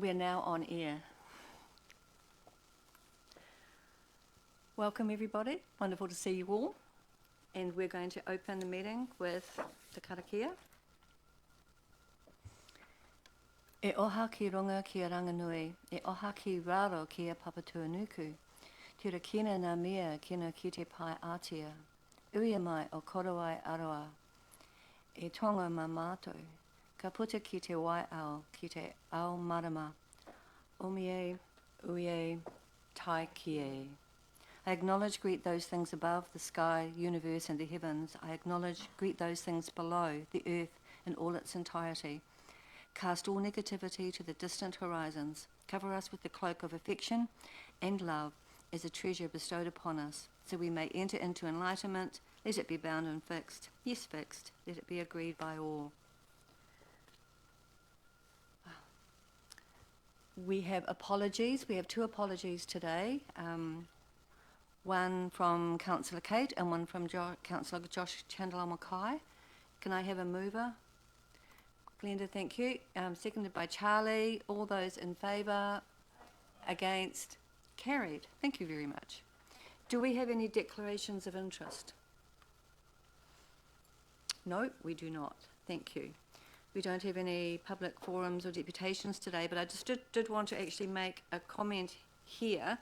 We're now on air. Welcome everybody, wonderful to see you all. And we're going to open the meeting with the Karakia. E oha ki runga ki a Whanganui, e oha ki raro ki a Papatuanuku. Tira kina ngā mea kina ki te pai ātia. Uia mai o korowai aroa. E tonga mā mātou. Ka puta ki te waiao, ki te ao marama. Omie, uie, tai kie. I acknowledge, greet those things above, the sky, universe and the heavens. I acknowledge, greet those things below, the earth in all its entirety. Cast all negativity to the distant horizons. Cover us with the cloak of affection and love as a treasure bestowed upon us, so we may enter into enlightenment. Let it be bound and fixed. Yes, fixed. Let it be agreed by all. We have apologies. We have two apologies today. One from Councillor Kate and one from Councillor Josh Chandler-Quay. Can I have a mover? Glenda, thank you. Seconded by Charlie. All those in favour? Against? Carried. Thank you very much. Do we have any declarations of interest? No, we do not. Thank you. We don't have any public forums or deputations today, but I just did want to actually make a comment here.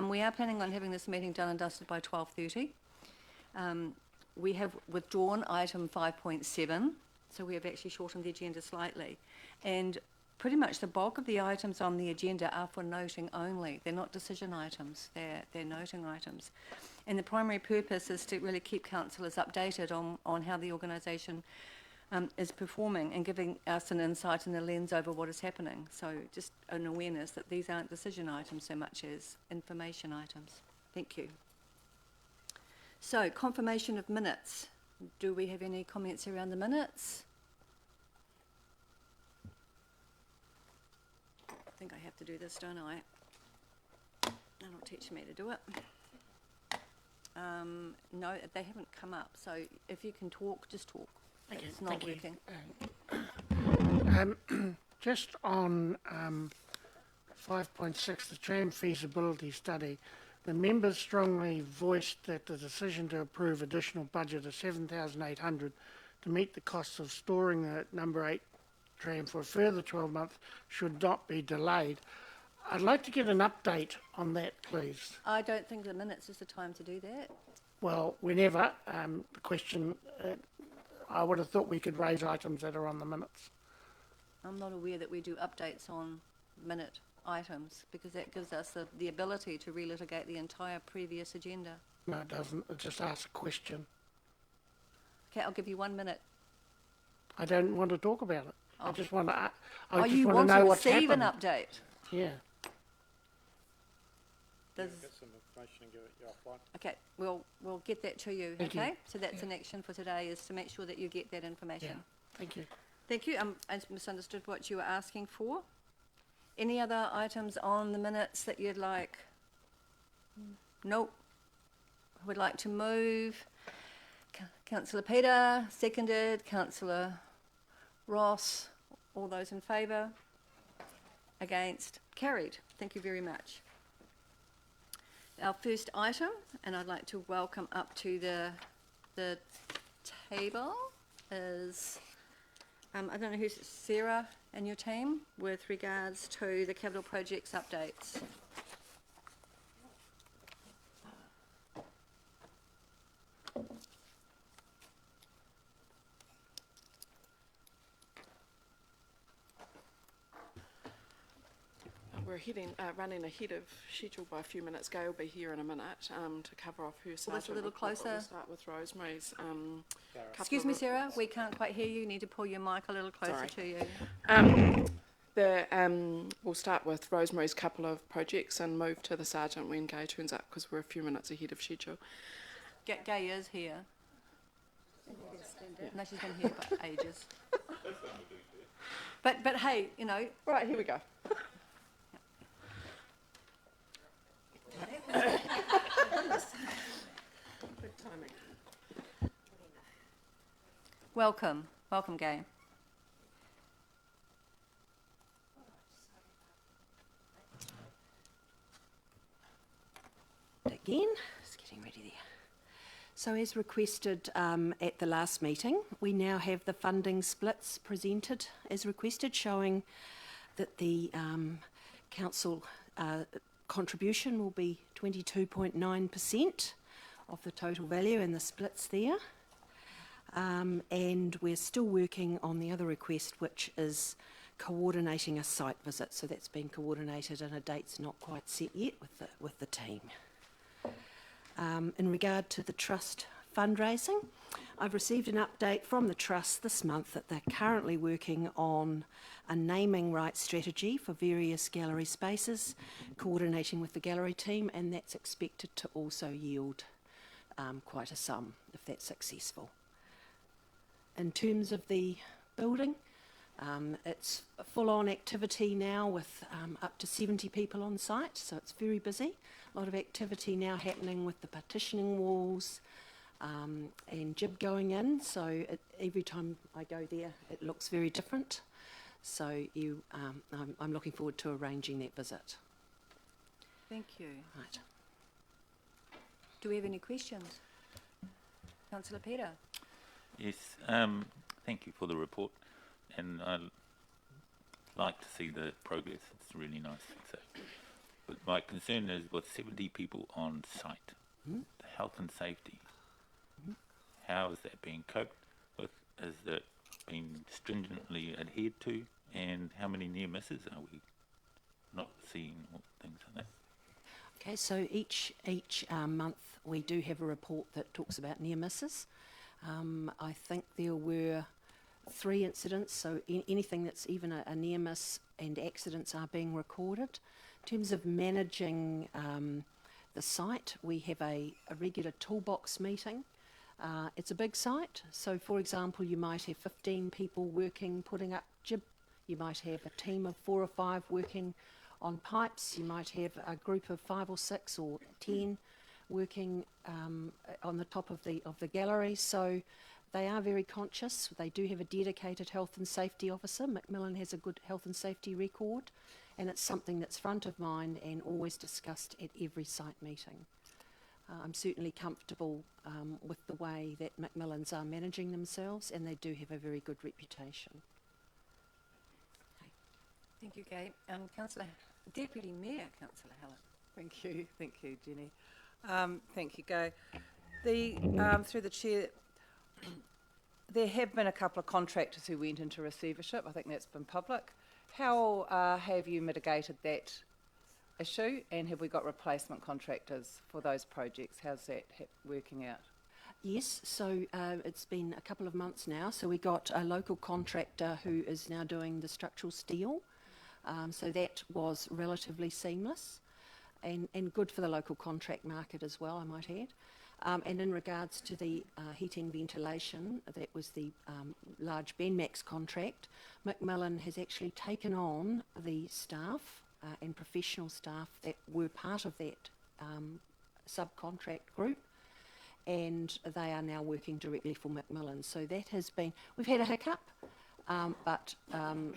We are planning on having this meeting done and dusted by 12:30. We have withdrawn item 5.7, so we have actually shortened the agenda slightly. And pretty much the bulk of the items on the agenda are for noting only. They're not decision items, they're noting items. And the primary purpose is to really keep councillors updated on how the organisation is performing and giving us an insight and a lens over what is happening. So just an awareness that these aren't decision items so much as information items. Thank you. So, confirmation of minutes. Do we have any comments around the minutes? I think I have to do this, don't I? They're not teaching me to do it. No, they haven't come up. So if you can talk, just talk. Okay, it's not working. Just on 5.6, the tram feasibility study, the members strongly voiced that the decision to approve additional budget of $7,800 to meet the costs of storing the number 8 tram for a further 12 months should not be delayed. I'd like to get an update on that, please. I don't think the minutes is the time to do that. Well, whenever. The question, I would have thought we could raise items that are on the minutes. I'm not aware that we do updates on minute items because that gives us the ability to relitigate the entire previous agenda. No, it doesn't. It just asks a question. Okay, I'll give you 1 minute. I don't want to talk about it. Oh. I just want to. You want know to what's receive happened. an update? Yeah. Does... Get some information and give it you offline. Okay, we'll get that to you. Thank okay, you. so that's an action for today, is to make sure that you get that information. Yeah. Thank you. Thank you. I misunderstood what you were asking for. Any other items on the minutes that you'd like? Nope. Would like to move. Councillor Peter, seconded. Councillor Ross, all those in favour? Against? Carried. Thank you very much. Our first item, and I'd like to welcome up to the table, is I don't know who's Sarah and your team with regards to the capital projects updates. We're running ahead of schedule by a few minutes. Gay will be here in a minute to cover off her sergeant. A little report, but closer. We'll start with Rosemary's. Excuse me, Sarah, we can't quite hear you. You need to pull your mic a little closer Sorry. to you. We'll start with Rosemary's couple of projects and move to the sergeant when Gay turns up because we're a few minutes ahead of schedule. Gay is here. No, she's been here for ages. But hey, you know. Right, here we go. Good timing. Welcome, Gay. getting ready there. So as requested at the last meeting, we now have the funding splits presented as requested, showing that the council contribution will be 22.9% of the total value, and the splits there. And we're still working on the other request, which is coordinating a site visit. So that's been coordinated and a date's not quite set yet with the team. In regard to the trust fundraising, I've received an update from the trust this month that they're currently working on a naming rights strategy for various gallery spaces, coordinating with the gallery team, and that's expected to also yield quite a sum if that's successful. In terms of the building, it's a full-on activity now with up to 70 people on site, so it's very busy. A lot of activity now happening with the partitioning walls and jib going in, so every time I go there it looks very different. So I'm looking forward to arranging that visit. Thank you. Right. Do we have any questions? Councillor Peter? Yes, thank you for the report, and I like to see the progress. It's really nice. So, but my concern is with 70 people on site, the health and safety. How is that being coped with? Is that being stringently adhered to? And how many near misses are we not seeing, or things like that? Okay, so each month we do have a report that talks about near misses. I think there were 3 incidents, so anything that's even a near miss and accidents are being recorded. In terms of managing the site, we have a regular toolbox meeting. It's a big site, so for example you might have 15 people working putting up jib, you might have a team of 4 or 5 working on pipes, you might have a group of 5 or 6 or 10 working on the top of the gallery, so they are very conscious. They do have a dedicated health and safety officer. Macmillan has a good health and safety record, and it's something that's front of mind and always discussed at every site meeting. I'm certainly comfortable with the way that Macmillans are managing themselves, and they do have a very good reputation. Thank you, Kay. Councillor, Deputy Mayor, Councillor Helen. Thank you, Jenny. Thank you, Gay. Through the chair, there have been a couple of contractors who went into receivership. I think that's been public. How have you mitigated that issue, and have we got replacement contractors for those projects? How's that working out? Yes, so it's been a couple of months now, so we got a local contractor who is now doing the structural steel, so that was relatively seamless and good for the local contract market as well, I might add. And in regards to the heating ventilation, that was the large Benmax contract. Macmillan has actually taken on the staff and professional staff that were part of that subcontract group, and they are now working directly for Macmillan. So that has been, we've had a hiccup, but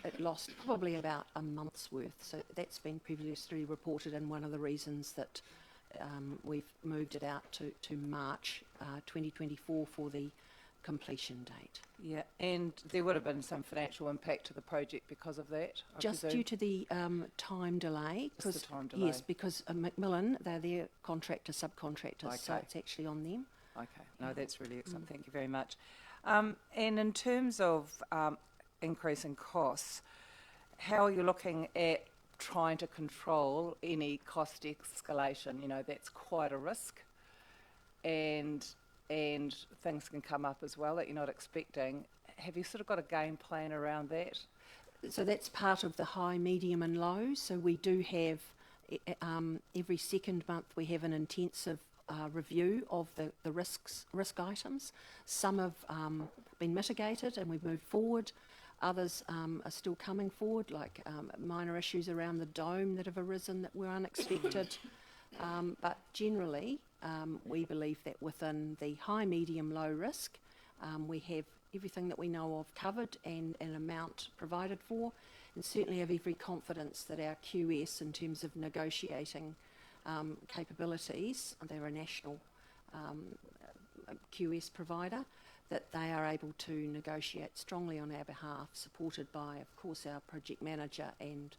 it lost probably about a month's worth. So that's been previously reported, and one of the reasons that we've moved it out to March 2024 for the completion date. Yeah, and there would have been some financial impact to the project because of that, I Just presume? due to the time delay. Just the time delay. Yes, because Macmillan, they're their contractor, subcontractors, so Okay. it's actually on them. Okay, no, that's really excellent. Thank you very much. And in terms of increasing costs, how are you looking at trying to control any cost escalation? You know, that's quite a risk, and things can come up as well that you're not expecting. Have you sort of got a game plan around that? So that's part of the high, medium and low. So we do have, every second month we have an intensive review of the risk items. Some have been mitigated and we've moved forward. Others are still coming forward, like minor issues around the dome that have arisen that were unexpected. But generally, we believe that within the high, medium, low risk, we have everything that we know of covered and an amount provided for, and certainly have every confidence that our QS, in terms of negotiating capabilities, they're a national QS provider, that they are able to negotiate strongly on our behalf, supported by, of course, our project manager and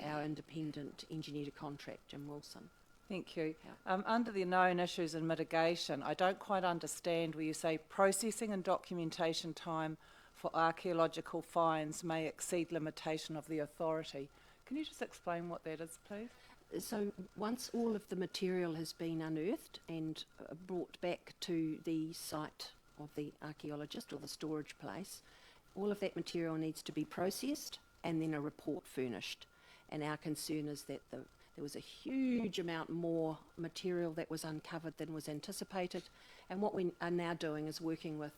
our independent engineer to contract, Jim Wilson. Thank you. Under the known issues and mitigation, I don't quite understand where you say processing and documentation time for archaeological finds may exceed limitation of the authority. Can you just explain what that is, please? So once all of the material has been unearthed and brought back to the site of the archaeologist or the storage place, all of that material needs to be processed and then a report furnished. And our concern is that there was a huge amount more material that was uncovered than was anticipated. And what we are now doing is working with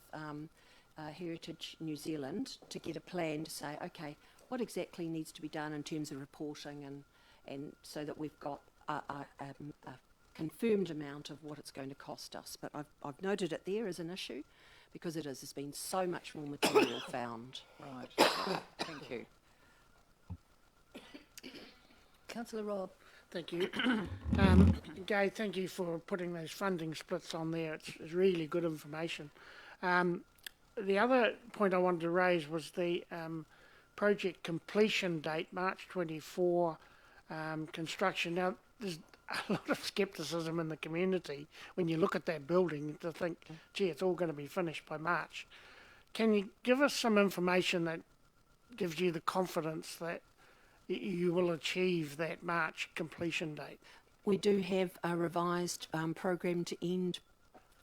Heritage New Zealand to get a plan to say, okay, what exactly needs to be done in terms of reporting and so that we've got a confirmed amount of what it's going to cost us. But I've noted it there as an issue because there's been so much more material found. Right. Thank you. Councillor Robb. Thank you. Gay, thank you for putting those funding splits on there. It's really good information. The other point I wanted to raise was the project completion date, March 24, construction. Now, there's a lot of scepticism in the community when you look at that building to think, gee, it's all going to be finished by March. Can you give us some information that gives you the confidence that you will achieve that March completion date? We do have a revised program to end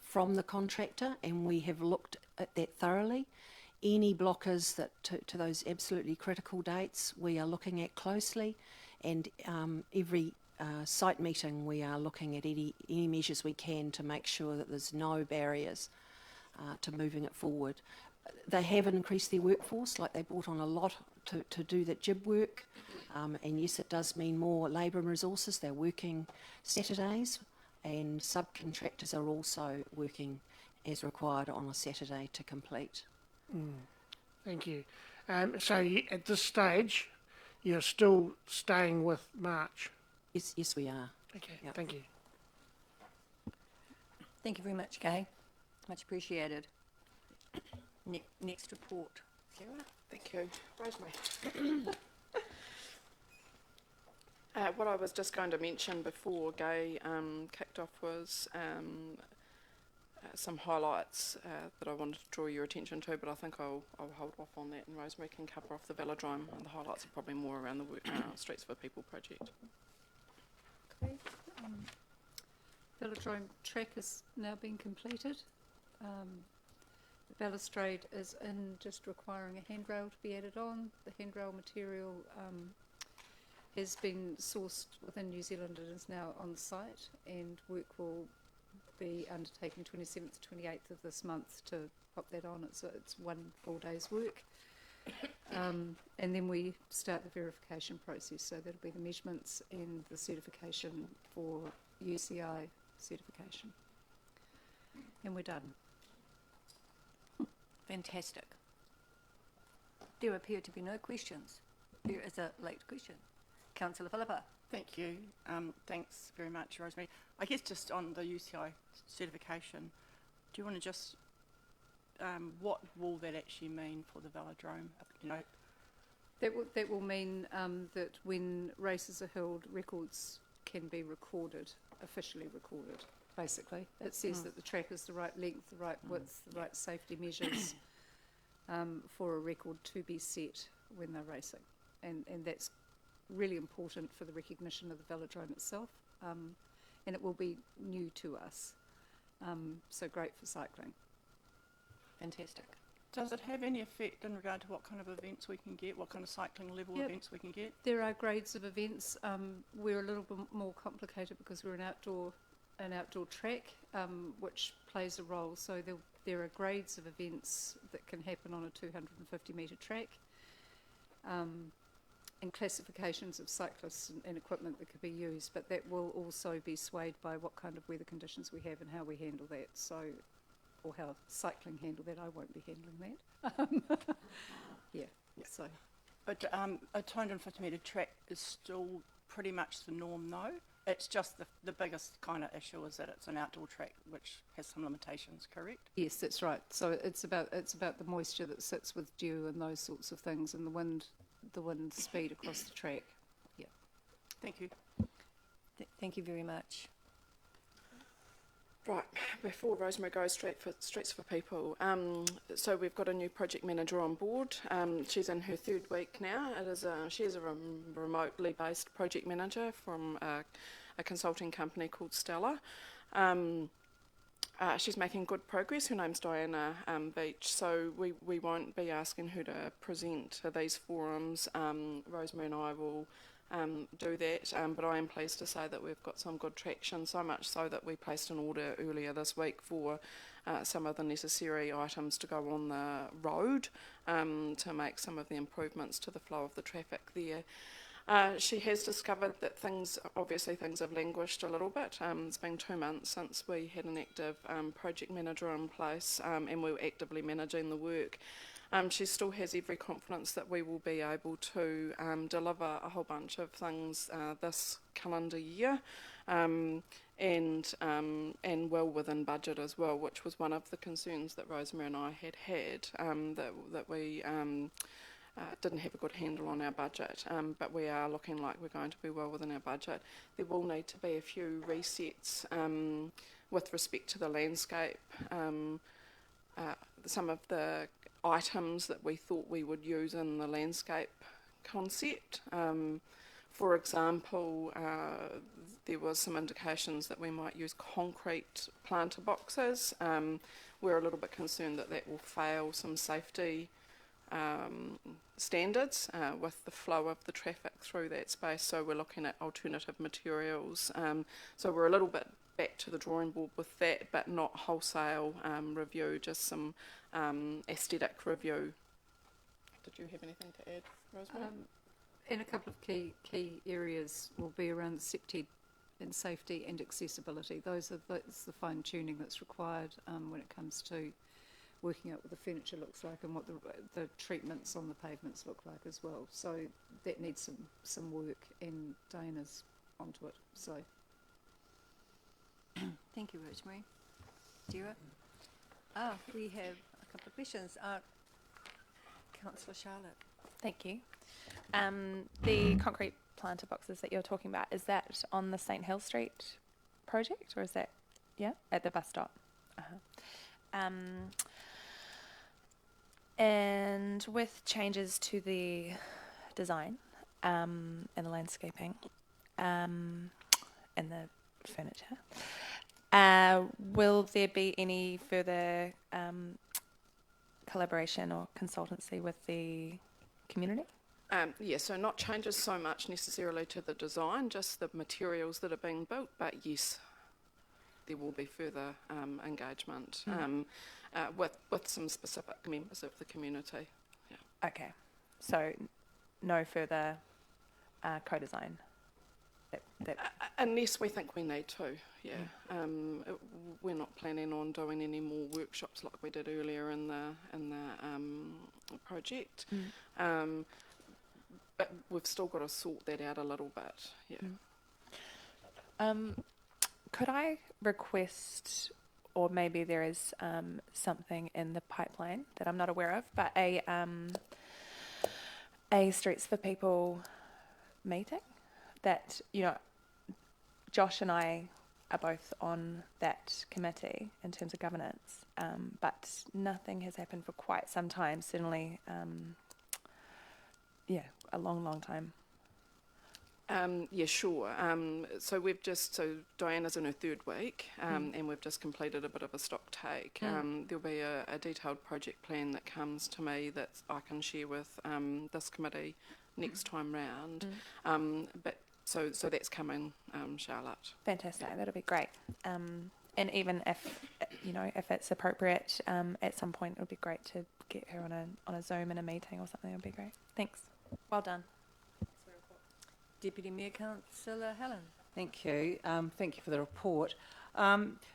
from the contractor, and we have looked at that thoroughly. Any blockers that to those absolutely critical dates we are looking at closely, and every site meeting we are looking at any measures we can to make sure that there's no barriers to moving it forward. They have increased their workforce, like they brought on a lot to do that jib work, and yes, it does mean more labour and resources. They're working Saturdays, and subcontractors are also working as required on a Saturday to complete. Thank you. So at this stage, you're still staying with March? Yes, we are. Okay, Yep. thank you. Thank you very much, Gay. Much appreciated. Next report. Sarah? Thank you. Rosemary. What I was just going to mention before Gay kicked off was some highlights that I wanted to draw your attention to, but I think I'll hold off on that, and Rosemary can cover off the velodrome, and the highlights are probably more around the Streets for People project. Okay. Velodrome track has now been completed. The balustrade is in, just requiring a handrail to be added on. The handrail material has been sourced within New Zealand and is now on site, and work will be undertaken 27th to 28th of this month to pop that on. It's 1 full day's work. And then we start the verification process, so that'll be the measurements and the certification for UCI certification. And we're done. Fantastic. There appear to be no questions. There is a late question. Councillor Philippa. Thank you. Thanks very much, Rosemary. I guess just on the UCI certification, do you want to just, what will that actually mean for the velodrome? You know, That will mean that when races are held, records can be recorded, officially recorded, basically. It says that the track is the right length, the right width, the right safety measures for a record to be set when they're racing. And that's really important for the recognition of the velodrome itself. And it will be new to us. So great for cycling. Fantastic. does it have any effect in regard to what kind of events we can get, what kind of cycling level Yep. events we can get? There are grades of events. We're a little bit more complicated because we're an outdoor track, which plays a role. So there are grades of events that can happen on a 250 metre track, and classifications of cyclists and equipment that could be used. But that will also be swayed by what kind of weather conditions we have and how we handle that. So, or how cycling handle that. I won't be handling that. Yeah. So. But a 250 metre track is still pretty much the norm, though. It's just the biggest kind of issue is that it's an outdoor track which has some limitations, correct? Yes, that's right. So it's about the moisture that sits with dew and those sorts of things, and the wind speed across the track. Yeah. Thank you. Thank you very much. Right, before Rosemary goes Streets for People, so we've got a new project manager on board. She's in her 3rd week now. She is a remotely based project manager from a consulting company called Stella. She's making good progress. Her name's Diana Beach, so we won't be asking her to present to these forums. Rosemary and I will do that, but I am pleased to say that we've got some good traction, so much so that we placed an order earlier this week for some of the necessary items to go on the road to make some of the improvements to the flow of the traffic there. She has discovered that things have languished a little bit. It's been 2 months since we had an active project manager in place, and we were actively managing the work. She still has every confidence that we will be able to deliver a whole bunch of things this calendar year, and well within budget as well, which was one of the concerns that Rosemary and I had that we didn't have a good handle on our budget, but we are looking like we're going to be well within our budget. There will need to be a few resets with respect to the landscape. Some of the items that we thought we would use in the landscape concept. For example, there was some indications that we might use concrete planter boxes. We're a little bit concerned that that will fail some safety standards with the flow of the traffic through that space, so we're looking at alternative materials. So we're a little bit back to the drawing board with that, but not wholesale review, just some aesthetic review. Did you have anything to add, Rosemary? And a couple of key areas will be around the SEPTED and safety and accessibility. That's the fine tuning that's required when it comes to working out what the furniture looks like and what the treatments on the pavements look like as well. So that needs some work, and Diana's onto it. So Thank you, Rosemary. Dira? We have a couple of questions. Councillor Charlotte. Thank you. The concrete planter boxes that you're talking about, is that on the St Hill Street project, or is that, at the bus stop? And with changes to the design and the landscaping and the furniture, will there be any further collaboration or consultancy with the community? So not changes so much necessarily to the design, just the materials that are being built, but yes, there will be further engagement with some specific members of the community. Yeah. Okay, so no further co-design? Unless we think we need to, we're not planning on doing any more workshops like we did earlier in the project. But we've still got to sort that out a little bit. Could I request, or maybe there is something in the pipeline that I'm not aware of, but a Streets for People meeting that, Josh and I are both on that committee in terms of governance, but nothing has happened for quite some time, certainly, a long time. Sure. So Diana's in her 3rd week, and we've just completed a bit of a stock take. There'll be a detailed project plan that comes to me that I can share with this committee next time round. But so that's coming, Charlotte. Fantastic. That'll be great. And even if if it's appropriate, at some point it would be great to get her on a Zoom in a meeting or something. It would be great. Thanks. Well done. Deputy Mayor Councillor Helen. Thank you. Thank you for the report.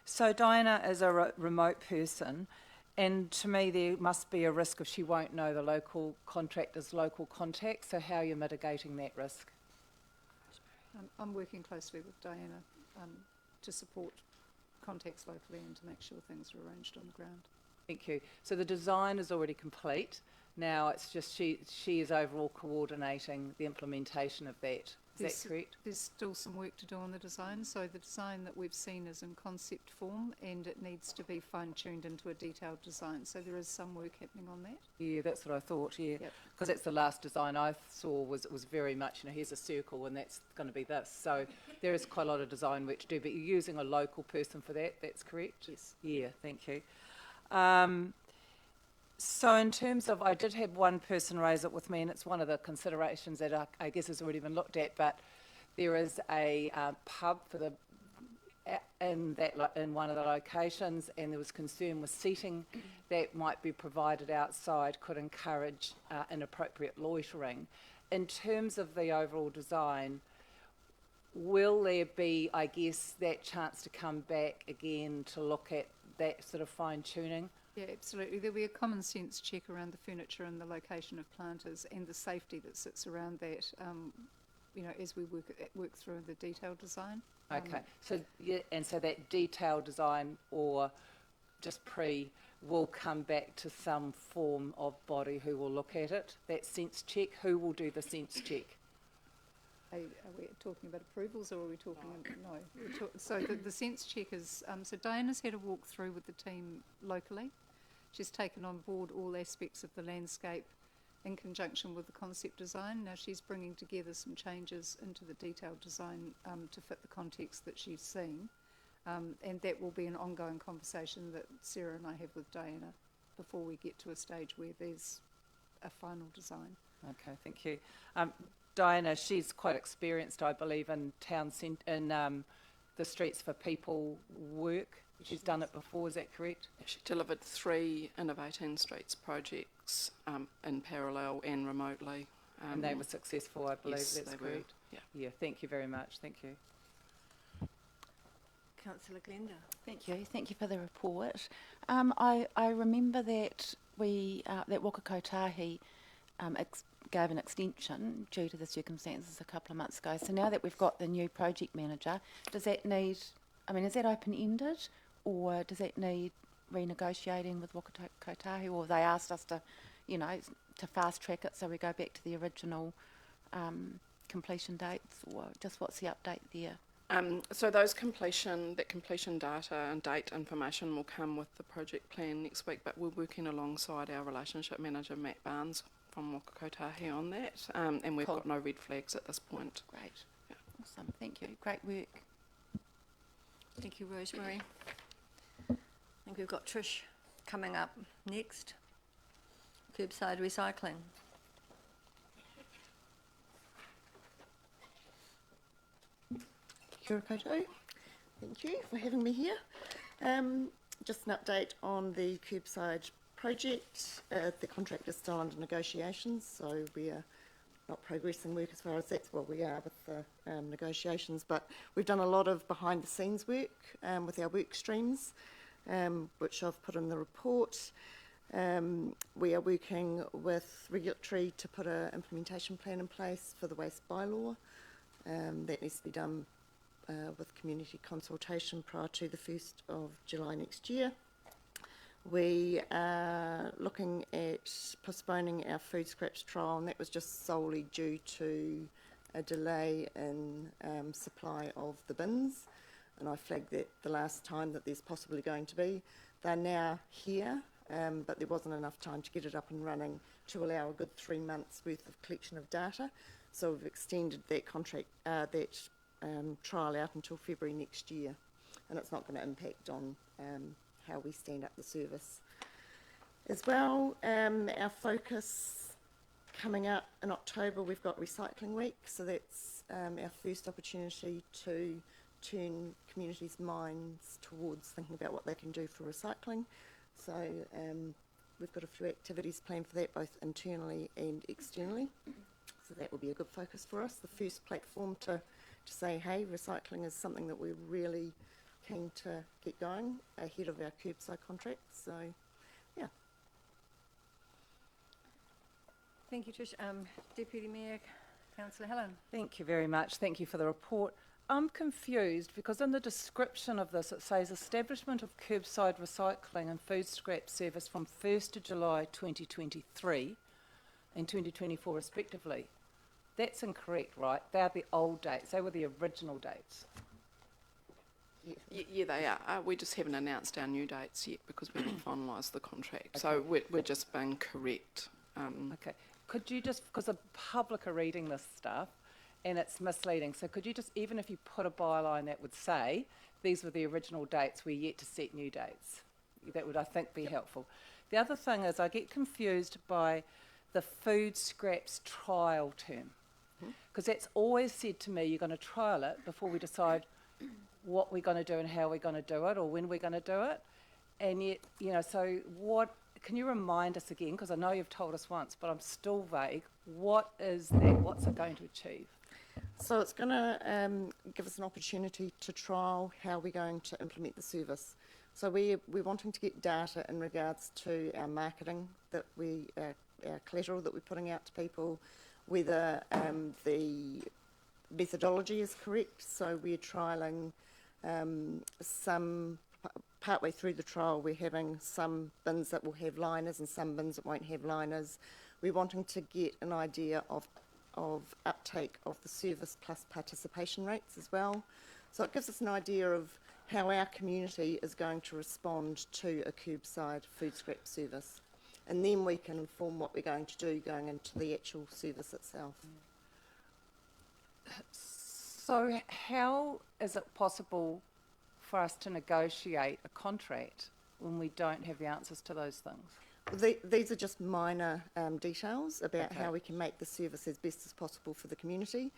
So Diana is a remote person, and to me there must be a risk if she won't know the local contractor's local contacts. So how are you mitigating that risk? I'm working closely with Diana to support contacts locally and to make sure things are arranged on the ground. Thank you. So the design is already complete. Now it's just she is overall coordinating the implementation of that. Is that correct? There's still some work to do on the design. So the design that we've seen is in concept form and it needs to be fine-tuned into a detailed design. So there is some work happening on that. Yeah, that's what I thought, yeah. Yep. Because that's the last design I saw was very much, here's a circle and that's going to be this. So there is quite a lot of design work to do, but you're using a local person for that, that's correct? Yes. Yeah, thank you. So in terms of, I did have one person raise it with me, and it's one of the considerations that I guess has already been looked at, but there is a pub for the in one of the locations, and there was concern with seating that might be provided outside could encourage inappropriate loitering. In terms of the overall design, will there be, I guess, that chance to come back again to look at that sort of fine-tuning? Yeah, absolutely. There'll be a common sense check around the furniture and the location of planters and the safety that sits around that, as we work through the detailed design. Okay, so yeah, and so that detailed design or just will come back to some form of body who will look at it. That sense check, who will do the sense check? Are we talking about approvals or are we talking no? So the sense check is, so Diana's had a walk through with the team locally. She's taken on board all aspects of the landscape in conjunction with the concept design. Now she's bringing together some changes into the detailed design to fit the context that she's seen. And that will be an ongoing conversation that Sarah and I have with Diana before we get to a stage where there's a final design. Okay, thank you. Diana, she's quite experienced, I believe, in the Streets for People work. She's done it before, is that correct? She delivered 3 Innovating Streets projects in parallel and remotely. And they were successful, I believe. Yes, that's they correct. were. Yeah, thank you very much. Thank you. Councillor Glenda. Thank you for the report. I remember that that Waka Kotahi gave an extension due to the circumstances a couple of months ago. So now that we've got the new project manager, does that need, is that open-ended or does that need renegotiating with Waka Kotahi, or have they asked us to, to fast-track it so we go back to the original completion dates, or just what's the update there? So that completion data and date information will come with the project plan next week, but we're working alongside our relationship manager, Matt Barnes, from Waka Kotahi on that, and we've got no red flags at this point. Great. Yeah. Awesome. Thank you. Great work. Thank you, Rosemary. I think we've got Trish coming up next. Curbside recycling. Kia ora koutou. Thank you for having me here. Just an update on the curbside project. The contract is still under negotiations, so we are not progressing work as far as that's what we are with the negotiations, but we've done a lot of behind the scenes work with our work streams, which I've put in the report. We are working with regulatory to put an implementation plan in place for the waste bylaw. That needs to be done with community consultation prior to the 1st of July next year. We are looking at postponing our food scraps trial, and that was just solely due to a delay in supply of the bins, and I flagged that the last time that there's possibly going to be. They're now here, but there wasn't enough time to get it up and running to allow a good 3 months worth of collection of data, so we've extended that contract, trial out until February next year, and it's not going to impact on how we stand up the service. As well, our focus coming up in October, we've got Recycling Week, so that's our first opportunity to turn communities' minds towards thinking about what they can do for recycling. So we've got a few activities planned for that, both internally and externally. So that will be a good focus for us. The first platform to say, hey, recycling is something that we're really keen to get going ahead of our curbside contract. So, yeah. Thank you, Trish. Deputy Mayor Councillor Helen. Thank you very much. Thank you for the report. I'm confused because in the description of this it says establishment of curbside recycling and food scrap service from 1st of July 2023 and 2024 respectively. That's incorrect, right? They are the old dates. They were the original dates. Yeah, they are. We just haven't announced our new dates yet because we haven't finalised the contract. So we're just being correct. Okay. Could you just, because the public are reading this stuff and it's misleading, so could you just, even if you put a byline that would say these were the original dates, we're yet to set new dates, that would, I think, be helpful. The other thing is I get confused by the food scraps trial term, because that's always said to me, you're going to trial it before we decide what we're going to do and how we're going to do it or when we're going to do it. And yet, you know, so what, can you remind us again, because I know you've told us once, but I'm still vague, what is that, what's it going to achieve? So it's going to give us an opportunity to trial how we're going to implement the service. So we're wanting to get data in regards to our marketing, that our collateral that we're putting out to people, whether the methodology is correct. So we're trialling some, partway through the trial, we're having some bins that will have liners and some bins that won't have liners. We're wanting to get an idea of uptake of the service plus participation rates as well. So it gives us an idea of how our community is going to respond to a curbside food scrap service. And then we can inform what we're going to do going into the actual service itself. So how is it possible for us to negotiate a contract when we don't have the answers to those things? These are just minor details about Okay. how we can make the service as best as possible for the community.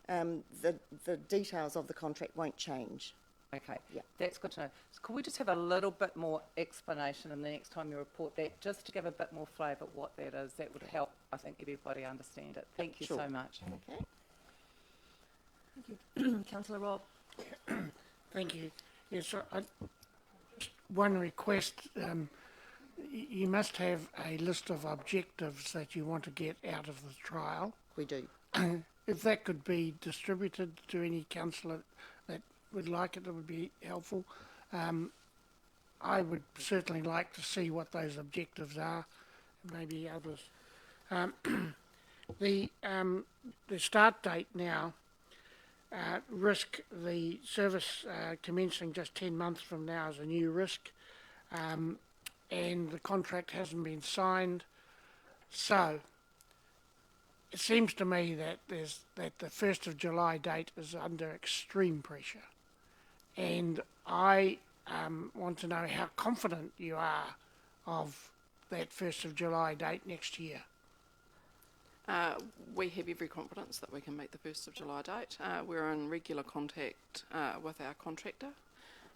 Okay. The details of the contract won't change. Okay, Yeah. that's good to know. So could we just have a little bit more explanation and the next time you report that, just to give a bit more flavour what that is? That would help, I think, everybody understand it. Thank you Sure. so much. Okay. Councillor Robb. Thank you. Yes, just one request. You must have a list of objectives that you want to get out of the trial. We do. If that could be distributed to any councillor that would like it, it would be helpful. I would certainly like to see what those objectives are, maybe others. The start date now, risk, the service commencing just 10 months from now is a new risk, and the contract hasn't been signed. So it seems to me that the 1st of July date is under extreme pressure. And I want to know how confident you are of that 1st of July date next year. We have every confidence that we can meet the 1st of July date. We're in regular contact with our contractor,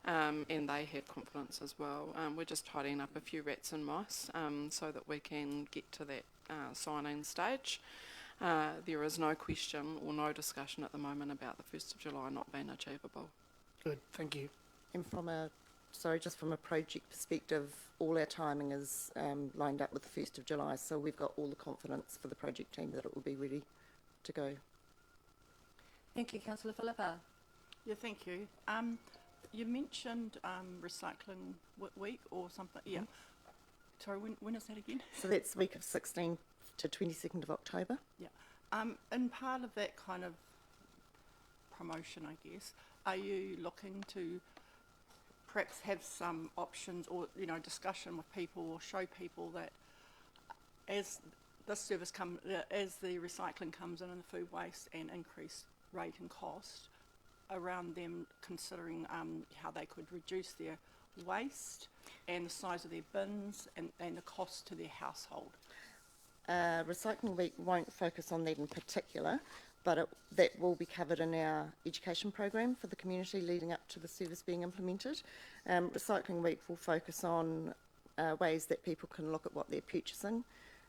and they have confidence as well. We're just tidying up a few rats and mice so that we can get to that sign-in stage. There is no question or no discussion at the moment about the 1st of July not being achievable. Good, thank you. And just from a project perspective, all our timing is lined up with the 1st of July, so we've got all the confidence for the project team that it will be ready to go. Thank you, Councillor Philippa. Yeah, thank you. You mentioned recycling week or something. Yeah. Sorry, when is that again? So that's the week of 16th to 22nd of October. Yeah. And part of that kind of promotion, I guess, are you looking to perhaps have some options or, discussion with people or show people that as this service as the recycling comes in and the food waste and increased rate and cost, around them considering how they could reduce their waste and the size of their bins and the cost to their household? Recycling Week won't focus on that in particular, but that will be covered in our education program for the community leading up to the service being implemented. Recycling Week will focus on ways that people can look at what they're purchasing.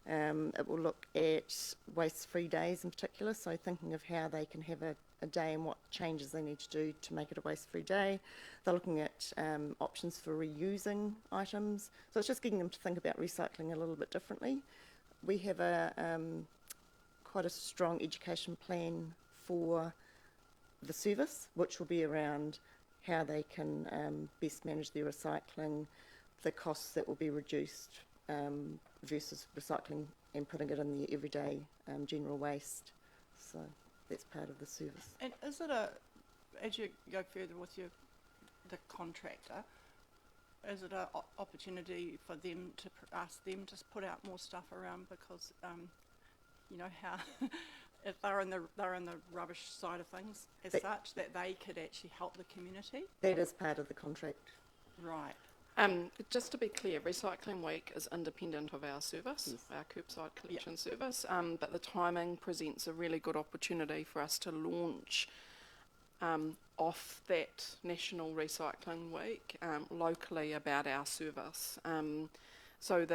It will look at waste-free days in particular, so thinking of how they can have a day and what changes they need to do to make it a waste-free day. They're looking at options for reusing items. So it's just getting them to think about recycling a little bit differently. We have a quite a strong education plan for the service, which will be around how they can best manage their recycling, the costs that will be reduced versus recycling and putting it in the everyday general waste. So that's part of the service. And is it as you go further with the contractor, is it an opportunity for them to ask them to put out more stuff around, because you know how if they're in the rubbish side of things as such, that they could actually help the community? That is part of the contract. Right. Just to be clear, Recycling Week is independent of our service, our curbside collection service, but the timing presents a really good opportunity for us to launch off that National Recycling Week locally about our service. So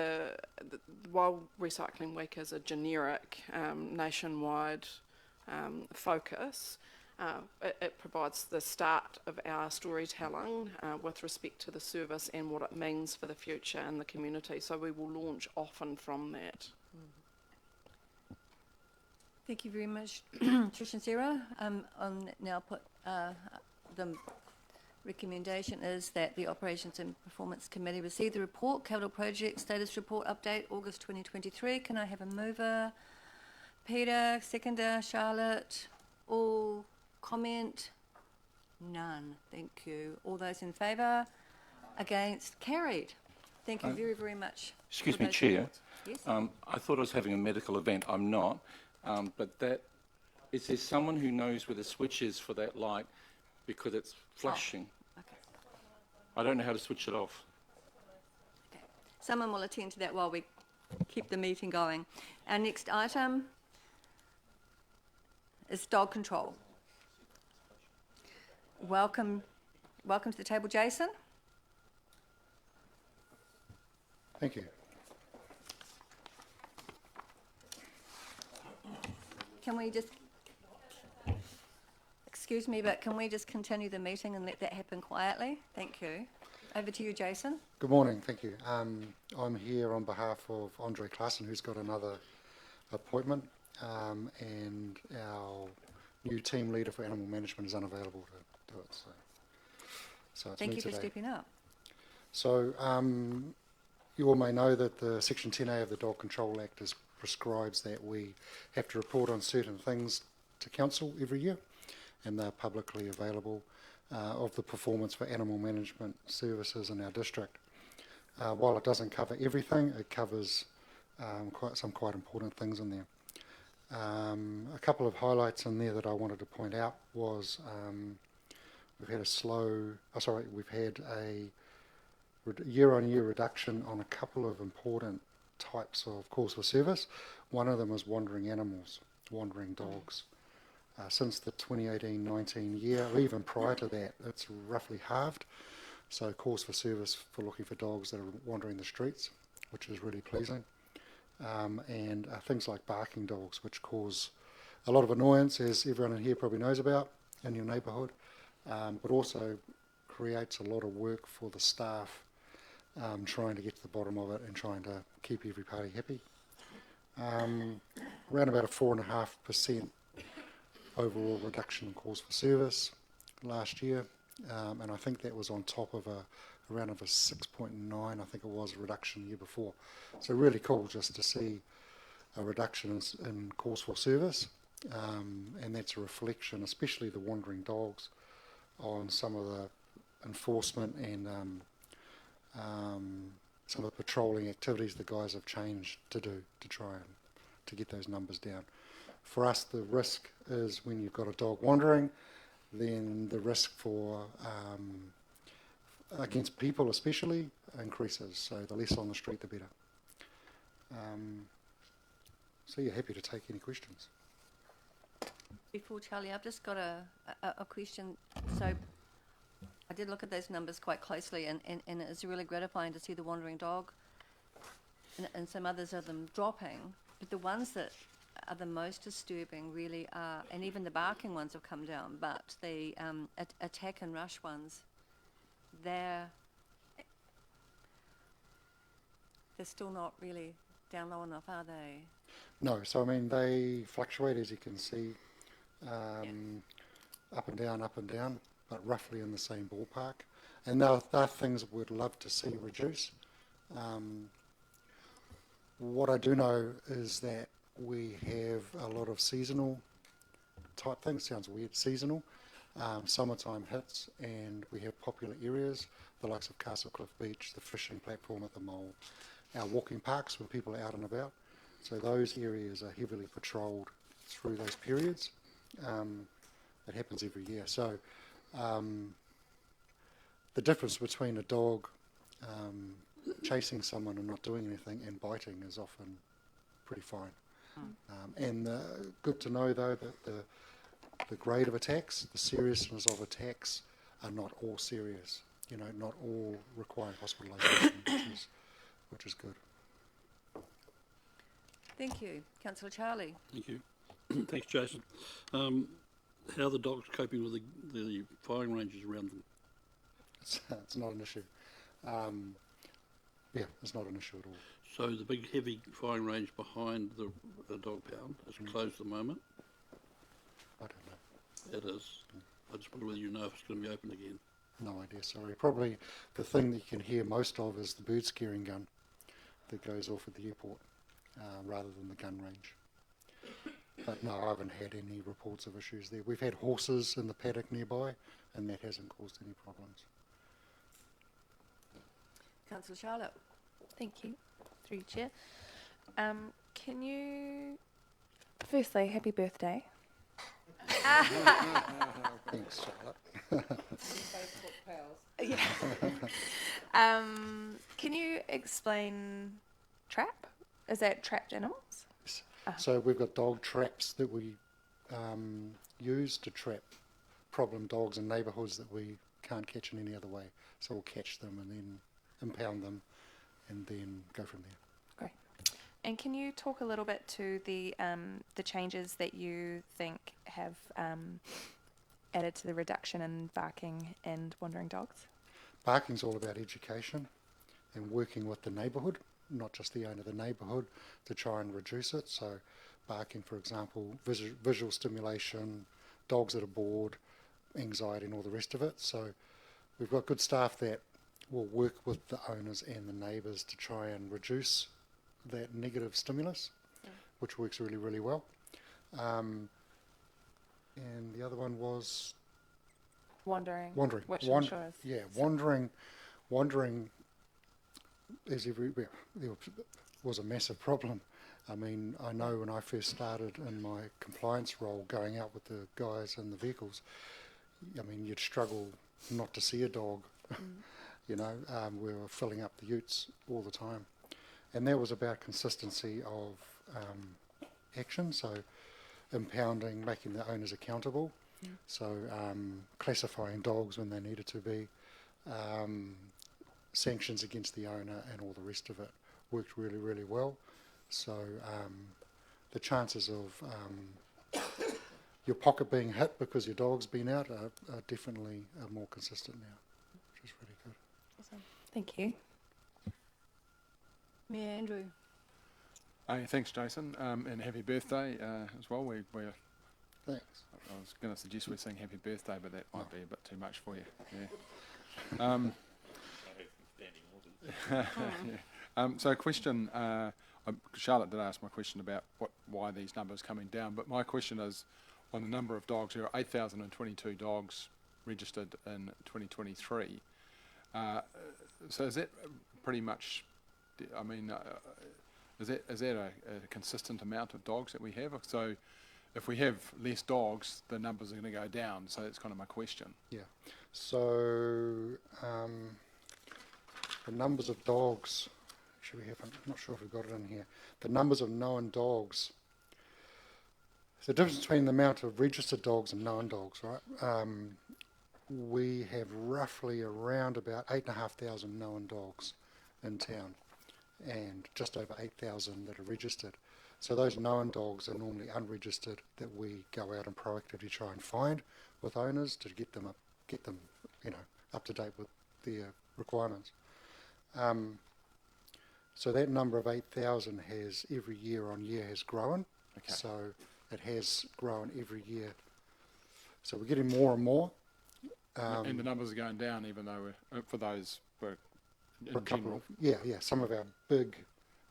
while Recycling Week is a generic nationwide focus, it provides the start of our storytelling with respect to the service and what it means for the future in the community. So we will launch often from that. Thank you very much, Trish and Sarah. I'll now put the recommendation is that the Operations and Performance Committee receive the report, Capital Project Status Report Update, August 2023. Can I have a mover? Peter, seconder, Charlotte, all comment? None. Thank you. All those in favour? Against? Carried. Thank you very, very much. Excuse for me, those Chair. reports. Yes? I thought I was having a medical event. I'm not. But is there someone who knows where the switch is for that light, because it's flashing? Oh, okay. I don't know how to switch it off. Okay. Someone will attend to that while we keep the meeting going. Our next item is dog control. Welcome to the table, Jason. Thank you. Can we just, excuse me, but can we just continue the meeting and let that happen quietly? Thank you. Over to you, Jason. Good morning, thank you. I'm here on behalf of Andre Klassen, who's got another appointment, and our new team leader for animal management is unavailable to do it. So it's Thank me you for today. stepping up. So you all may know that the Section 10A of the Dog Control Act prescribes that we have to report on certain things to Council every year, and they're publicly available of the performance for animal management services in our district. While it doesn't cover everything, it covers some quite important things in there. A couple of highlights in there that I wanted to point out was we've had a year-on-year reduction on a couple of important types of calls for service. One of them is wandering animals, wandering dogs. Since the 2018-19 year, or even prior to that, it's roughly halved. So calls for service for looking for dogs that are wandering the streets, which is really pleasing. And things like barking dogs, which cause a lot of annoyance, as everyone in here probably knows about, in your neighbourhood, but also creates a lot of work for the staff, trying to get to the bottom of it and trying to keep every party happy. Around about a 4.5% overall reduction in calls for service last year, and I think that was on top of around a 6.9, I think it was, a reduction the year before. So really cool just to see a reduction in calls for service, and that's a reflection, especially the wandering dogs, on some of the enforcement and some of the patrolling activities the guys have changed to do to try and to get those numbers down. For us, the risk is when you've got a dog wandering, then the risk for against people especially increases. So the less on the street, the better. So you're happy to take any questions. Before Charlie, I've just got a question. So I did look at those numbers quite closely, and it's really gratifying to see the wandering dog and some others of them dropping. But the ones that are the most disturbing really are, and even the barking ones have come down, but the attack and rush ones, they're still not really down low enough, are they? No, so I mean, they fluctuate, as you can see, up and down, but roughly in the same ballpark. And they're things we'd love to see reduce. What I do know is that we have a lot of seasonal type things. Sounds weird, seasonal. Summertime hits, and we have popular areas, the likes of Castle Cliff Beach, the fishing platform at the mole, our walking parks where people are out and about. So those areas are heavily patrolled through those periods. It happens every year. So the difference between a dog chasing someone and not doing anything and biting is often pretty fine. And good to know, though, that the grade of attacks, the seriousness of attacks are not all serious. You know, not all require hospitalisation, which is good. Thank you. Councillor Charlie. Thank you. Thanks, Jason. How are the dogs coping with the firing ranges around them? It's not an issue. Yeah, it's not an issue at all. So the big heavy firing range behind the dog pound is closed at the moment? I don't know. It is. I just wonder whether you know if it's going to be open again. No idea, sorry. Probably the thing that you can hear most of is the bird scaring gun that goes off at the airport rather than the gun range. But no, I haven't had any reports of issues there. We've had horses in the paddock nearby, and that hasn't caused any problems. Councillor Charlotte. Thank you. Through you, Chair. Can you, firstly, happy birthday. Thanks, Charlotte. Yeah. Can you explain trap? Is that trapped animals? Yes. So we've got dog traps that we use to trap problem dogs in neighbourhoods that we can't catch in any other way. So we'll catch them and then impound them and then go from there. Great. And can you talk a little bit to the changes that you think have added to the reduction in barking and wandering dogs? Barking's all about education and working with the neighbourhood, not just the owner of the neighbourhood, to try and reduce it. So barking, for example, visual stimulation, dogs that are bored, anxiety and all the rest of it. So we've got good staff that will work with the owners and the neighbours to try and reduce that negative stimulus, which works really, really well. And the other one was Wandering. Which ensures. Yeah, wandering is everywhere. There was a massive problem. I mean, I know when I first started in my compliance role, going out with the guys in the vehicles, I mean, you'd struggle not to see a dog. You know, we were filling up the utes all the time. And that was about consistency of action, so impounding, making the owners accountable, so classifying dogs when they needed to be, sanctions against the owner and all the rest of it worked really, really well. So the chances of your pocket being hit because your dog's been out are definitely more consistent now, which is really good. Awesome. Thank you. Mayor Andrew. Hey, thanks, Jason, and happy birthday as well. We're Thanks. I was going to suggest we're saying happy birthday, but that might be a bit too much for you. Yeah. So, a question. Charlotte did ask my question about why these numbers coming down, but my question is on the number of dogs. There are 8,022 dogs registered in 2023. So is that pretty much? I mean, is that a consistent amount of dogs that we have? So, if we have less dogs, the numbers are going to go down. So that's kind of my question. Yeah. So the numbers of dogs. Actually, I'm not sure if we've got it in here. The numbers of known dogs. The difference between the amount of registered dogs and known dogs, right? We have roughly around about 8,500 known dogs in town, and just over 8,000 that are registered. So those known dogs are normally unregistered that we go out and proactively try and find with owners to get them, up to date with their requirements. So that number of 8,000 has every year on year has grown. Okay. So it has grown every year. So we're getting more and more. And the numbers are going down, even though for those were For a in couple general. of, some of our big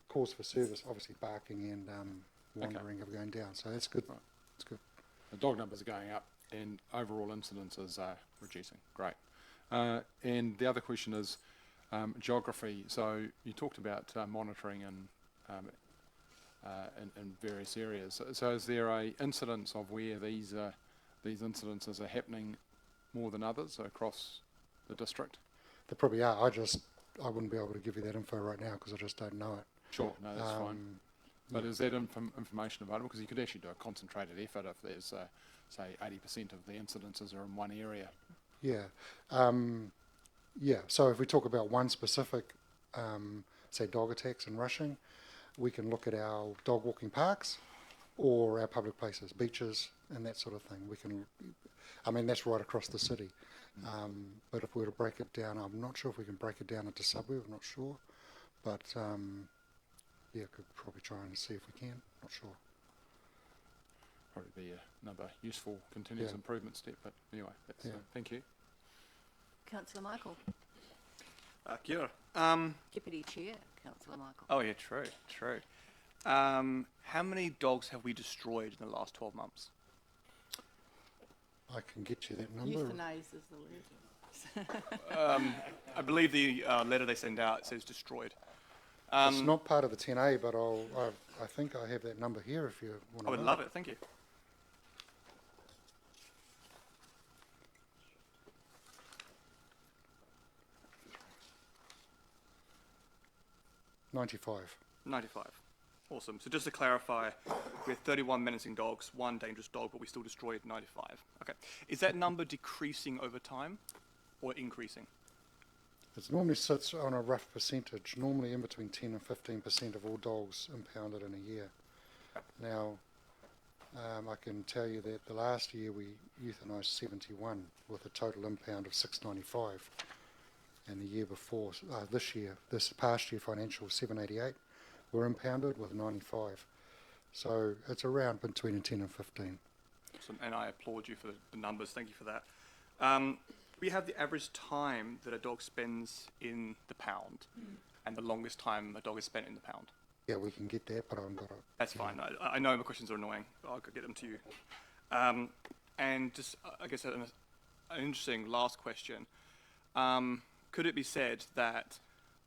calls for service, obviously barking and wandering, are going down. So that's good. Right. That's good. The dog numbers are going up, and overall incidences are reducing. Great. And the other question is geography. So you talked about monitoring in various areas. So is there a incidence of where these incidences are happening more than others across the district? There probably are. I wouldn't be able to give you that info right now because I just don't know it. Sure, no, that's fine. But is that information available? Because you could actually do a concentrated effort if there's, say, 80% of the incidences are in one area. Yeah. So if we talk about one specific, say, dog attacks and rushing, we can look at our dog walking parks or our public places, beaches and that sort of thing. That's right across the city. But if we were to break it down, I'm not sure if we can break it down into suburbs, I'm not sure. But could probably try and see if we can, not sure. Probably be another useful continuous improvement step, but anyway, thank you. Councillor Michael. Kia ora. Deputy Chair, Councillor Michael. Oh yeah, true. How many dogs have we destroyed in the last 12 months? I can get you that number. Euthanize is the word. I believe the letter they send out says destroyed. It's not part of the 10A, but I think I have that number here if you want to I would love it, thank you. $95. 95. Awesome. So just to clarify, we have 31 menacing dogs, 1 dangerous dog, but we still destroyed 95. Okay. Is that number decreasing over time or increasing? It normally sits on a rough percentage, normally in between 10 and 15% of all dogs impounded in a year. Now, I can tell you that the last year we euthanised 71 with a total impound of 695. And the year before, this past year financial, 788 were impounded with 95. So it's around between 10 and 15. Awesome. And I applaud you for the numbers. Thank you for that. We have the average time that a dog spends in the pound and the longest time a dog is spent in the pound. Yeah, we can get that, but I haven't got it. That's fine. I know my questions are annoying. I'll get them to you. And just, I guess, an interesting last question. Could it be said that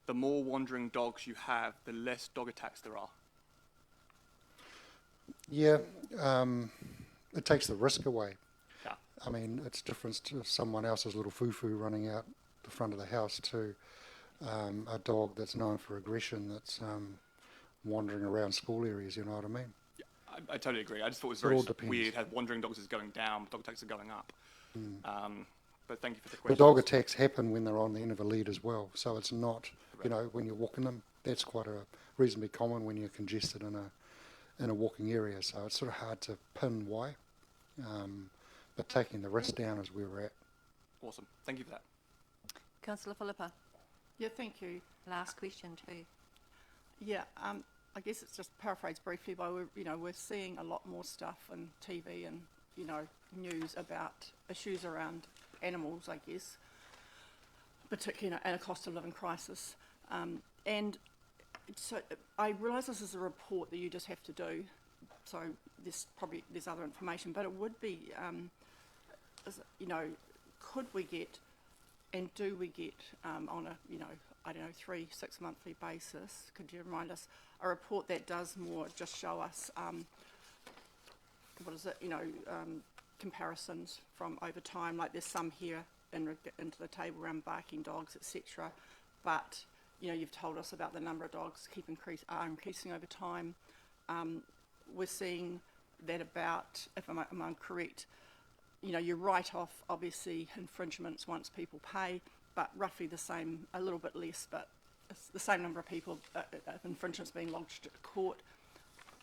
the more wandering dogs you have, the less dog attacks there are? Yeah, it takes the risk away. Yeah. I mean, it's different to someone else's little foo-foo running out the front of the house to a dog that's known for aggression that's wandering around school areas, you know what I mean? Yeah, I totally agree. I just thought it was It all very depends. weird how wandering dogs is going down, dog attacks are going up. But thank you for the The question. dog attacks happen when they're on the end of a lead as well, so it's not, when you're walking them, that's quite a reasonably common when you're congested in a walking area, so it's sort of hard to pin why, but taking the risk down is where we're at. Awesome. Thank you for that. Councillor Philippa, Yeah, thank you. last question too. Yeah, I guess it's just paraphrased briefly by we're seeing a lot more stuff on TV and news about issues around animals, I guess, particularly and a cost of living crisis. And so I realise this is a report that you just have to do. So there's other information, but it would be, could we get and do we get on a 3-6 monthly basis? Could you remind us a report that does more just show us comparisons from over time? Like there's some here into the table around barking dogs, etc. But you've told us about the number of dogs are increasing over time. We're seeing that about, if I'm correct, you write off obviously infringements once people pay, but roughly the same, a little bit less, but it's the same number of people of infringements being lodged at court.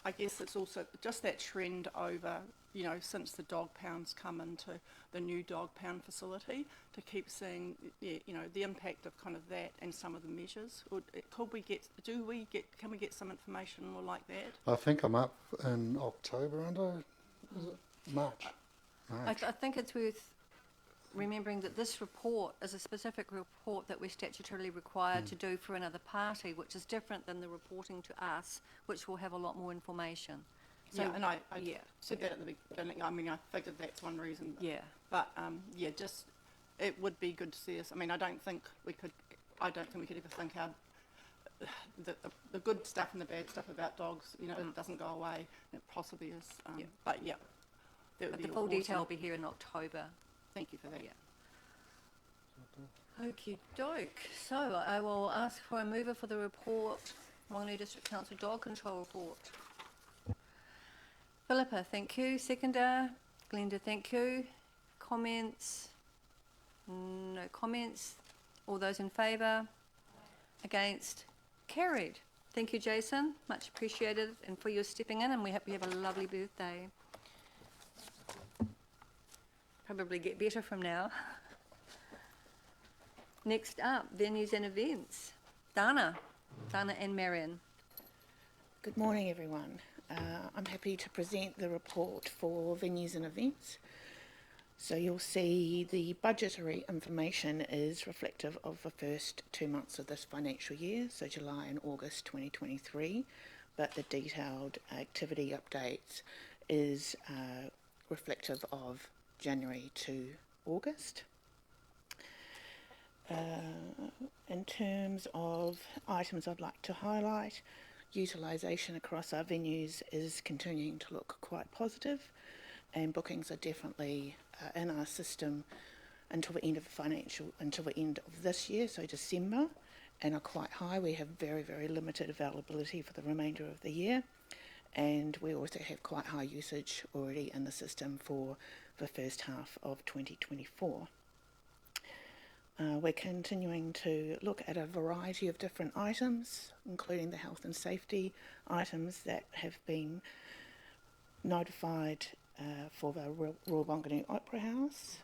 I guess it's also just that trend over, you know, since the dog pounds come into the new dog pound facility, to keep seeing, you know, the impact of kind of that and some of the measures. Can we get some information more like that? I think I'm up in October, is it? March. I think it's worth remembering that this report is a specific report that we're statutorily required to do for another party, which is different than the reporting to us, which will have a lot more information. So, yeah, and I said that at the beginning. I mean, I figured that's one reason. But just it would be good to see us. I mean, I don't think we could ever think our the good stuff and the bad stuff about dogs. You know, it doesn't go away. It possibly is. But yeah, that would but be the full awesome. detail will be here in October. Thank you for that. Okie doke. So I will ask for a mover for the report, Whanganui District Council Dog Control Report. Philippa, thank you. Seconder, Glenda, thank you. Comments? No comments. All those in favour? Against? Carried. Thank you, Jason. Much appreciated, and for your stepping in, and we hope you have a lovely birthday. Probably get better from now. Next up, venues and events. Dana and Marion. Good morning, everyone. I'm happy to present the report for venues and events. So you'll see the budgetary information is reflective of the first 2 months of this financial year, so July and August 2023, but the detailed activity updates is reflective of January to August. In terms of items I'd like to highlight, utilisation across our venues is continuing to look quite positive, and bookings are definitely in our system until the end of this year, so December, and are quite high. We have very, very limited availability for the remainder of the year, and we also have quite high usage already in the system for the first half of 2024. We're continuing to look at a variety of different items, including the health and safety items that have been notified for the Royal Whanganui Opera House.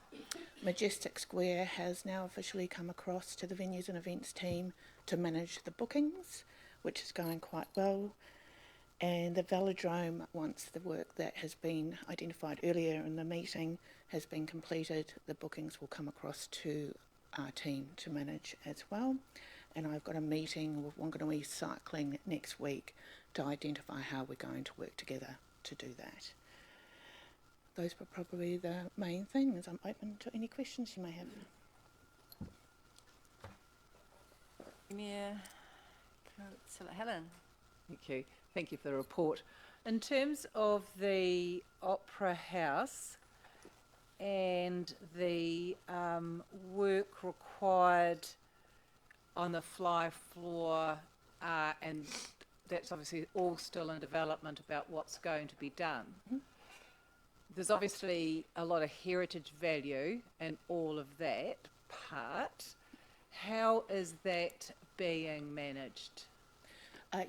Majestic Square has now officially come across to the venues and events team to manage the bookings, which is going quite well. And the velodrome, once the work that has been identified earlier in the meeting has been completed, the bookings will come across to our team to manage as well. And I've got a meeting with Whanganui Cycling next week to identify how we're going to work together to do that. Those were probably the main things. I'm open to any questions you may have. Helen. Thank you. Thank you for the report. In terms of the Opera House and the work required on the fly floor, and that's obviously all still in development about what's going to be done. Mm-hmm. There's obviously a lot of heritage value in all of that part. How is that being managed?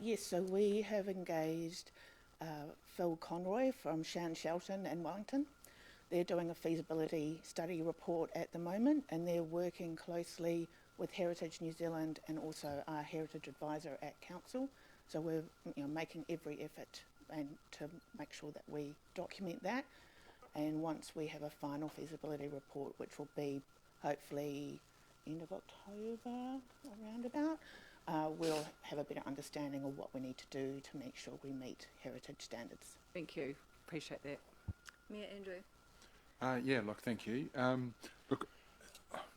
Yes, so we have engaged Phil Conroy from Shelton and Wellington. They're doing a feasibility study report at the moment, and they're working closely with Heritage New Zealand and also our Heritage Advisor at Council. So we're making every effort and to make sure that we document that. And once we have a final feasibility report, which will be hopefully end of October, around about, we'll have a better understanding of what we need to do to make sure we meet heritage standards. Thank you. Appreciate that. Mayor Andrew. Thank you. Look,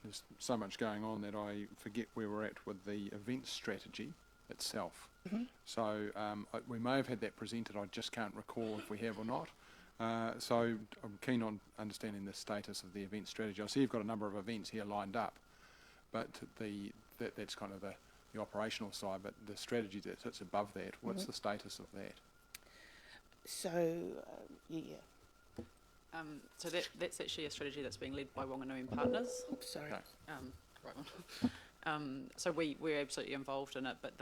there's so much going on that I forget where we're at with the event strategy itself. Mm-hmm. So we may have had that presented, I just can't recall if we have or not. So I'm keen on understanding the status of the event strategy. I see you've got a number of events here lined up, but that's kind of the operational side, but the strategy that sits above that, what's the status of that? So, So that's actually a strategy that's being led by Whanganui and Partners. Oops, sorry. Okay. Right So we're absolutely involved in it, but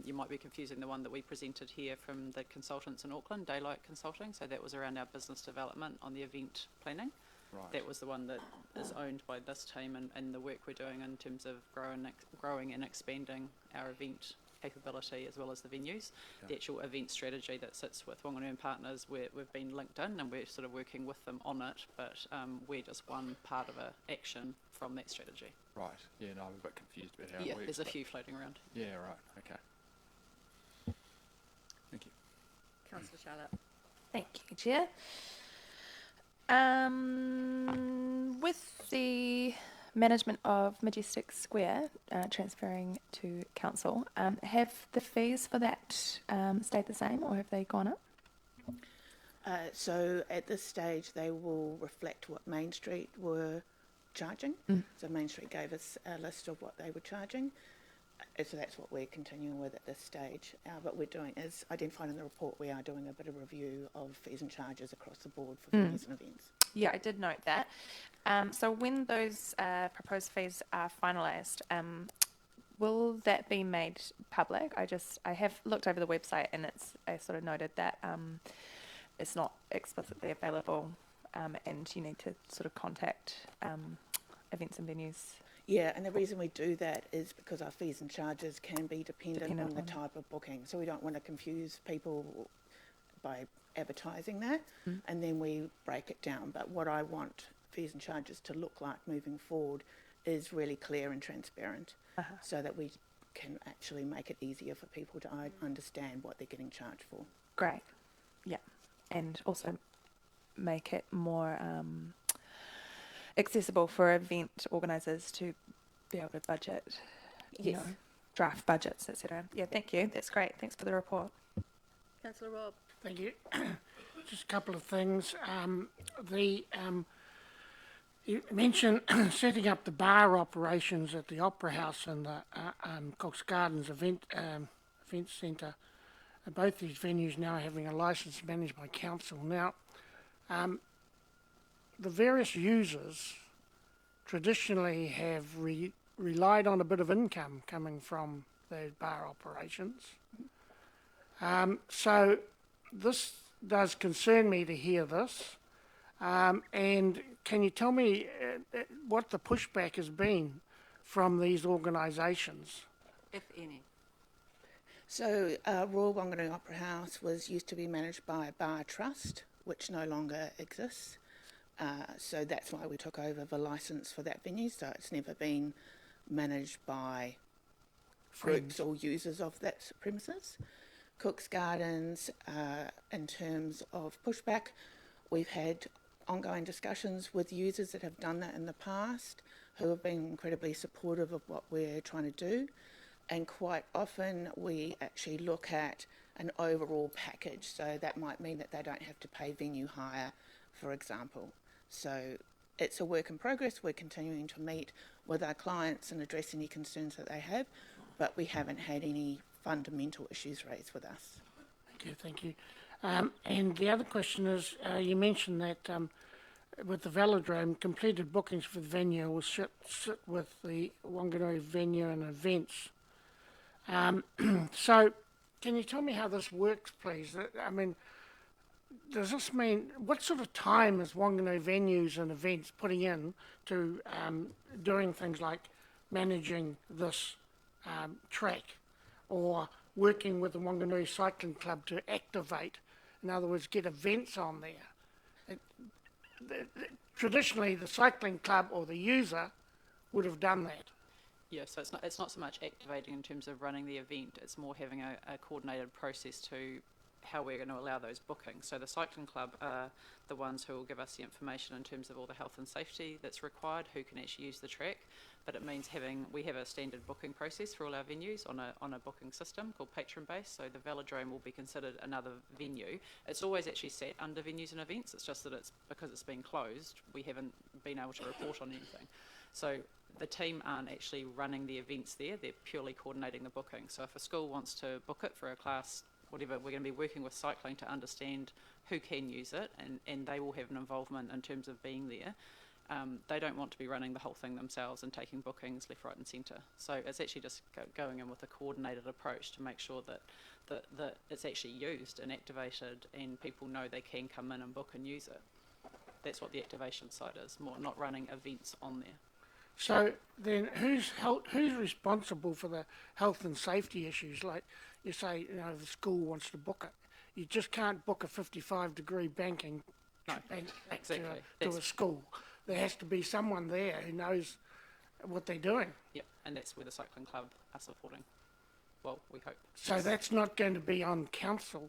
you might be confusing the one that we presented here from the consultants in Auckland, Daylight Consulting. So that was around our business development on the event planning. Right. That was the one that is owned by this team, and the work we're doing in terms of growing and expanding our event capability as well as the venues. Yeah. The actual event strategy that sits with Whanganui and Partners, we've been linked in and we're sort of working with them on it, but we're just one part of an action from that strategy. Right. Yeah, no, I'm a bit confused about how Yeah, it works. there's a but- few floating around. Yeah, right. Okay. Thank you. Councillor Charlotte. Thank you, Chair. With the management of Majestic Square transferring to council, have the fees for that stayed the same or have they gone up? So at this stage, they will reflect what Main Street were charging. So Main Street gave us a list of what they were charging. So that's what we're continuing with at this stage. What we're doing is identifying in the report, we are doing a bit of review of fees and charges across the board for venues and events. Yeah, I did note that. So when those proposed fees are finalised, will that be made public? I have looked over the website and I sort of noted that it's not explicitly available and you need to sort of contact events and venues. Yeah, and the reason we do that is because our fees and charges can be dependent on the type of booking. So we don't want to confuse people by advertising that, and then we break it down. But what I want fees and charges to look like moving forward is really clear and transparent, so that we can actually make it easier for people to understand what they're getting charged for. Great. Yeah. And also make it more accessible for event organisers to be able to budget, you know, draft budgets, etc. Yeah, thank you. That's great. Thanks for the report. Councillor Robb. Thank you. Just a couple of things. You mentioned setting up the bar operations at the Opera House and the Cox Gardens event centre. Both these venues now having a licence managed by council. Now, the various users traditionally have relied on a bit of income coming from those bar operations. So this does concern me to hear this. And can you tell me what the pushback has been from these organisations? If any. So Royal Whanganui Opera House used to be managed by a bar trust, which no longer exists. So that's why we took over the licence for that venue. So it's never been managed by groups or users of that premises. Cook's Gardens, in terms of pushback, we've had ongoing discussions with users that have done that in the past, who have been incredibly supportive of what we're trying to do. And quite often we actually look at an overall package. So that might mean that they don't have to pay venue hire, for example. So it's a work in progress. We're continuing to meet with our clients and address any concerns that they have, but we haven't had any fundamental issues raised with us. Thank you. And the other question is, you mentioned that with the velodrome, completed bookings for the venue will sit with the Whanganui venue and events. So can you tell me how this works, please? I mean, does this mean, what sort of time is Whanganui venues and events putting in to doing things like managing this track or working with the Whanganui Cycling Club to activate, in other words, get events on there? Traditionally, the cycling club or the user would have done that. Yeah, so it's not so much activating in terms of running the event, it's more having a coordinated process to how we're going to allow those bookings. So the cycling club are the ones who will give us the information in terms of all the health and safety that's required, who can actually use the track, but it means we have a standard booking process for all our venues on a booking system called patron base. So the velodrome will be considered another venue. It's always actually sat under venues and events, it's just that because it's been closed, we haven't been able to report on anything. So the team aren't actually running the events there, they're purely coordinating the booking. So if a school wants to book it for a class, whatever, we're going to be working with cycling to understand who can use it, and they will have an involvement in terms of being there. they don't want to be running the whole thing themselves and taking bookings left, right and centre. So it's actually just going in with a coordinated approach to make sure that it's actually used and activated and people know they can come in and book and use it. That's what the activation side is, more not running events on there. So then who's responsible for the health and safety issues? Like you say, the school wants to book it. You just can't book a 55-degree banking Exactly. to a school. There has to be someone there who knows what they're doing. Yep, and that's where the cycling club are supporting. Well, we hope. So that's not going to be on council.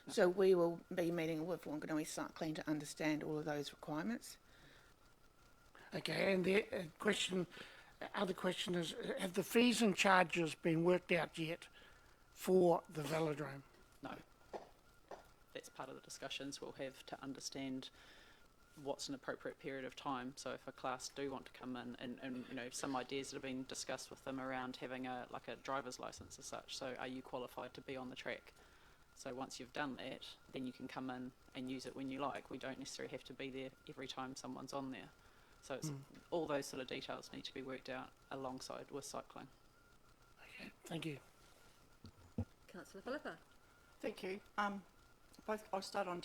So we will be meeting with Whanganui Cycling to understand all of those requirements. Okay, and the other question is, have the fees and charges been worked out yet for the velodrome? No. That's part of the discussions we'll have to understand what's an appropriate period of time. So if a class do want to come in and some ideas that have been discussed with them around having a driver's license as such. So are you qualified to be on the track? So once you've done that, then you can come in and use it when you like. We don't necessarily have to be there every time someone's on there. So it's all those sort of details need to be worked out alongside with cycling. Okay, thank you. Councillor Philippa. Thank you. I'll start on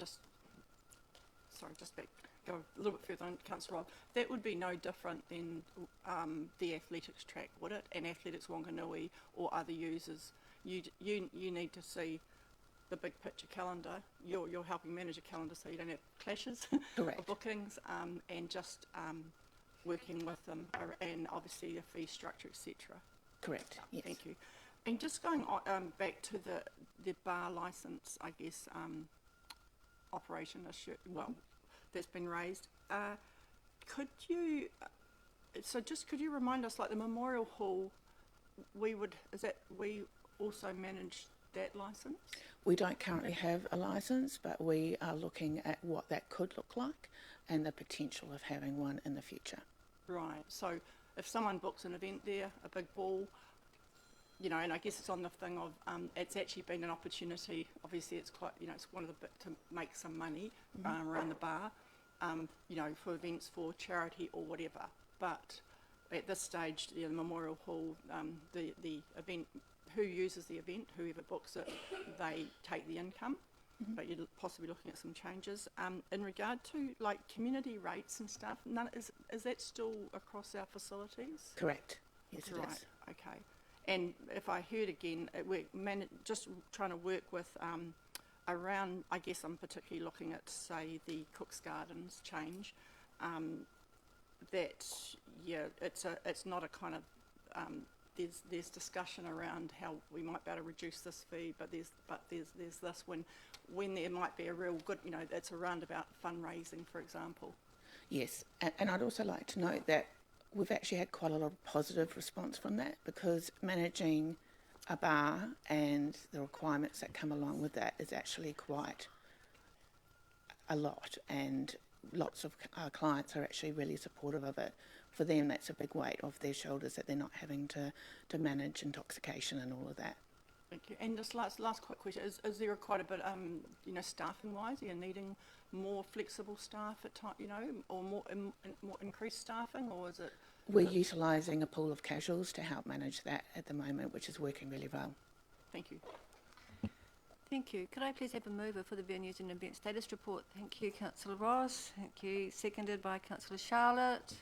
go a little bit further on Councillor Rob. That would be no different than the athletics track, would it? And Athletics Whanganui or other users. You need to see the big picture calendar. You're helping manage a calendar so you don't have clashes of bookings, and just working with them, and obviously the fee structure, etc. Correct. Yes. Thank you. And just going on, back to the bar licence, I guess, operation issue, that's been raised. Could you remind us, like the Memorial Hall, we also manage that licence? We don't currently have a licence, but we are looking at what that could look like and the potential of having one in the future. Right. So if someone books an event there, a big ball, and I guess it's on the thing of it's actually been an opportunity. Obviously, it's quite it's one of the bit to make some money around the bar, for events for charity or whatever. But at this stage, the Memorial Hall, the event, who uses the event, whoever books it, they take the income. But you're possibly looking at some changes. In regard to like community rates and stuff, is that still across our facilities? Correct. Yes, it right. is. Okay. And if I heard again, just trying to work with around, I guess I'm particularly looking at, say, the Cook's Gardens change, it's not a kind of, there's discussion around how we might be able to reduce this fee, but there's this when there might be a real good, it's around about fundraising, for example. Yes, and I'd also like to note that we've actually had quite a lot of positive response from that, because managing a bar and the requirements that come along with that is actually quite a lot, and lots of our clients are actually really supportive of it. For them, that's a big weight off their shoulders, that they're not having to manage intoxication and all of that. Thank you. And just last quick question, is there quite a bit, staffing wise, are you needing more flexible staff at time, or more increased staffing, or is it? We're utilising a pool of casuals to help manage that at the moment, which is working really well. Thank you. Thank you. Could I please have a mover for the venues and event status report? Thank you, Councillor Ross. Thank you. Seconded by Councillor Charlotte.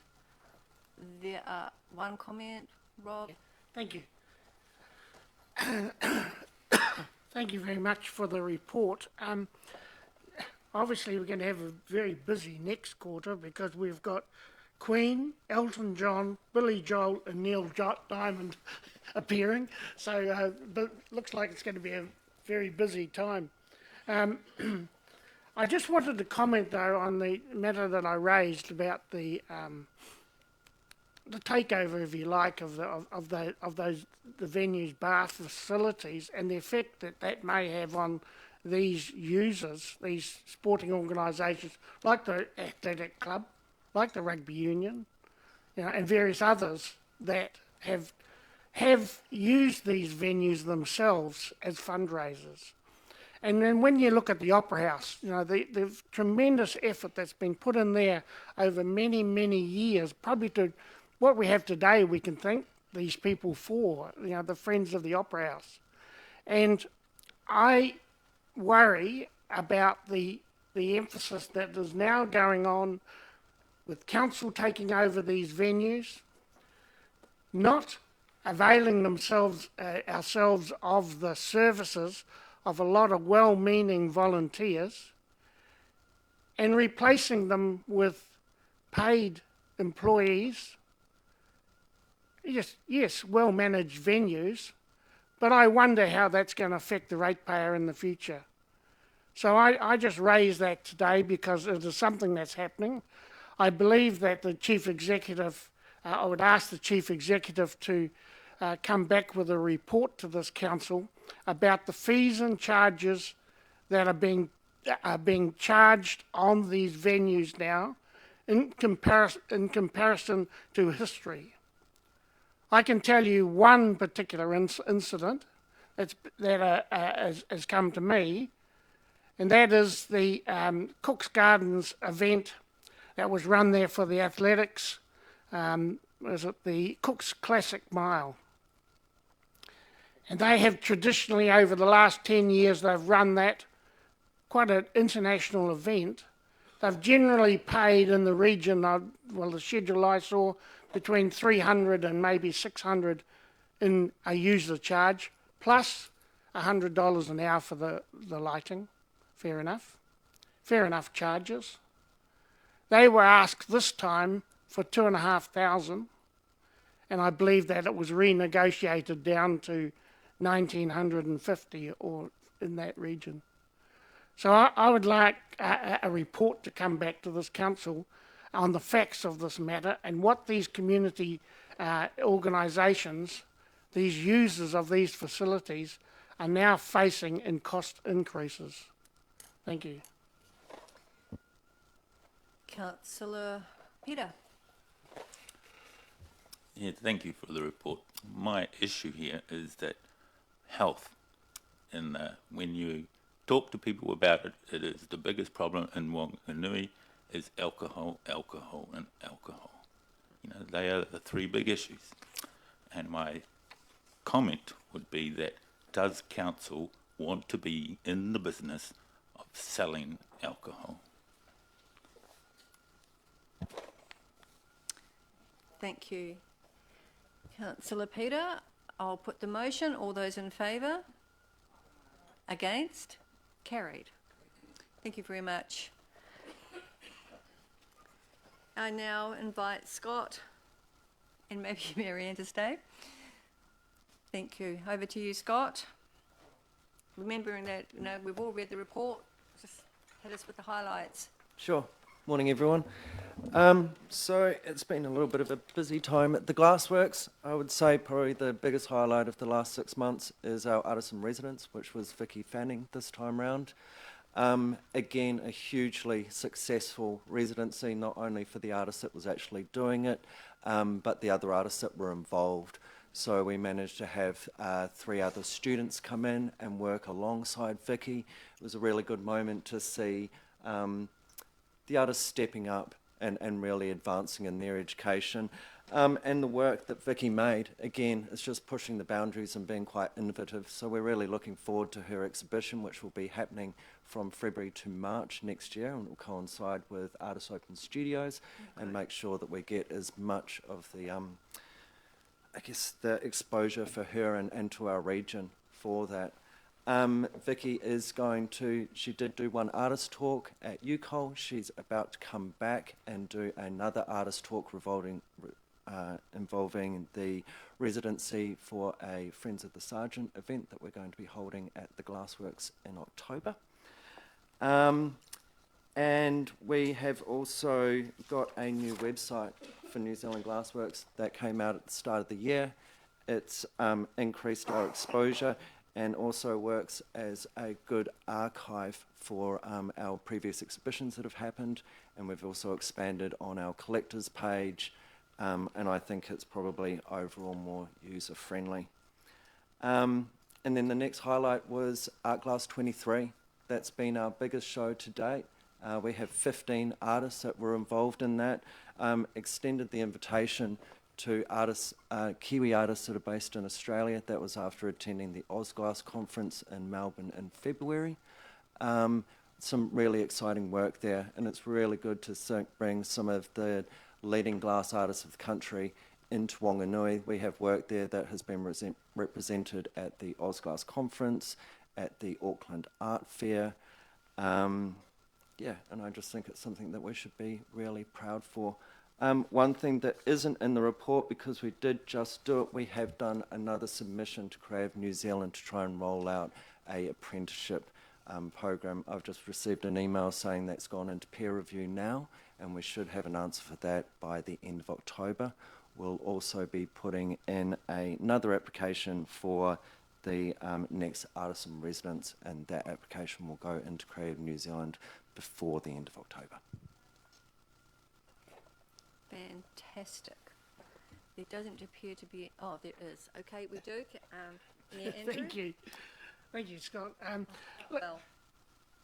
There are one comment, Rob. Thank you. Thank you very much for the report. Obviously, we're going to have a very busy next quarter because we've got Queen, Elton John, Billy Joel and Neil Diamond appearing. So but looks like it's going to be a very busy time. I just wanted to comment, though, on the matter that I raised about the takeover, if you like, of the venues, bar facilities, and the effect that may have on these users, these sporting organisations, like the athletic club, like the rugby union, and various others that have used these venues themselves as fundraisers. And then when you look at the Opera House, you know, the tremendous effort that's been put in there over many, many years, probably to what we have today, we can thank these people for, you know, the Friends of the Opera House. And I worry about the emphasis that is now going on with council taking over these venues, not availing themselves ourselves of the services of a lot of well-meaning volunteers, and replacing them with paid employees. Yes, well-managed venues, but I wonder how that's going to affect the ratepayer in the future. So I just raised that today because it is something that's happening. I believe that the Chief Executive, I would ask the Chief Executive to come back with a report to this council about the fees and charges that are being charged on these venues now in comparison to history. I can tell you one particular incident that has come to me, and that is the Cook's Gardens event that was run there for the athletics. Was it the Cook's Classic Mile? And they have traditionally, over the last 10 years, they've run that, quite an international event. They've generally paid in the region, well, the schedule I saw, between 300 and maybe 600 in a user charge, plus $100 an hour for the lighting. Fair enough. Fair enough charges. They were asked this time for $2,500, and I believe that it was renegotiated down to $1,950 or in that region. So I would like a report to come back to this council on the facts of this matter and what these community organisations, these users of these facilities, are now facing in cost increases. Thank you. Councillor Peter. Yeah, thank you for the report. My issue here is that health, and when you talk to people about it, it is the biggest problem in Whanganui is alcohol, alcohol, and alcohol. You know, they are the three big issues. And my comment would be that does council want to be in the business of selling alcohol? Thank you. Councillor Peter, I'll put the motion. All those in favour? Against? Carried. Thank you very much. I now invite Scott and maybe Marianne to stay. Thank you. Over to you, Scott. Remembering that, you know, we've all read the report, just hit us with the highlights. Sure. Morning, everyone. So it's been a little bit of a busy time at the Glassworks. I would say probably the biggest highlight of the last 6 months is our artisan residence, which was Vicky Fanning this time round. Again, a hugely successful residency, not only for the artist that was actually doing it, but the other artists that were involved. So we managed to have 3 other students come in and work alongside Vicky. It was a really good moment to see the artists stepping up and really advancing in their education. And the work that Vicky made, again, is just pushing the boundaries and being quite innovative. So we're really looking forward to her exhibition, which will be happening from February to March next year, and it will coincide with Artists Open Studios, and make sure that we get as much of the, I guess, the exposure for her and to our region for that. Vicky is going to, she did do one artist talk at UCOL. She's about to come back and do another artist talk involving the residency for a Friends of the Sergeant event that we're going to be holding at the Glassworks in October. And we have also got a new website for New Zealand Glassworks that came out at the start of the year. It's increased our exposure and also works as a good archive for our previous exhibitions that have happened, and we've also expanded on our collectors page, and I think it's probably overall more user-friendly. And then the next highlight was Art Glass 23. That's been our biggest show to date. We have 15 artists that were involved in that. Extended the invitation to artists, Kiwi artists that are based in Australia. That was after attending the Ozglass conference in Melbourne in February. Some really exciting work there, and it's really good to bring some of the leading glass artists of the country into Whanganui. We have work there that has been represented at the Ozglass conference, at the Auckland Art Fair. Yeah, and I just think it's something that we should be really proud for. One thing that isn't in the report, because we did just do it, we have done another submission to Creative New Zealand to try and roll out a apprenticeship program. I've just received an email saying that's gone into peer review now, and we should have an answer for that by the end of October. We'll also be putting in another application for the next Artists in Residence, and that application will go into Creative New Zealand before the end of October. Fantastic. There doesn't appear to be... Oh, there is. Okay, we do. Yeah, Andrew? Thank you. Thank you, Scott. Well,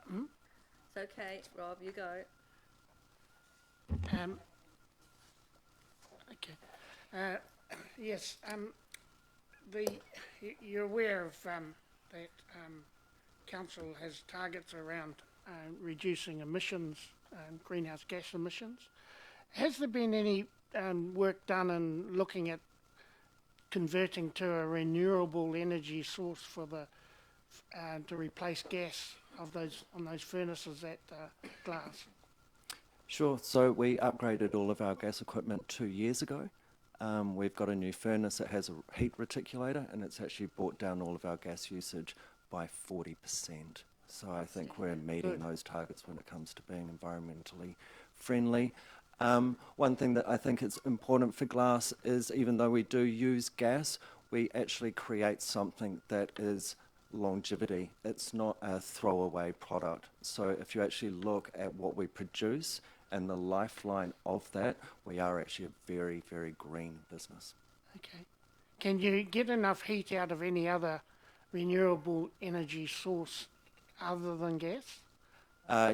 it's okay. Rob, you go. Okay. Yes, you're aware of that Council has targets around reducing emissions, greenhouse gas emissions. Has there been any work done in looking at converting to a renewable energy source for the to replace gas on those furnaces at Glass? Sure. So we upgraded all of our gas equipment 2 years ago. We've got a new furnace that has a heat reticulator, and it's actually brought down all of our gas usage by 40%. So I think we're meeting those targets when it comes to being environmentally friendly. One thing that I think is important for glass is, even though we do use gas, we actually create something that is longevity. It's not a throwaway product. So if you actually look at what we produce and the lifeline of that, we are actually a very, very green business. Okay. Can you get enough heat out of any other renewable energy source other than gas?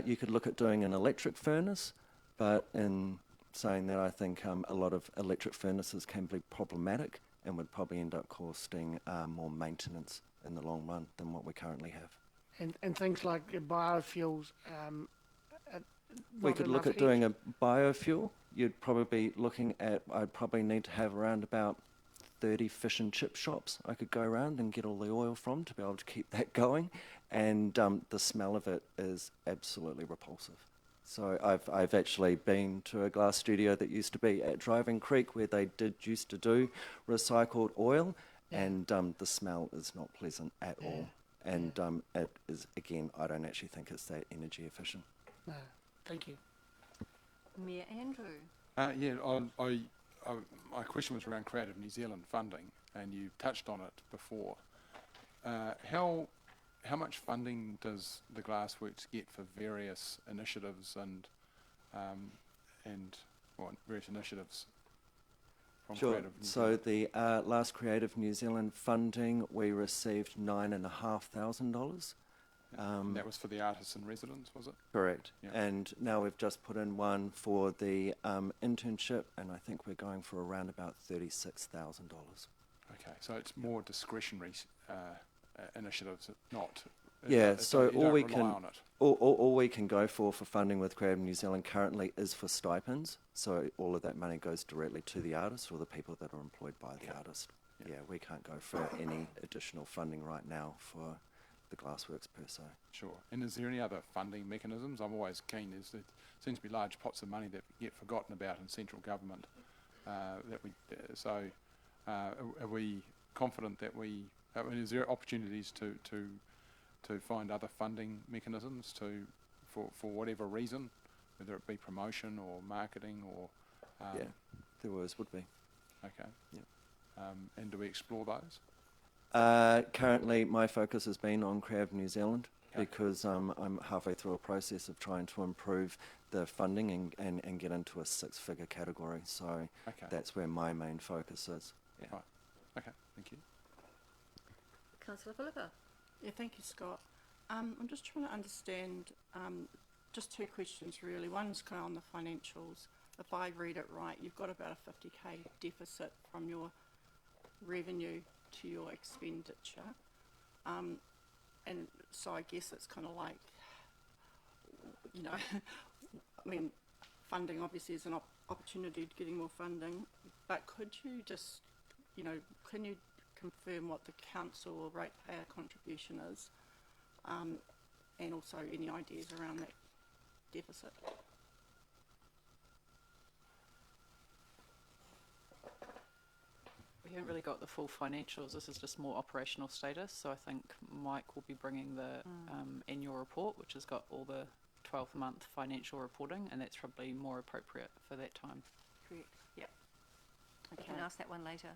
You could look at doing an electric furnace, but in saying that, I think a lot of electric furnaces can be problematic and would probably end up costing more maintenance in the long run than what we currently have. And things like biofuels. We could look at doing a biofuel. You'd probably be looking at, I'd probably need to have around about 30 fish and chip shops I could go around and get all the oil from to be able to keep that going. And the smell of it is absolutely repulsive. So I've actually been to a glass studio that used to be at Driving Creek, where they used to do recycled oil, and the smell is not pleasant at all. And it is, again, I don't actually think it's that energy efficient. No, thank you. Mayor Andrew. My question was around Creative New Zealand funding, and you touched on it before. How much funding does the Glassworks get for various initiatives and various initiatives from Sure. Creative New So Zealand? the last Creative New Zealand funding, we received $9,500. And that was for the artists in residence, was it? Correct. Yeah. And now we've just put in one for the internship, and I think we're going for around about $36,000. Okay, so it's more discretionary initiatives, not. So you don't rely on it. all we can go for funding with Creative New Zealand currently is for stipends. So all of that money goes directly to the artist or the people that are employed by the artist. Yeah, we can't go for any additional funding right now for the Glassworks per se. Sure. And is there any other funding mechanisms? I'm always keen. There seems to be large pots of money that get forgotten about in central government. Are we confident that is there opportunities to find other funding mechanisms for whatever reason, whether it be promotion or marketing or? There would be. Okay. Yeah. And do we explore those? Currently, my focus has been on Creative New Zealand because I'm halfway through a process of trying to improve the funding and get into a six-figure category. So that's where my main focus is. Yeah. Right. Okay. Thank you. Councillor Philippa. Yeah, thank you, Scott. I'm just trying to understand, just two questions really. One's kind of on the financials. If I read it right, you've got about a 50k deficit from your revenue to your expenditure. And so I guess it's kind of like, you know, I mean, funding obviously is an opportunity to getting more funding, but could you just, you know, can you confirm what the council or ratepayer contribution is, and also any ideas around that deficit? We haven't really got the full financials. This is just more operational status. So I think Mike will be bringing the annual report, which has got all the 12-month financial reporting, and that's probably more appropriate for that time. Correct. Yep. You Okay. can ask that one later.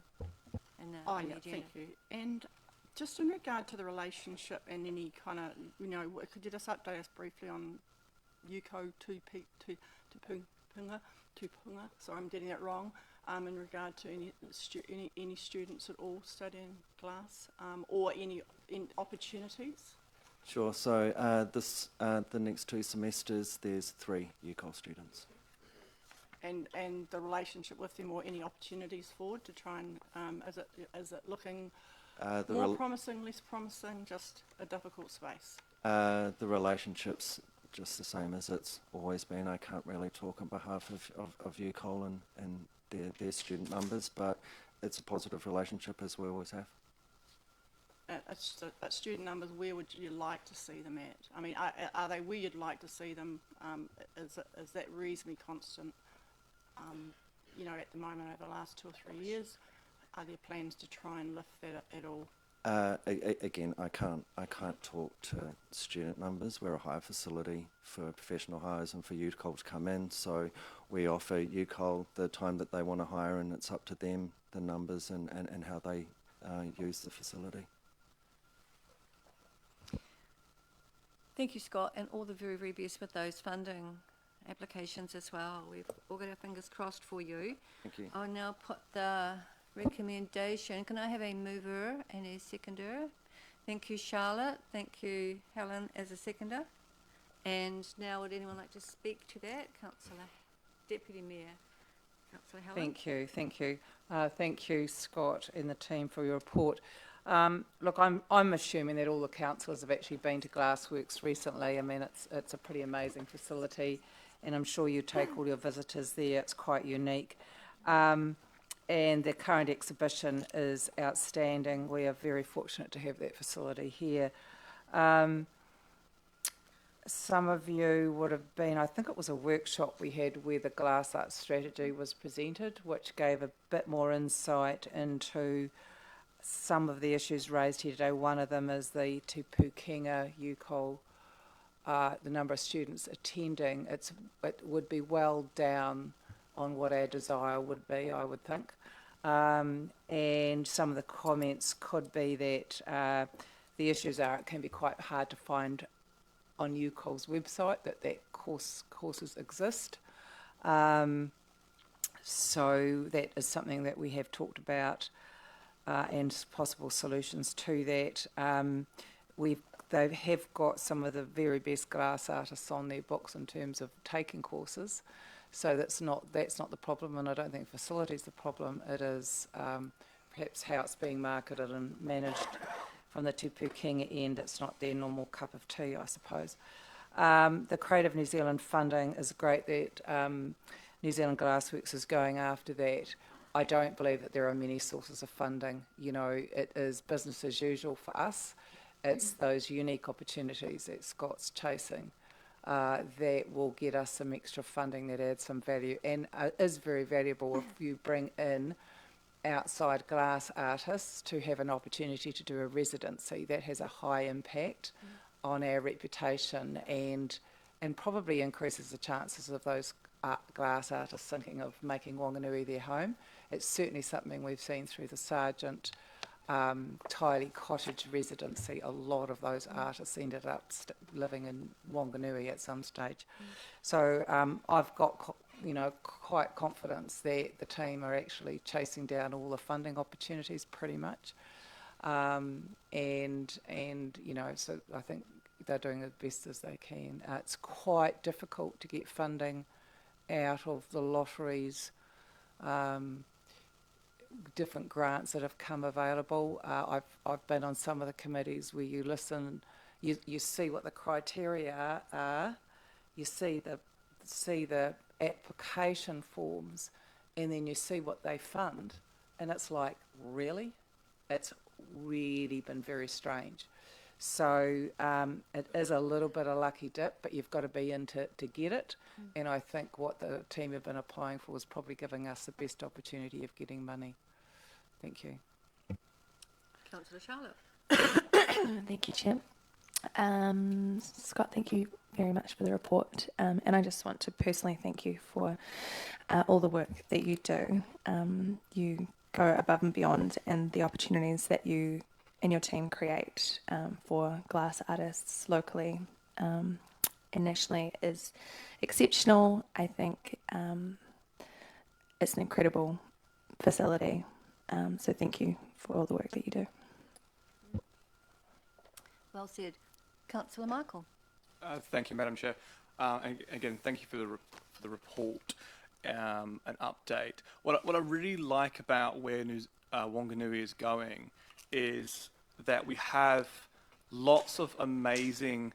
In the, Oh, in the yeah, agenda. thank you. And just in regard to the relationship and any kind of, you know, could you just update us briefly on UCO Tupunga? Sorry, I'm getting that wrong. In regard to any students at all studying glass, or any opportunities? Sure. So the next 2 semesters, there's 3 UCOL students. And the relationship with them, or any opportunities forward to try and, is it looking more promising, less promising, just a difficult space? The relationship's just the same as it's always been. I can't really talk on behalf of UCOL and their student numbers, but it's a positive relationship as we always have. At student numbers, where would you like to see them at? I mean, are they where you'd like to see them? Is that reasonably constant? You know, at the moment over the last 2 or 3 years, are there plans to try and lift that at all? Again, I can't talk to student numbers. We're a hire facility for professional hires and for UCOL to come in, so we offer UCOL the time that they want to hire, and it's up to them, the numbers and how they use the facility. Thank you, Scott, and all the very, very best with those funding applications as well. We've all got our fingers crossed for you. Thank you. I'll now put the recommendation. Can I have a mover and a seconder? Thank you, Charlotte. Thank you, Helen, as a seconder. And now, would anyone like to speak to that? Councillor, Deputy Mayor, Councillor Helen. Thank you, thank you. Thank you, Scott and the team, for your report. Look, I'm assuming that all the councillors have actually been to Glassworks recently. I mean, it's a pretty amazing facility, and I'm sure you take all your visitors there. It's quite unique. And the current exhibition is outstanding. We are very fortunate to have that facility here. Some of you would have been, I think it was a workshop we had where the glass art strategy was presented, which gave a bit more insight into some of the issues raised here today. One of them is the Te Pukemanu UCOL, the number of students attending. It would be well down on what our desire would be, I would think. And some of the comments could be that the issues are it can be quite hard to find on UCOL's website that courses exist. So that is something that we have talked about, and possible solutions to that. They have got some of the very best glass artists on their books in terms of taking courses. So that's not the problem, and I don't think facility is the problem. It is perhaps how it's being marketed and managed from the Te Pukemanu end. It's not their normal cup of tea, I suppose. The Creative New Zealand funding is great that New Zealand Glassworks is going after that. I don't believe that there are many sources of funding. You know, it is business as usual for us. It's those unique opportunities that Scott's chasing that will get us some extra funding that adds some value and is very valuable if you bring in outside glass artists to have an opportunity to do a residency. That has a high impact on our reputation and probably increases the chances of those glass artists thinking of making Whanganui their home. It's certainly something we've seen through the Sargent Tiley Cottage residency. A lot of those artists ended up living in Whanganui at some stage. So I've got quite confidence that the team are actually chasing down all the funding opportunities pretty much. and you know, so I think they're doing as best as they can. It's quite difficult to get funding out of the lotteries, different grants that have come available. I've been on some of the committees where you listen, you see what the criteria are, you see the application forms, and then you see what they fund, and it's like, really? It's really been very strange. So it is a little bit of lucky dip, but you've got to be in to get it. And I think what the team have been applying for is probably giving us the best opportunity of getting money. Thank you. Councillor Charlotte. Thank you, Chair. Scott, thank you very much for the report. And I just want to personally thank you for all the work that you do. You go above and beyond, and the opportunities that you and your team create for glass artists locally and nationally is exceptional. I think it's an incredible facility. So thank you for all the work that you do. Well said. Councillor Michael. Thank you, Madam Chair. And again, thank you for the report and update. What I really like about where Whanganui is going is that we have lots of amazing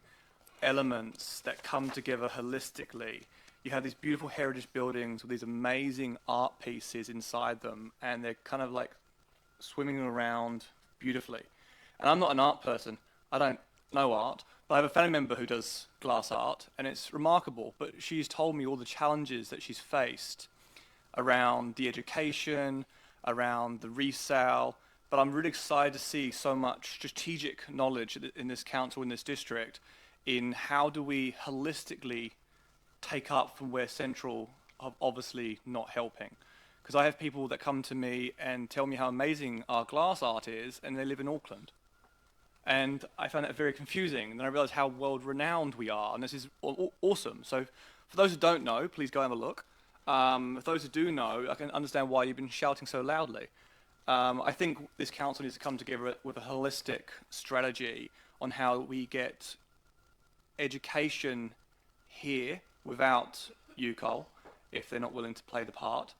elements that come together holistically. You have these beautiful heritage buildings with these amazing art pieces inside them, and they're kind of like swimming around beautifully. And I'm not an art person. I don't know art, but I have a family member who does glass art, and it's remarkable. But she's told me all the challenges that she's faced around the education, around the resale. But I'm really excited to see so much strategic knowledge in this council, in this district, in how do we holistically take up from where Central are obviously not helping. Because I have people that come to me and tell me how amazing our glass art is, and they live in Auckland. And I found that very confusing. And then I realised how world-renowned we are, and this is awesome. So for those who don't know, please go have a look. For those who do know, I can understand why you've been shouting so loudly. I think this council needs to come together with a holistic strategy on how we get education here without UCOL, if they're not willing to play the part.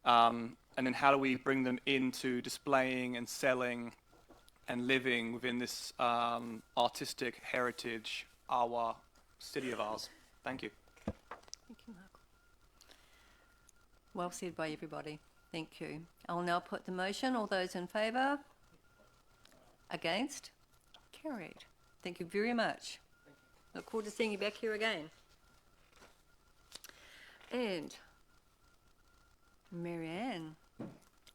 And then how do we bring them into displaying and selling and living within this artistic heritage, our city of ours. Thank you. Thank you, Michael. Well said by everybody. Thank you. I'll now put the motion. All those in favour? Against? Carried. Thank you very much. Look forward to seeing you back here again. And Marianne,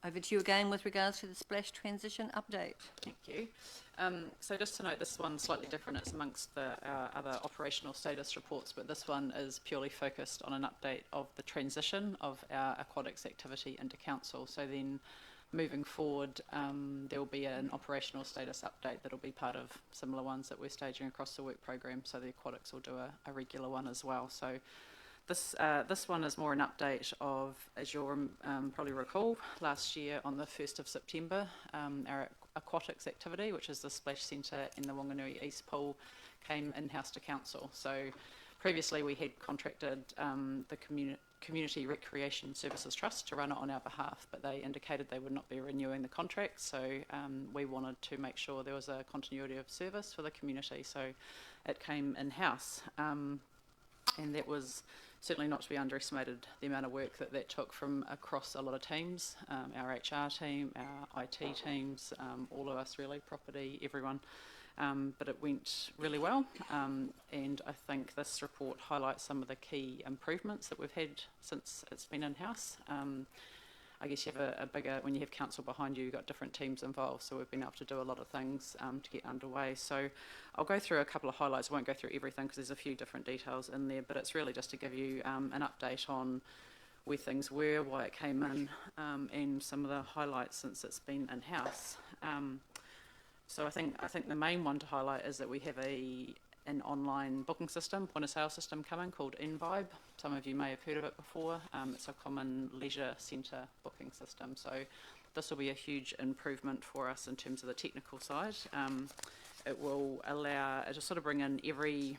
over to you again with regards to the splash transition update. Thank you. So just to note, this one's slightly different. It's amongst the other operational status reports, but this one is purely focused on an update of the transition of our aquatics activity into council. So then moving forward, there will be an operational status update that will be part of similar ones that we're staging across the work program. So the aquatics will do a regular one as well. So this one is more an update of, as you'll probably recall, last year on the 1st of September, our aquatics activity, which is the splash centre in the Whanganui East Pool, came in-house to council. So previously we had contracted the Community Recreation Services Trust to run it on our behalf, but they indicated they would not be renewing the contract, so we wanted to make sure there was a continuity of service for the community, so it came in-house. And that was certainly not to be underestimated, the amount of work that took from across a lot of teams, our HR team, our IT teams, all of us really, property, everyone. But it went really well, and I think this report highlights some of the key improvements that we've had since it's been in-house. I guess you have a bigger, when you have council behind you, you've got different teams involved, so we've been able to do a lot of things to get underway. So I'll go through a couple of highlights. I won't go through everything because there's a few different details in there, but it's really just to give you an update on where things were, why it came in, and some of the highlights since it's been in-house. So I think the main one to highlight is that we have an online booking system, point of sale system coming called InVibe. Some of you may have heard of it before. It's a common leisure centre booking system. So this will be a huge improvement for us in terms of the technical side. It will allow, it'll sort of bring in every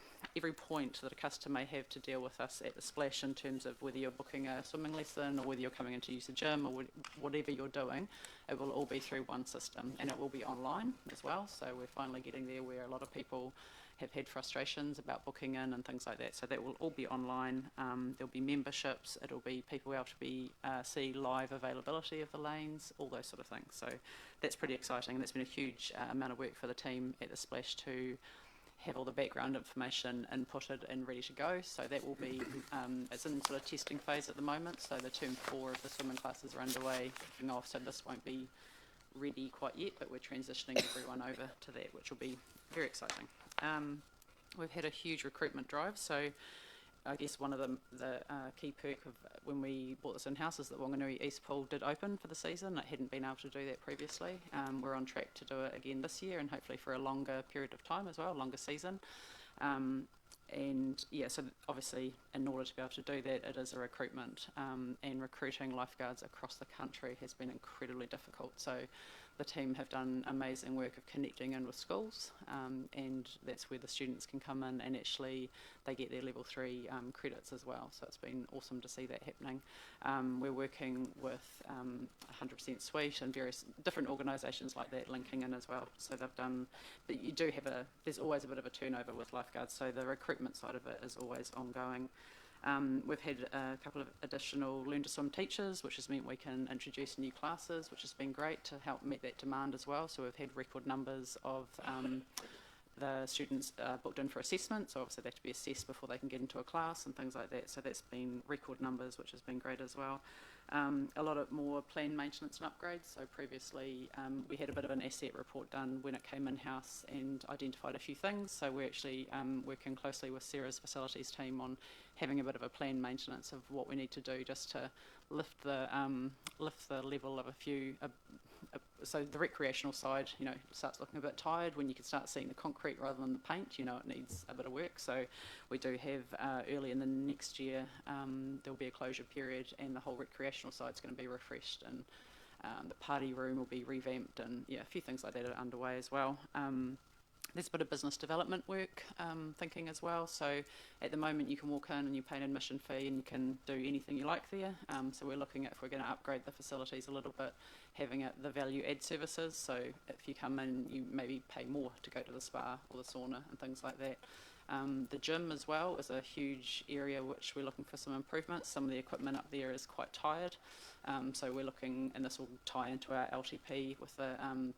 point that a customer may have to deal with us at the splash in terms of whether you're booking a swimming lesson or whether you're coming in to use the gym or whatever you're doing. It will all be through one system, and it will be online as well. So we're finally getting there where a lot of people have had frustrations about booking in and things like that. So that will all be online. There'll be memberships. It'll be people able to be see live availability of the lanes, all those sort of things. So that's pretty exciting. That's been a huge amount of work for the team at the Splash to have all the background information inputted and ready to go. So that will be, it's in sort of testing phase at the moment. So the term 4 of the swimming classes are underway, kicking off. So this won't be ready quite yet, but we're transitioning everyone over to that, which will be very exciting. We've had a huge recruitment drive, so I guess one of the key perk of when we bought this in-house is that Whanganui East Pool did open for the season. It hadn't been able to do that previously. We're on track to do it again this year and hopefully for a longer period of time as well, a longer season. And yeah, so obviously in order to be able to do that, it is a recruitment, and recruiting lifeguards across the country has been incredibly difficult. So the team have done amazing work of connecting in with schools, and that's where the students can come in and actually they get their level 3 credits as well. So it's been awesome to see that happening. We're working with 100% Suite and various different organisations like that linking in as well. So they've done, but you do have there's always a bit of a turnover with lifeguards, so the recruitment side of it is always ongoing. We've had a couple of additional Learn to Swim teachers, which has meant we can introduce new classes, which has been great to help meet that demand as well. So we've had record numbers of the students booked in for assessment, so obviously they have to be assessed before they can get into a class and things like that. So that's been record numbers, which has been great as well. A lot of more planned maintenance and upgrades. So previously we had a bit of an asset report done when it came in-house and identified a few things. So we're actually working closely with Sarah's facilities team on having a bit of a planned maintenance of what we need to do just to lift the level of a few. So the recreational side, you know, starts looking a bit tired when you can start seeing the concrete rather than the paint. You know, it needs a bit of work. So we do have early in the next year there'll be a closure period, and the whole recreational side's going to be refreshed, and the party room will be revamped, and yeah, a few things like that are underway as well. There's a bit of business development work thinking as well. So at the moment you can walk in and you pay an admission fee and you can do anything you like there. So we're looking at if we're going to upgrade the facilities a little bit, having it the value add services. So if you come in, you maybe pay more to go to the spa or the sauna and things like that. The gym as well is a huge area which we're looking for some improvements. Some of the equipment up there is quite tired. So we're looking, and this will tie into our LTP with the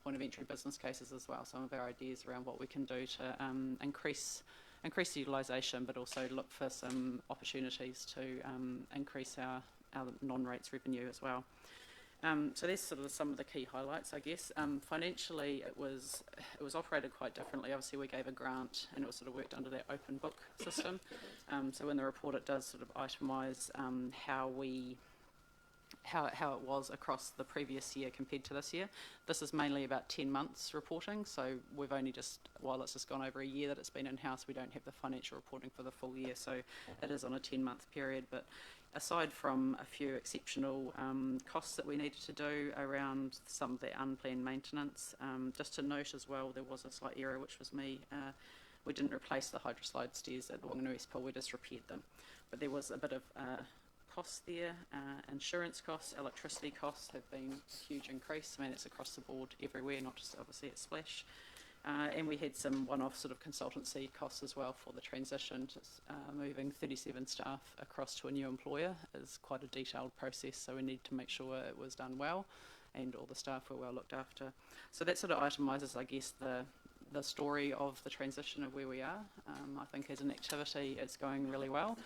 point of entry business cases as well. Some of our ideas around what we can do to increase the utilisation, but also look for some opportunities to increase our non-rates revenue as well. So there's sort of some of the key highlights, I guess. Financially, it was operated quite differently. Obviously, we gave a grant, and it was sort of worked under that open book system. So in the report, it does sort of itemise how it was across the previous year compared to this year. This is mainly about 10 months reporting, so we've only just, while it's just gone over a year that it's been in-house, we don't have the financial reporting for the full year, so it is on a 10-month period. But aside from a few exceptional costs that we needed to do around some of the unplanned maintenance, just to note as well, there was a slight error, which was me. We didn't replace the hydroslide stairs at the Whanganui Pool, we just repaired them. But there was a bit of costs there. Insurance costs, electricity costs have been a huge increase. I mean, it's across the board everywhere, not just obviously at Splash. And we had some one-off sort of consultancy costs as well for the transition. Just, moving 37 staff across to a new employer is quite a detailed process, so we need to make sure it was done well and all the staff were well looked after. So that sort of itemises, I guess, the story of the transition of where we are. I think as an activity it's going really well.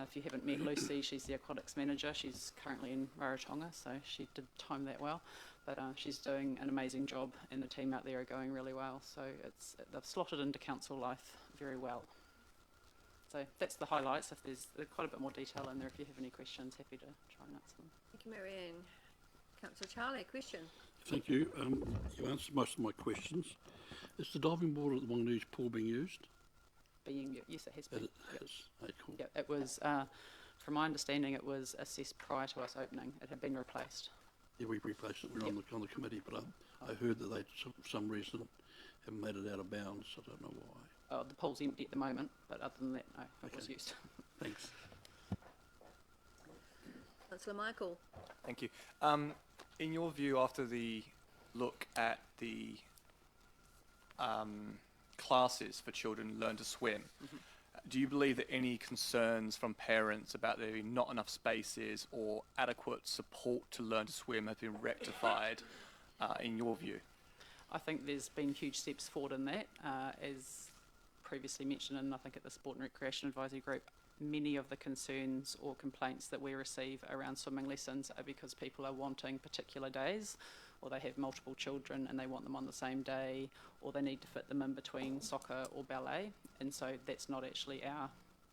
If you haven't met Lucy, she's the aquatics manager. She's currently in Rarotonga, so she did time that well. But she's doing an amazing job, and the team out there are going really well. So they've slotted into council life very well. So that's the highlights. If there's quite a bit more detail in there, if you have any questions, happy to try and answer them. Thank you, Marianne. Councillor Charlie, question? Thank you. You answered most of my questions. Is the diving board at the Whanganui Pool being used? Yes, it has been. It has. Okay, cool. It was, from my understanding, it was assessed prior to us opening. It had been replaced. Yeah, we replaced it. We're on the committee, but I heard that they, for some reason, haven't made it out of bounds. I don't know why. Oh, the pool's empty at the moment, but other than that, no, it was used. Thanks. Councillor Michael. Thank you. In your view, after the look at the classes for children learn to swim, do you believe that any concerns from parents about there being not enough spaces or adequate support to learn to swim have been rectified in your view? I think there's been huge steps forward in that, as previously mentioned, and I think at the Sport and Recreation Advisory Group, many of the concerns or complaints that we receive around swimming lessons are because people are wanting particular days, or they have multiple children and they want them on the same day, or they need to fit them in between soccer or ballet, and so that's not actually our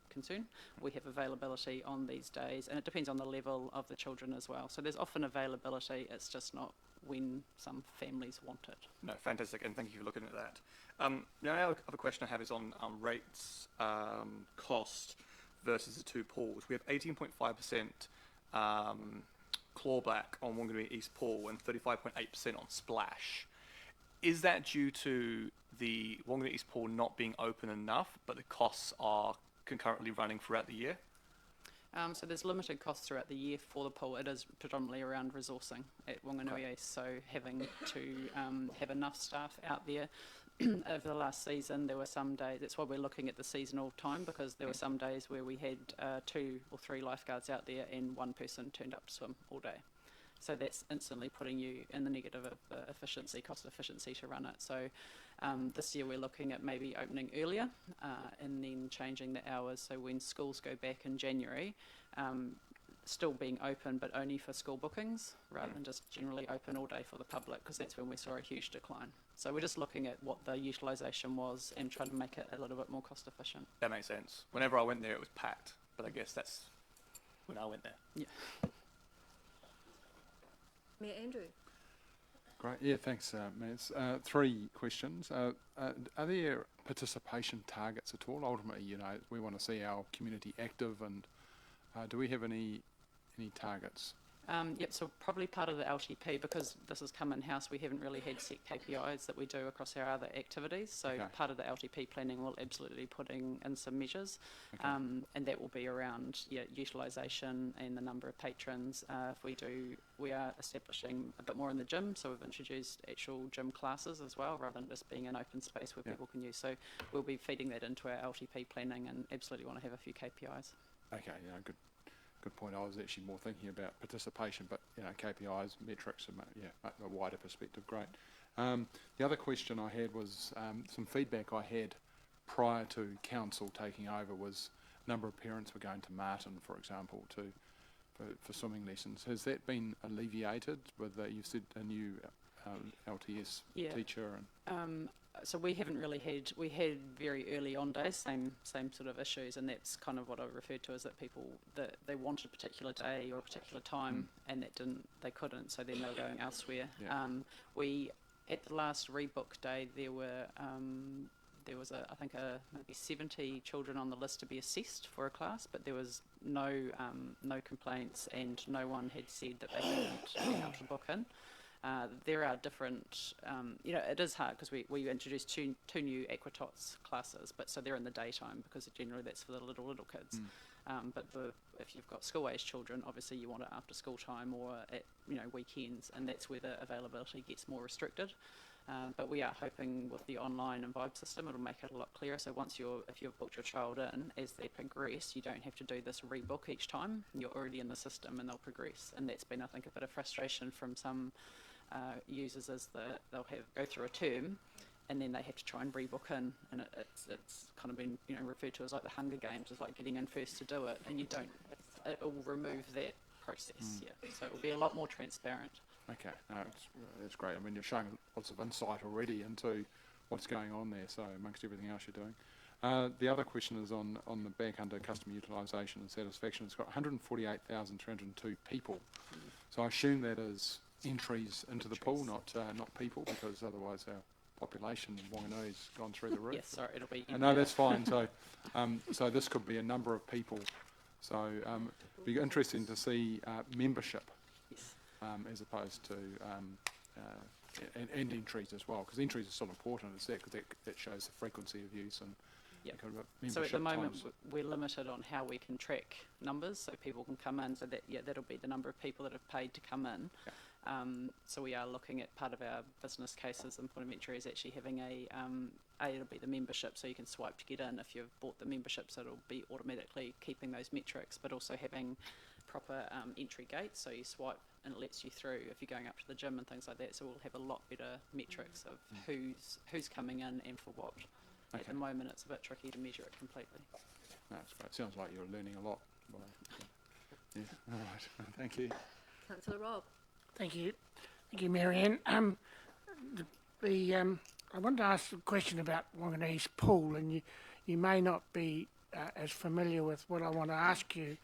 concern. We have availability on these days, and it depends on the level of the children as well. So there's often availability, it's just not when some families want it. No, fantastic, and thank you for looking at that. Now, other question I have is on rates, cost versus the two pools. We have 18.5% clawback on Whanganui East Pool and 35.8% on Splash. Is that due to the Whanganui East Pool not being open enough, but the costs are concurrently running throughout the year? So there's limited costs throughout the year for the pool. It is predominantly around resourcing at Whanganui East, so having to have enough staff out there. Over the last season, there were some days, that's why we're looking at the seasonal time, because there were some days where we had 2 or 3 lifeguards out there and one person turned up to swim all day. So that's instantly putting you in the negative of efficiency, cost efficiency to run it. So this year we're looking at maybe opening earlier and then changing the hours. So when schools go back in January, still being open but only for school bookings rather than just generally open all day for the public, because that's when we saw a huge decline. So we're just looking at what the utilisation was and trying to make it a little bit more cost efficient. That makes sense. Whenever I went there, it was packed, but I guess that's when I went there. Yeah. Mayor Andrew. Great. Yeah, thanks, Maz. 3 questions. Are there participation targets at all? Ultimately, you know, we want to see our community active, and do we have any targets? Yep, so probably part of the LTP, because this has come in-house, we haven't really had set KPIs that we do across our other activities. So part of the LTP planning will absolutely put in some measures, and that will be around utilisation and the number of patrons. We are establishing a bit more in the gym, so we've introduced actual gym classes as well, rather than just being an open space where people can use. So we'll be feeding that into our LTP planning and absolutely want to have a few KPIs. Okay, yeah, good point. I was actually more thinking about participation, but you know, KPIs, metrics, and a wider perspective. Great. The other question I had was some feedback I had prior to council taking over was a number of parents were going to Martin, for example, for swimming lessons. Has that been alleviated with you said a new LTS teacher? And so we haven't really we had very early on days, same sort of issues, and that's kind of what I referred to as that people, that they wanted a particular day or a particular time and they couldn't, so then they were going elsewhere. We, at the last rebook day, there was I think maybe 70 children on the list to be assessed for a class, but there was no complaints and no one had said that they hadn't been able to book in. There are different, it is hard because we introduced two new Aquatots classes, but so they're in the daytime because generally that's for the little kids. But if you've got school-age children, obviously you want it after school time or at weekends, and that's where the availability gets more restricted. But we are hoping with the online and Vibe system, it'll make it a lot clearer. So if you've booked your child in, as they progress, you don't have to do this rebook each time. You're already in the system and they'll progress. And that's been, I think, a bit of frustration from some users, is that they'll go through a term and then they have to try and rebook in, and it's kind of been referred to as like the Hunger Games. It's like getting in first to do it, and it will remove that process. So it will be a lot more transparent. Okay, no, that's great. I mean, you're showing lots of insight already into what's going on there, so amongst everything else you're doing. The other question is on the back under customer utilisation and satisfaction. It's got 148,302 people. So I assume that is entries into the pool, not people, because otherwise our population in Whangananui's gone through the roof. Yes, sorry, it'll be... No, that's fine. So so this could be a number of people. So it'd be interesting to see membership. Yes. as opposed to and entries as well, because entries are still important, is that, because that shows the frequency of use and Yep. kind of So at the membership moment, times. we're limited on how we can track numbers, so people can come in, so that, that'll be the number of people that have paid to come in. So we are looking at part of our business cases and point of entry is actually having it'll be the membership, so you can swipe to get in if you've bought the membership, so it'll be automatically keeping those metrics, but also having proper entry gates, so you swipe and it lets you through if you're going up to the gym and things like that, so we'll have a lot better metrics of who's coming in and for what. At the moment, it's a bit tricky to measure it completely. No, that's great. Sounds like you're learning a lot. Yeah, all right. Thank you. Councillor Rob. Thank you. Thank you, Marianne. I wanted to ask a question about Whanganui's pool, and you may not be as familiar with what I want to ask you,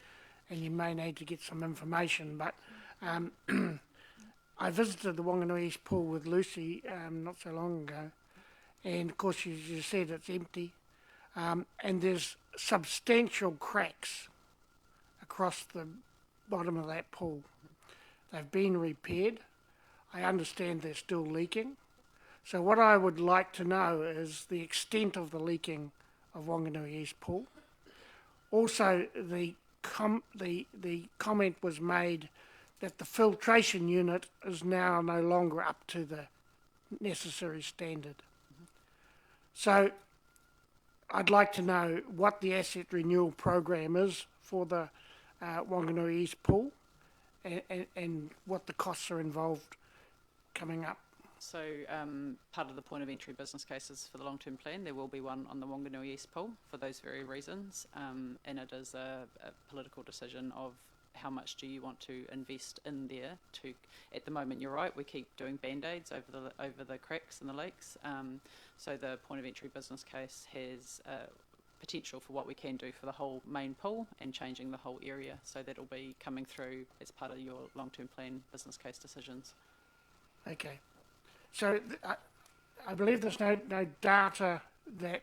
and you may need to get some information, but I visited the Whanganui's pool with Lucy not so long ago, and of course you said it's empty, and there's substantial cracks across the bottom of that pool. They've been repaired. I understand they're still leaking. So what I would like to know is the extent of the leaking of Whanganui East Pool. Also, the comment was made that the filtration unit is now no longer up to the necessary standard. So I'd like to know what the asset renewal program is for the Whanganui East Pool and what the costs are involved coming up. So part of the point of entry business cases for the long-term plan, there will be one on the Whanganui East Pool for those very reasons, and it is a political decision of how much do you want to invest in there. At the moment, you're right, we keep doing band-aids over the cracks and the leaks. So the point of entry business case has potential for what we can do for the whole main pool and changing the whole area. So that'll be coming through as part of your long-term plan business case decisions. Okay. So I believe there's no data that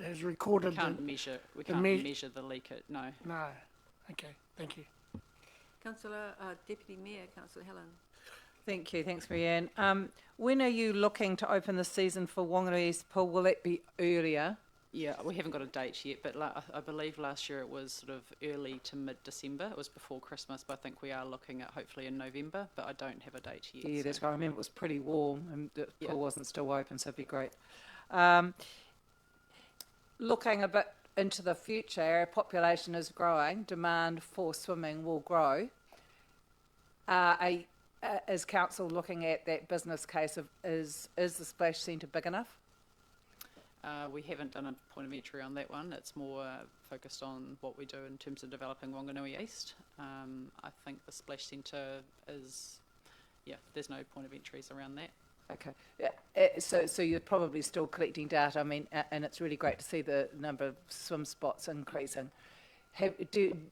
has recorded. We can't measure the leak. No. No. Okay. Thank you. Councillor Deputy Mayor, Councillor Helen. Thank you. Thanks, Marianne. When are you looking to open the season for Whanganui East Pool? Will that be earlier? Yeah, we haven't got a date yet, but I believe last year it was sort of early to mid-December. It was before Christmas, but I think we are looking at hopefully in November, but I don't have a date yet. Yeah, that's right. I remember it was pretty warm and the pool wasn't still open, so it'd be great. Looking a bit into the future, our population is growing, demand for swimming will grow. Is council looking at that business case of is the splash centre big enough? We haven't done a point of entry on that one. It's more focused on what we do in terms of developing Whanganui East. I think the splash centre is, there's no point of entries around that. Okay. So you're probably still collecting data. I mean, and it's really great to see the number of swim spots increasing.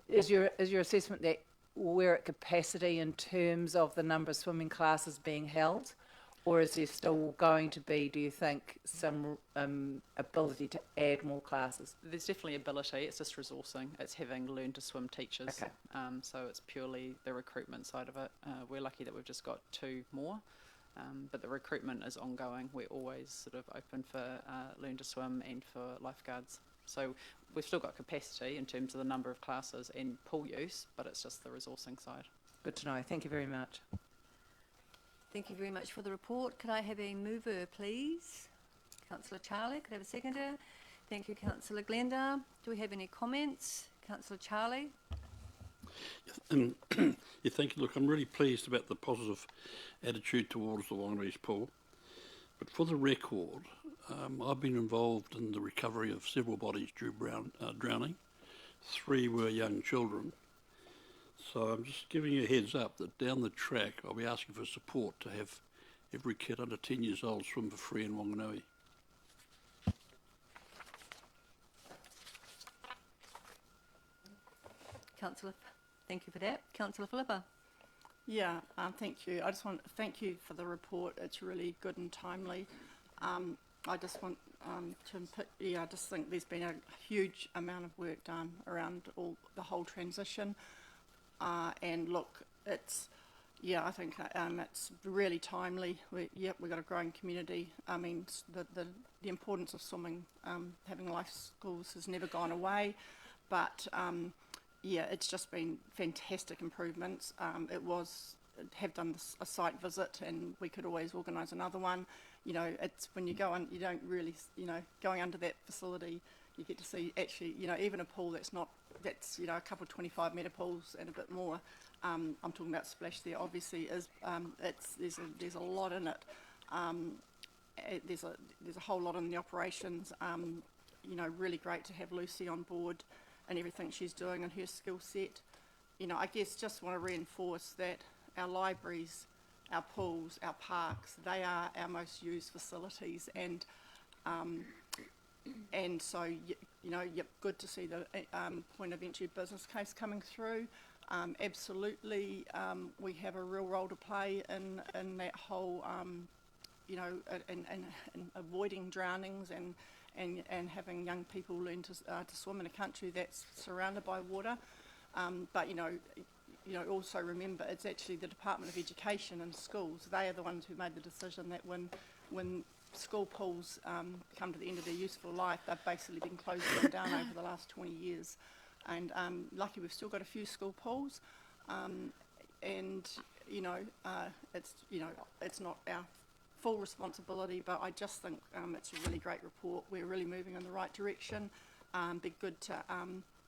Is your assessment that we're at capacity in terms of the number of swimming classes being held? Or is there still going to be, do you think, some ability to add more classes? There's definitely ability. It's just resourcing. It's having learn to swim teachers. Okay. So it's purely the recruitment side of it. We're lucky that we've just got 2 more, but the recruitment is ongoing. We're always sort of open for learn to swim and for lifeguards. So we've still got capacity in terms of the number of classes and pool use, but it's just the resourcing side. Good to know. Thank you very much. Thank you very much for the report. Could I have a mover, please? Councillor Charlie, could I have a seconder? Thank you, Councillor Glenda. Do we have any comments? Councillor Charlie? Yeah, thank you. Look, I'm really pleased about the positive attitude towards the Whanganui East Pool. But for the record, I've been involved in the recovery of several bodies due drowning. 3 were young children. So I'm just giving you a heads up that down the track I'll be asking for support to have every kid under 10 years old swim for free in Whanganui. Councillor, thank you for that. Councillor Philippa. Yeah, thank you. I just want to thank you for the report. It's really good and timely. I just want to input, I just think there's been a huge amount of work done around the whole transition. And look, it's Yeah, I think it's really timely. We've got a growing community. I mean, the importance of swimming, having life schools has never gone away, but yeah, it's just been fantastic improvements. Have done a site visit, and we could always organise another one. You know, it's when you go on, you don't really, going under that facility, you get to see actually, even a pool that's a couple of 25-metre pools and a bit more. I'm talking about Splash there. Obviously, there's a lot in it. There's a whole lot in the operations. Really great to have Lucy on board and everything she's doing and her skill set. I guess just want to reinforce that our libraries, our pools, our parks, they are our most used facilities, and so good to see the point of entry business case coming through. Absolutely, we have a real role to play in that whole, in avoiding drownings and having young people learn to swim in a country that's surrounded by water. But also remember, it's actually the Department of Education and schools. They are the ones who made the decision that when school pools come to the end of their useful life, they've basically been closing them down over the last 20 years. And lucky we've still got a few school pools, and it's not our full responsibility, but I just think it's a really great report. We're really moving in the right direction. Be good to.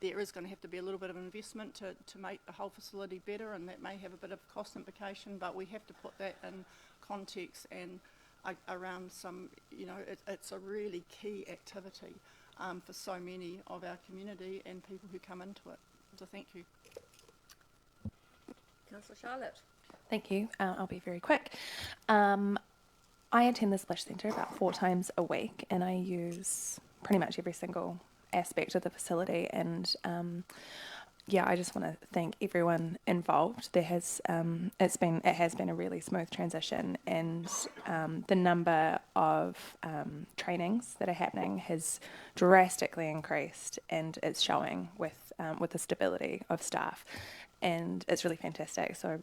There is going to have to be a little bit of investment to make the whole facility better, and that may have a bit of cost implication, but we have to put that in context and around some, it's a really key activity for so many of our community and people who come into it. So thank you. Councillor Charlotte. Thank you. I'll be very quick. I attend the Splash Centre about 4 times a week, and I use pretty much every single aspect of the facility, and I just want to thank everyone involved. It has been a really smooth transition, and the number of trainings that are happening has drastically increased, and it's showing with the stability of staff, and it's really fantastic. So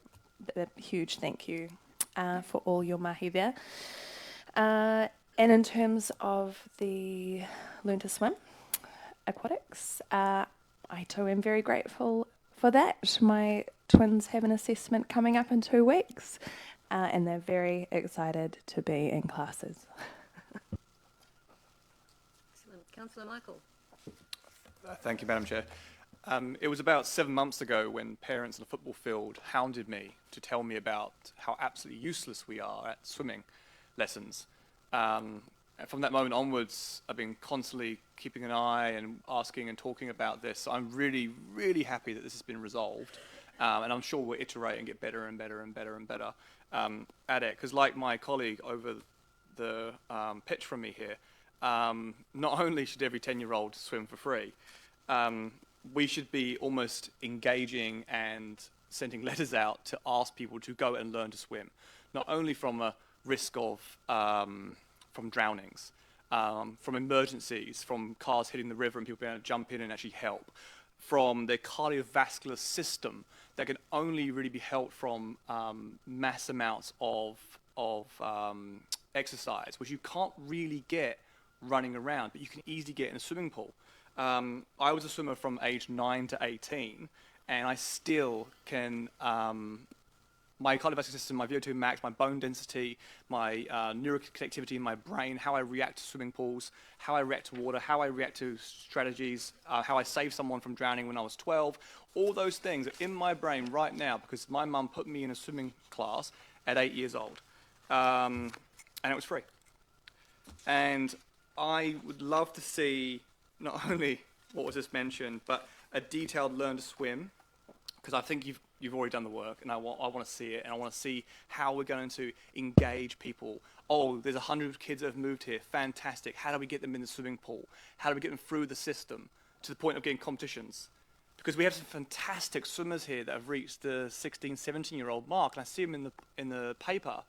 a huge thank you for all your mahi there. And in terms of the Learn to Swim aquatics, I too am very grateful for that. My twins have an assessment coming up in 2 weeks, and they're very excited to be in classes. Excellent. Councillor Michael. Thank you, Madam Chair. It was about 7 months ago when parents in the football field hounded me to tell me about how absolutely useless we are at swimming lessons. And from that moment onwards, I've been constantly keeping an eye and asking and talking about this. So I'm really, really happy that this has been resolved. And I'm sure we'll iterate and get better and better and better and better at it. Because like my colleague over the pitch from me here, not only should every 10-year-old swim for free, we should be almost engaging and sending letters out to ask people to go and learn to swim, not only from a risk of from drownings, from emergencies, from cars hitting the river and people being able to jump in and actually help, from their cardiovascular system that can only really be helped from mass amounts of exercise, which you can't really get running around, but you can easily get in a swimming pool. I was a swimmer from age 9 to 18, and I still can, my cardiovascular system, my VO2 max, my bone density, my neuroconnectivity in my brain, how I react to swimming pools, how I react to water, how I react to strategies, how I saved someone from drowning when I was 12, all those things are in my brain right now because my mum put me in a swimming class at 8 years old, and it was free. And I would love to see not only what was just mentioned, but a detailed learn to swim, because I think you've already done the work, and I want to see it, and I want to see how we're going to engage people. Oh, there's 100 kids that have moved here. Fantastic. How do we get them in the swimming pool? How do we get them through the system to the point of getting competitions? Because we have some fantastic swimmers here that have reached the 16, 17-year-old mark, and I see them in the paper.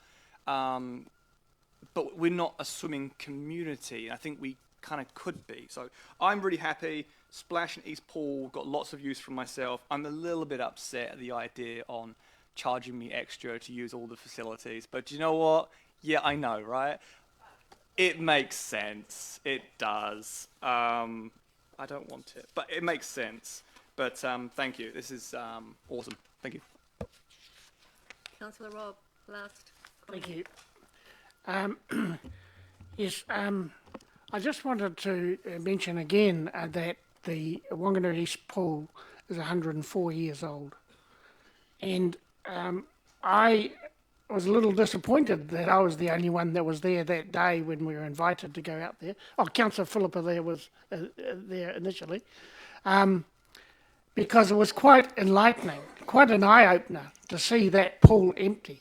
But we're not a swimming community, and I think we kind of could be. So I'm really happy. Splash and East Pool got lots of use from myself. I'm a little bit upset at the idea on charging me extra to use all the facilities. But you know what? Yeah, I know, right? It makes sense. It does. I don't want it, but it makes sense. But thank you. This is awesome. Thank you. Councillor Rob, last. Thank you. Yes, I just wanted to mention again that the Whanganui East Pool is 104 years old. And I was a little disappointed that I was the only one that was there that day when we were invited to go out there. Oh, Councillor Philippa there was there initially. Because it was quite enlightening, quite an eye-opener to see that pool empty.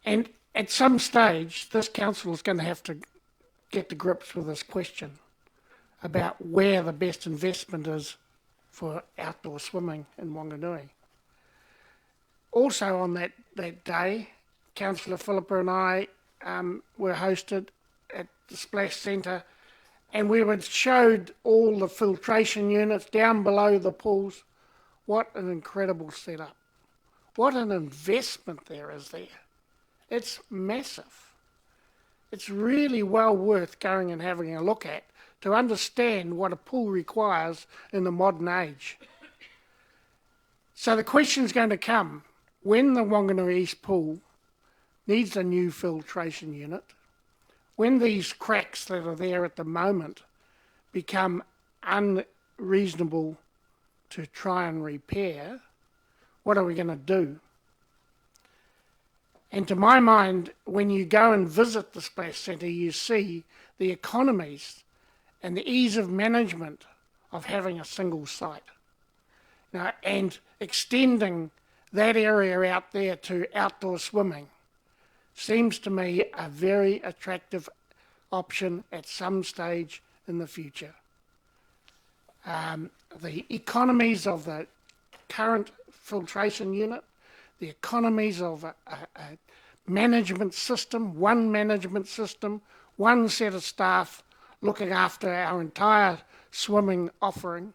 And at some stage, this council is going to have to get to grips with this question about where the best investment is for outdoor swimming in Whanganui. Also on that day, Councillor Philippa and I were hosted at the Splash Centre, and we were showed all the filtration units down below the pools. What an incredible setup. What an investment there is there. It's massive. It's really well worth going and having a look at to understand what a pool requires in the modern age. So the question's going to come, when the Whanganui East Pool needs a new filtration unit, when these cracks that are there at the moment become unreasonable to try and repair, what are we going to do? And to my mind, when you go and visit the Splash Centre, you see the economies and the ease of management of having a single site. Now, and extending that area out there to outdoor swimming seems to me a very attractive option at some stage in the future. The economies of the current filtration unit, the economies of a management system, one set of staff looking after our entire swimming offering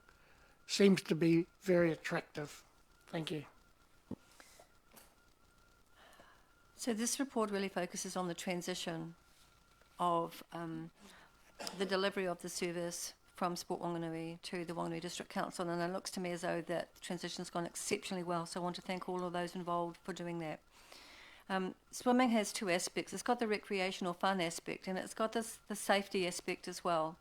seems to be very attractive. Thank you. So this report really focuses on the transition of the delivery of the service from Sport Whanganui to the Whanganui District Council, and it looks to me as though that transition's gone exceptionally well, so I want to thank all of those involved for doing that. Swimming has two aspects. It's got the recreational fun aspect, and it's got the safety aspect as well.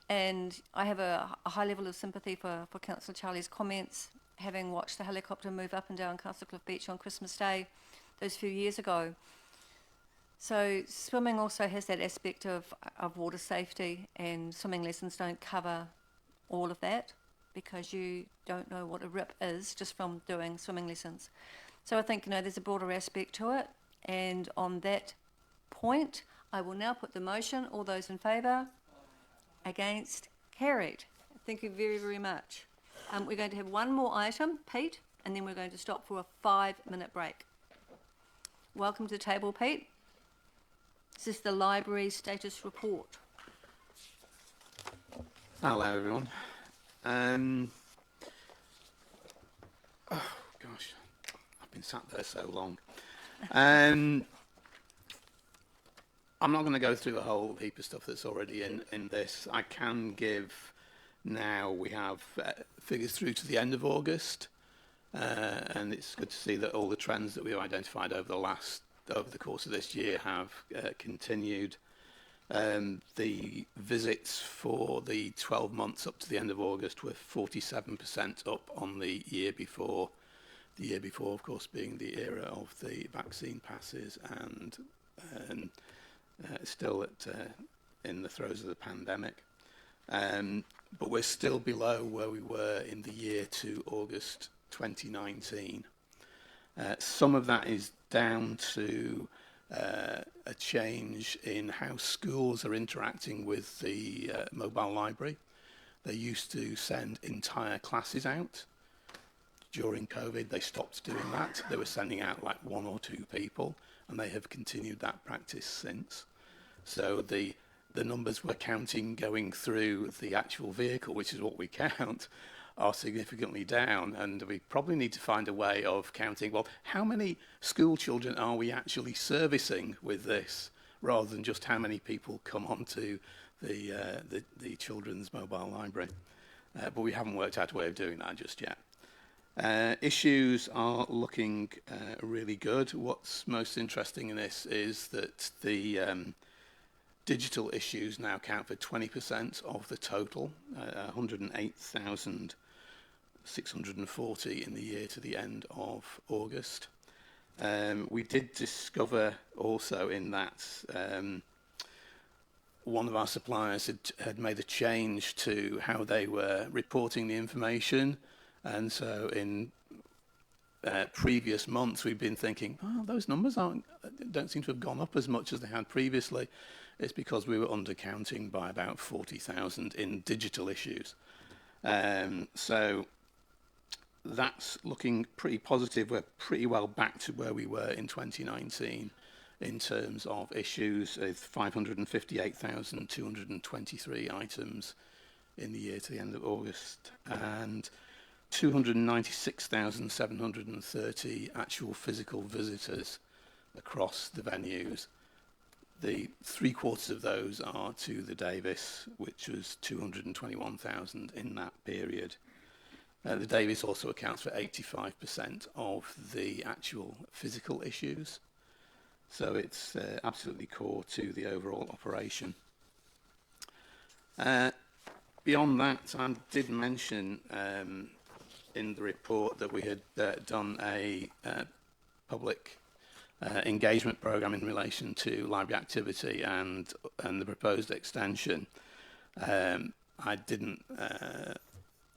And I have a high level of sympathy for Councillor Charlie's comments, having watched the helicopter move up and down Castle Cliff Beach on Christmas Day those few years ago. So swimming also has that aspect of water safety, and swimming lessons don't cover all of that because you don't know what a rip is just from doing swimming lessons. So I think, there's a broader aspect to it, and on that point, I will now put the motion. All those in favour? Against? Carried. Thank you very, very much. We're going to have one more item, Pete, and then we're going to stop for a 5-minute break. Welcome to the table, Pete. This is the library status report. Hello, everyone. Oh, gosh, I've been sat there so long. I'm not going to go through the whole heap of stuff that's already in this. I can give now, we have figures through to the end of August, and it's good to see that all the trends that we've identified over the course of this year have continued. The visits for the 12 months up to the end of August were 47% up on the year before. The year before, of course, being the era of the vaccine passes and still in the throes of the pandemic. But we're still below where we were in the year to August 2019. Some of that is down to a change in how schools are interacting with the mobile library. They used to send entire classes out. During COVID, they stopped doing that. They were sending out like 1 or 2 people, and they have continued that practice since. So the the numbers we're counting going through the actual vehicle, which is what we count, are significantly down. And we probably need to find a way of counting, well, how many school children are we actually servicing with this, rather than just how many people come onto the children's mobile library. But we haven't worked out a way of doing that just yet. Issues are looking really good. What's most interesting in this is that the digital issues now count for 20% of the total, 108,640 in the year to the end of August. We did discover also in that one of our suppliers had made a change to how they were reporting the information. And so in previous months, we've been thinking, oh, those numbers don't seem to have gone up as much as they had previously. It's because we were undercounting by about 40,000 in digital issues. So that's looking pretty positive. We're pretty well back to where we were in 2019 in terms of issues, with 558,223 items in the year to the end of August, and 296,730 actual physical visitors across the venues. The 3/4 of those are to the Davis, which was 221,000 in that period. The Davis also accounts for 85% of the actual physical issues. So it's absolutely core to the overall operation. Beyond that, I did mention in the report that we had done a public engagement program in relation to library activity and the proposed extension. I didn't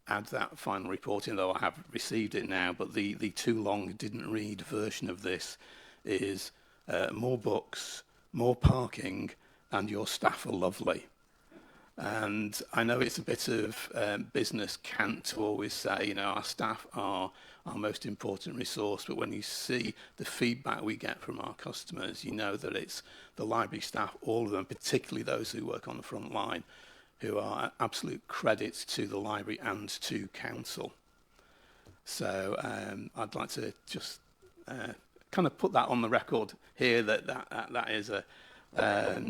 add that final report in, though I have received it now, but the too long didn't read version of this is more books, more parking, and your staff are lovely. And I know it's a bit of business cant to always say, our staff are our most important resource, but when you see the feedback we get from our customers, you know that it's the library staff, all of them, particularly those who work on the front line, who are absolute credits to the library and to council. So I'd like to just kind of put that on the record here, that is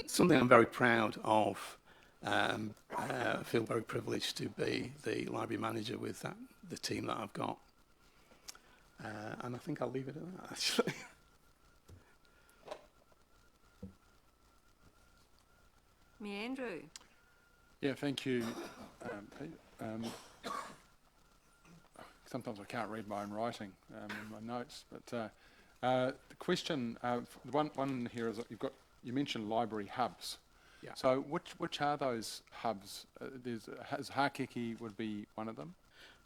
something I'm very proud of. I feel very privileged to be the library manager with the team that I've got. And I think I'll leave it at that, actually. Me, Andrew. Yeah, thank you, Pete. Sometimes I can't read my own writing in my notes, but the question, one here is that you mentioned library hubs. Yeah. So which are those hubs? Is Hakiki would be one of them?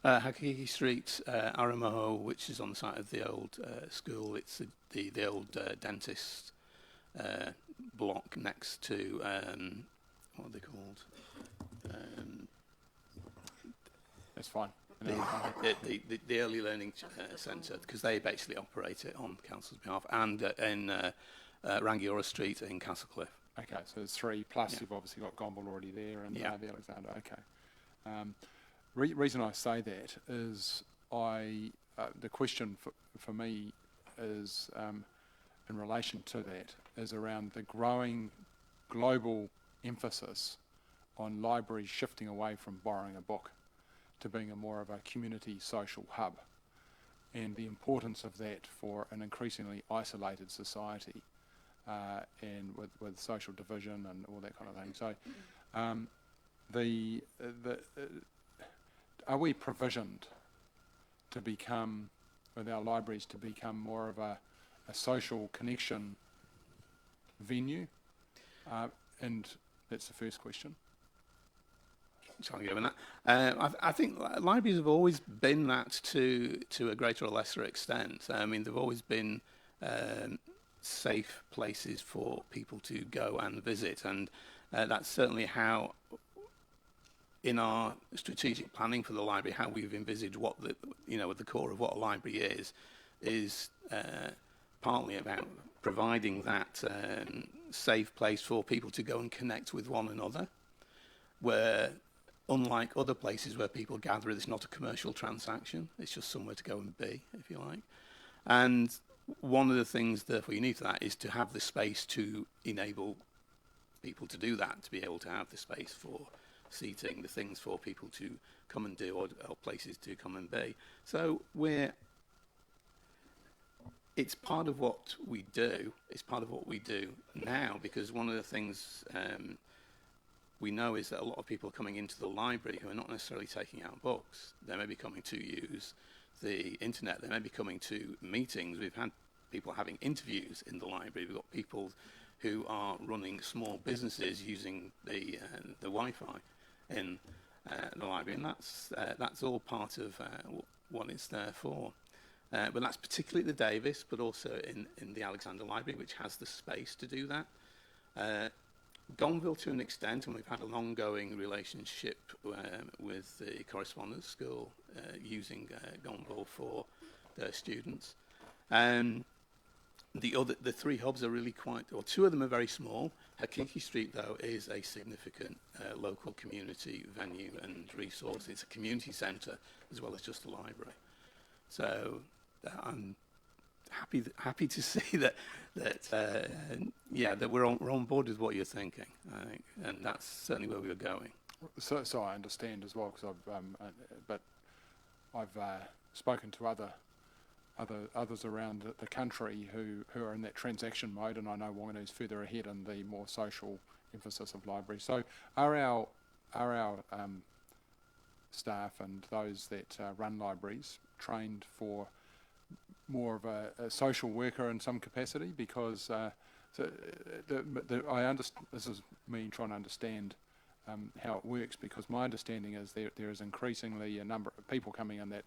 Hakiki Street, Aramoho, which is on the site of the old school. It's the old dentist block next to, what are they called? That's fine. The Early Learning Centre, because they basically operate it on the council's behalf, and in Rangiora Street in Castlecliff. Okay, so there's 3, plus Yeah. you've obviously got Gomble already there, and Yeah. the Alexander. Okay. Reason I say that is the question for me is in relation to that is around the growing global emphasis on libraries shifting away from borrowing a book to being more of a community social hub, and the importance of that for an increasingly isolated society, and with social division and all that kind of thing. So, are we provisioned to become, with our libraries, to become more of a social connection venue? And that's the first question. Trying to go in that. I think libraries have always been that to a greater or lesser extent. I mean, they've always been safe places for people to go and visit, and that's certainly how, in our strategic planning for the library, how we've envisaged what the core of what a library is partly about providing that safe place for people to go and connect with one another, where unlike other places where people gather, it's not a commercial transaction, it's just somewhere to go and be, if you like. And one of the things, therefore, you need for that is to have the space to enable people to do that, to be able to have the space for seating, the things for people to come and do, or places to come and be. So it's part of what we do. It's part of what we do now, because one of the things we know is that a lot of people are coming into the library who are not necessarily taking out books. They may be coming to use the internet. They may be coming to meetings. We've had people having interviews in the library. We've got people who are running small businesses using the Wi-Fi in the library, and that's all part of what it's there for. But that's particularly at the Davis, but also in the Alexander Library, which has the space to do that. Gonville, to an extent, and we've had an ongoing relationship with the Correspondence School using Gonville for their students. The three hubs are really two of them are very small. Hakiki Street, though, is a significant local community venue and resource. It's a community centre as well as just a library. So I'm happy to see that we're on board with what you're thinking, I think, and that's certainly where we were going. So I understand as well, because I've spoken to others around the country who are in that transaction mode, and I know Whanganui's further ahead in the more social emphasis of libraries. So are our staff and those that run libraries trained for more of a social worker in some capacity? Because this is me trying to understand how it works, because my understanding is there is increasingly a number of people coming in that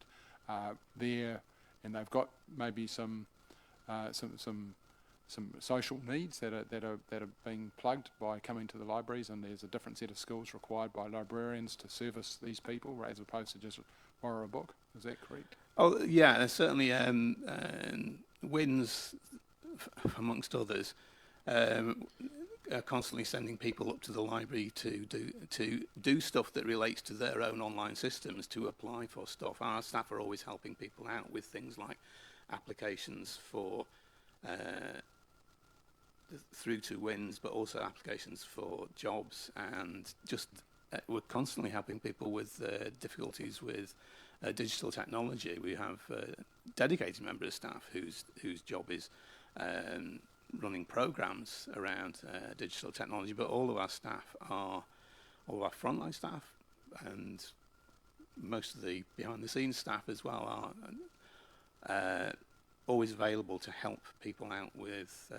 are there, and they've got maybe some social needs that are being plugged by coming to the libraries, and there's a different set of skills required by librarians to service these people as opposed to just borrow a book. Is that correct? Oh yeah, there's certainly WINS, amongst others, are constantly sending people up to the library to do stuff that relates to their own online systems, to apply for stuff. Our staff are always helping people out with things like applications for through to WINS, but also applications for jobs, and just we're constantly helping people with difficulties with digital technology. We have a dedicated member of staff whose job is running programs around digital technology, but all of our frontline staff and most of the behind the scenes staff as well are always available to help people out with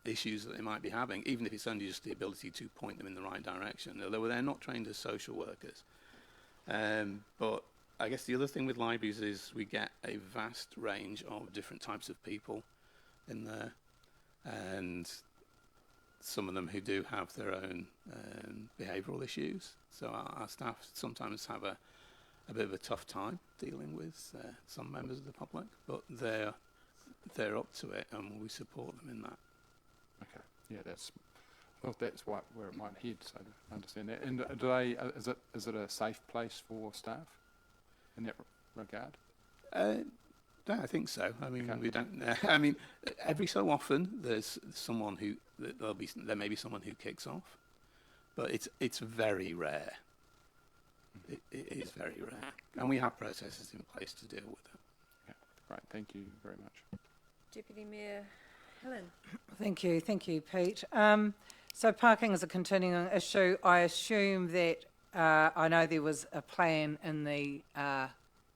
issues that they might be having, even if it's only just the ability to point them in the right direction, although they're not trained as social workers. But I guess the other thing with libraries is we get a vast range of different types of people in there, and some of them who do have their own behavioural issues. So our staff sometimes have a bit of a tough time dealing with some members of the public, but they're up to it, and we support them in that. Okay, yeah, that's where it might head. So to understand that, and do they is it a safe place for staff in that regard? I think so. I mean, we don't. I mean, every so often there's someone there may be someone who kicks off, but it's very rare. It is very rare, and we have processes in place to deal with it. Yeah, great. Thank you very much. Deputy Mayor Helen. Thank you, Pete. So parking is a continuing issue. I assume that I know there was a plan in the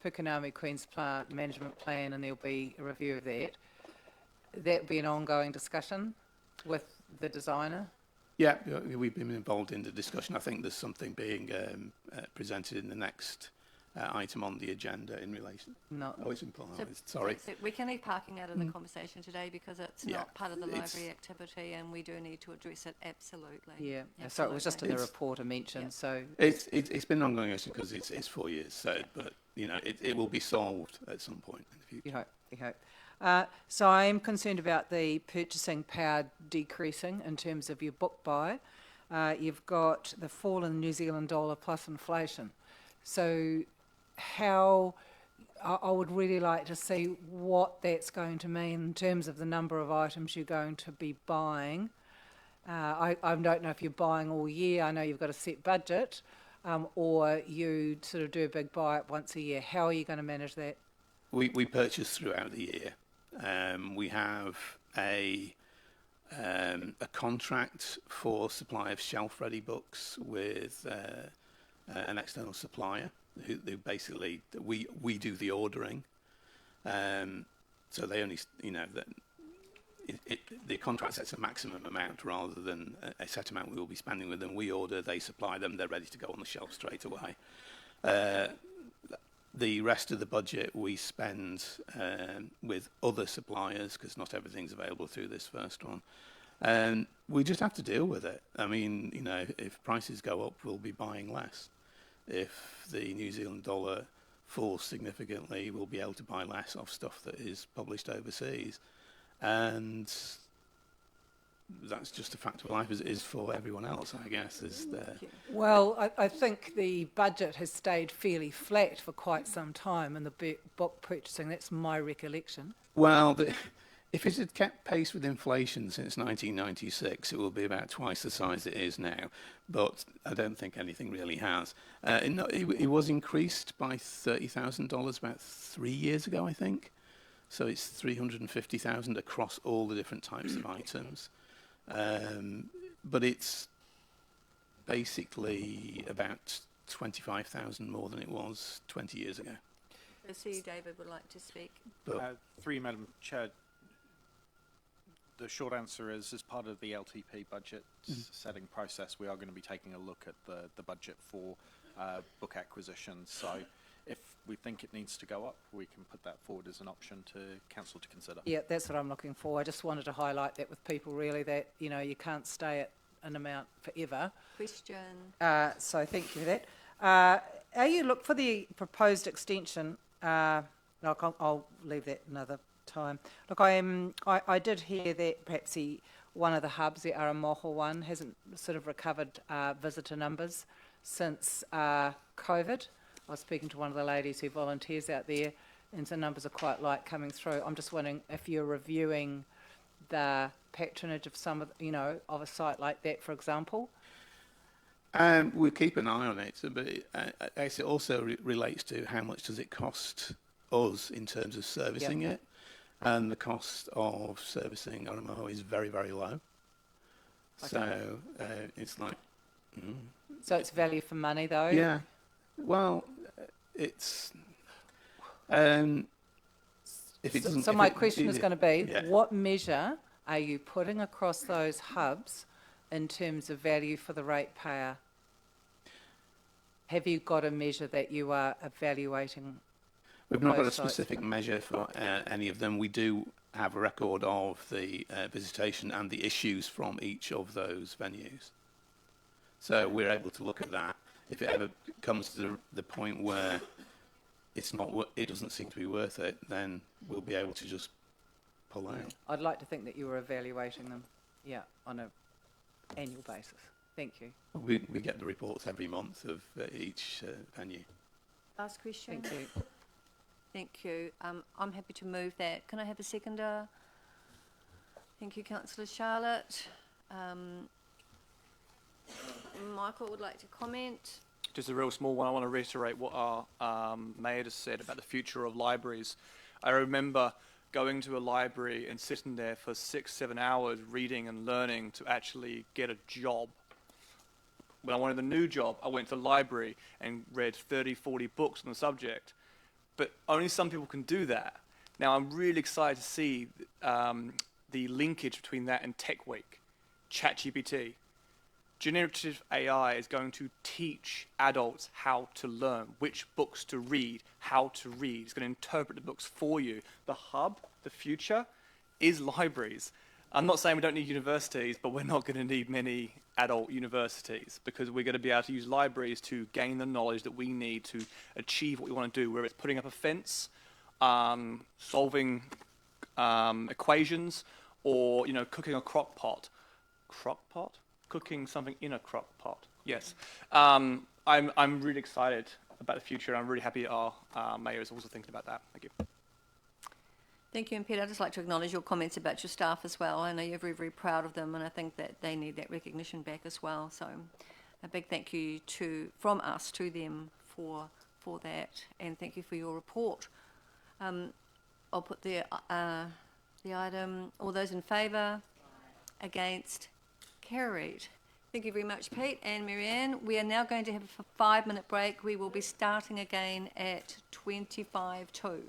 Pukemanu Queen's Plant Management Plan, and there'll be a review of that. That'll be an ongoing discussion with the designer. Yeah, we've been involved in the discussion. I think there's something being presented in the next item on the agenda in relation. No. Oh, it's implied. Sorry. So we can leave parking out of the conversation today because it's not part of the library activity, and we do need to address it absolutely. Yeah. So it was just in the report I mentioned. Yeah. So it's been an ongoing issue because it's 4 years. So, but you know, it will be solved at some point in the future. You hope. So I am concerned about the purchasing power decreasing in terms of your book buy. You've got the fall in the New Zealand dollar plus inflation. So how, I would really like to see what that's going to mean in terms of the number of items you're going to be buying. I don't know if you're buying all year. I know you've got a set budget, or you sort of do a big buy it once a year. How are you going to manage that? We purchase throughout the year. We have a contract for supply of shelf-ready books with an external supplier who basically we do the ordering. So they only, the contract sets a maximum amount rather than a set amount we will be spending with them. We order, they supply them, they're ready to go on the shelf straight away. The rest of the budget we spend with other suppliers because not everything's available through this first one. And we just have to deal with it. I mean, if prices go up, we'll be buying less. If the New Zealand dollar falls significantly, we'll be able to buy less of stuff that is published overseas. And that's just a fact of life, as it is for everyone else, I guess. Well, I think the budget has stayed fairly flat for quite some time in the book purchasing. That's my recollection. Well, if it had kept pace with inflation since 1996, it will be about twice the size it is now. But I don't think anything really has. It was increased by $30,000 about 3 years ago, I think. So it's $350,000 across all the different types of items. But it's basically about 25,000 more than it was 20 years ago. I see David would like to speak. Through you, Madam Chair, the short answer is, as part of the LTP budget setting process, we are going to be taking a look at the budget for book acquisitions. So if we think it needs to go up, we can put that forward as an option to council to consider. Yeah, that's what I'm looking for. I just wanted to highlight that with people, really, that you can't stay at an amount forever. Question. So thank you for that. Are you look for the proposed extension? I'll leave that another time. Look, I did hear that perhaps one of the hubs, the Aramoho one, hasn't sort of recovered visitor numbers since COVID. I was speaking to one of the ladies who volunteers out there, and the numbers are quite light coming through. I'm just wondering if you're reviewing the patronage of some of, of a site like that, for example. We keep an eye on it, but it also relates to how much does it cost us in terms of servicing it, and the cost of servicing Aramoho is very, very low. Okay. So it's like. So it's value for money, though. Yeah. Well, it's. If it doesn't. So my question is going to be: what measure are you putting across those hubs in terms of value for the ratepayer? Have you got a measure that you are evaluating? We've not got a specific measure for any of them. We do have a record of the visitation and the issues from each of those venues. So we're able to look at that. If it ever comes to the point where it doesn't seem to be worth it, then we'll be able to just pull out. I'd like to think that you were evaluating them, on an annual basis. Thank you. We get the reports every month of each venue. Last question. Thank you. Thank you. I'm happy to move that. Can I have a seconder? Thank you, Councillor Charlotte. Michael would like to comment. Just a real small one. I want to reiterate what our mayor just said about the future of libraries. I remember going to a library and sitting there for 6-7 hours reading and learning to actually get a job. When I wanted a new job, I went to the library and read 30-40 books on the subject. But only some people can do that. Now, I'm really excited to see the linkage between that and Tech Week, ChatGPT. Generative AI is going to teach adults how to learn, which books to read, how to read. It's going to interpret the books for you. The hub, the future, is libraries. I'm not saying we don't need universities, but we're not going to need many adult universities because we're going to be able to use libraries to gain the knowledge that we need to achieve what we want to do, whether it's putting up a fence, solving equations, or cooking a crock pot. Crock pot? Cooking something in a crock pot. Yes. I'm really excited about the future. I'm really happy our mayor is also thinking about that. Thank you. Thank you, and Peter, I'd just like to acknowledge your comments about your staff as well. I know you're very, very proud of them, and I think that they need that recognition back as well. So a big thank you from us to them for that, and thank you for your report. I'll put the item, all those in favour, against, carried. Thank you very much, Pete and Marianne. We are now going to have a 5-minute break. We will be starting again at 25 to.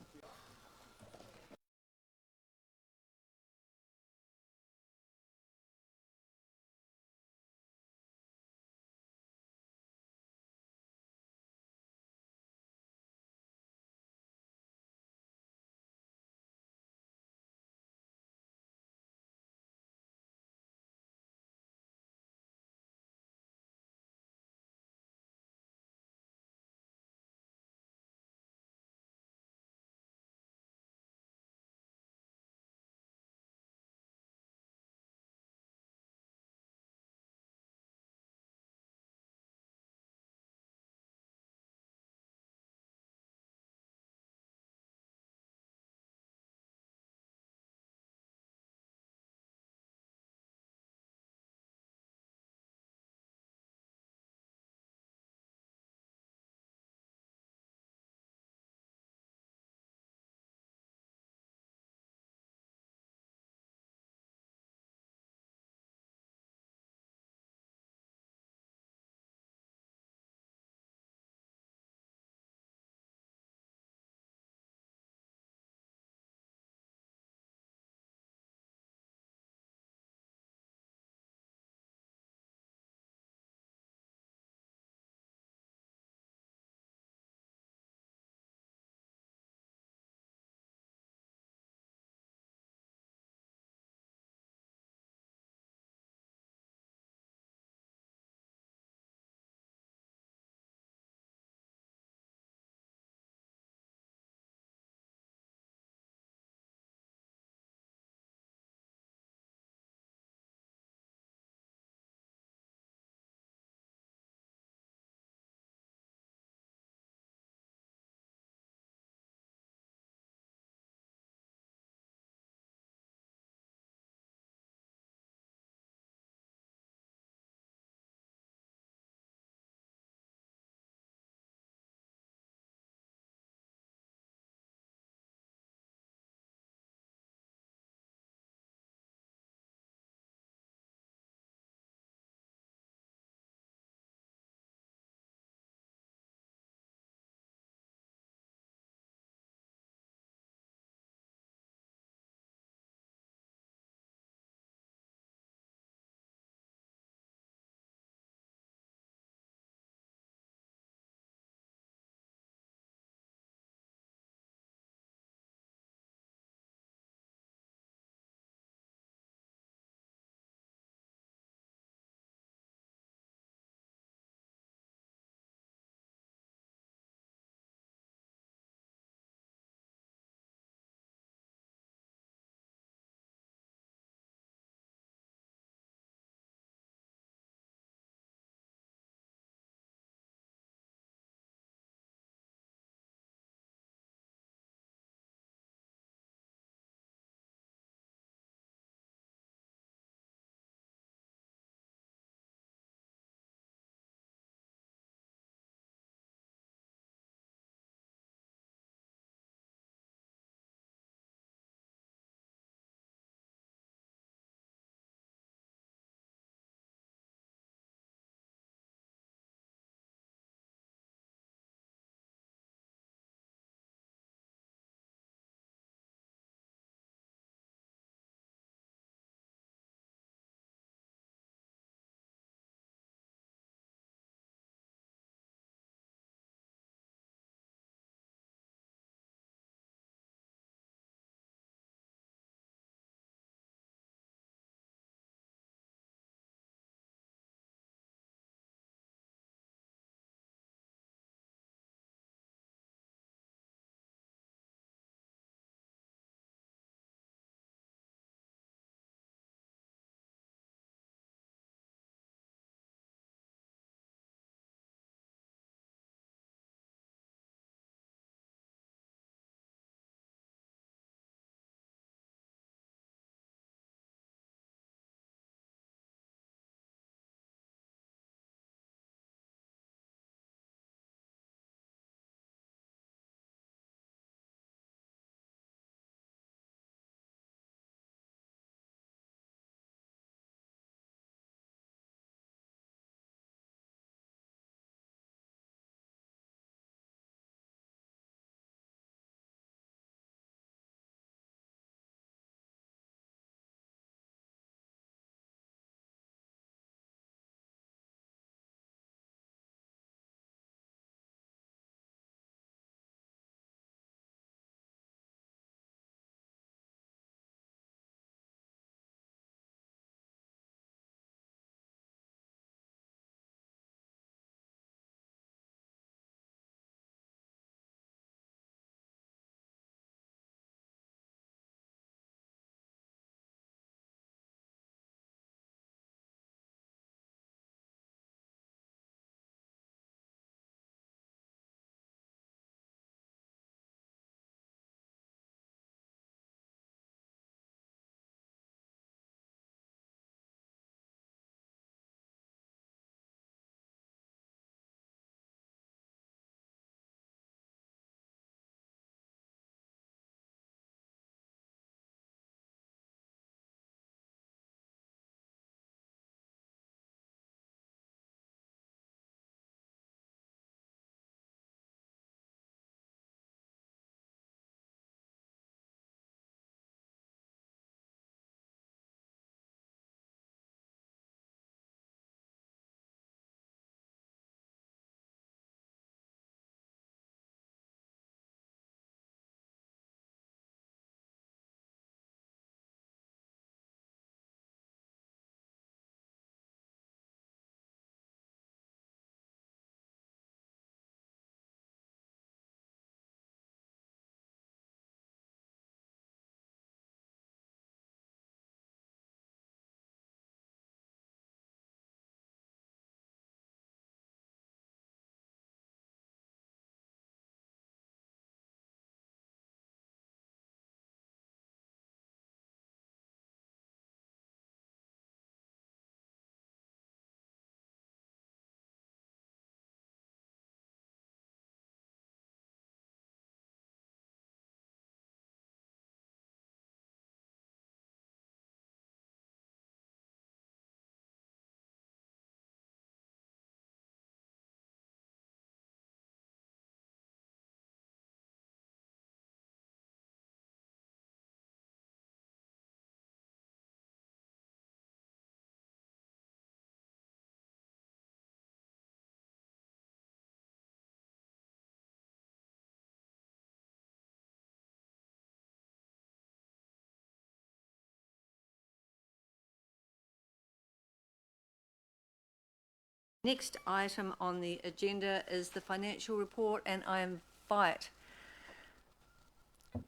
Next item on the agenda is the financial report, and I invite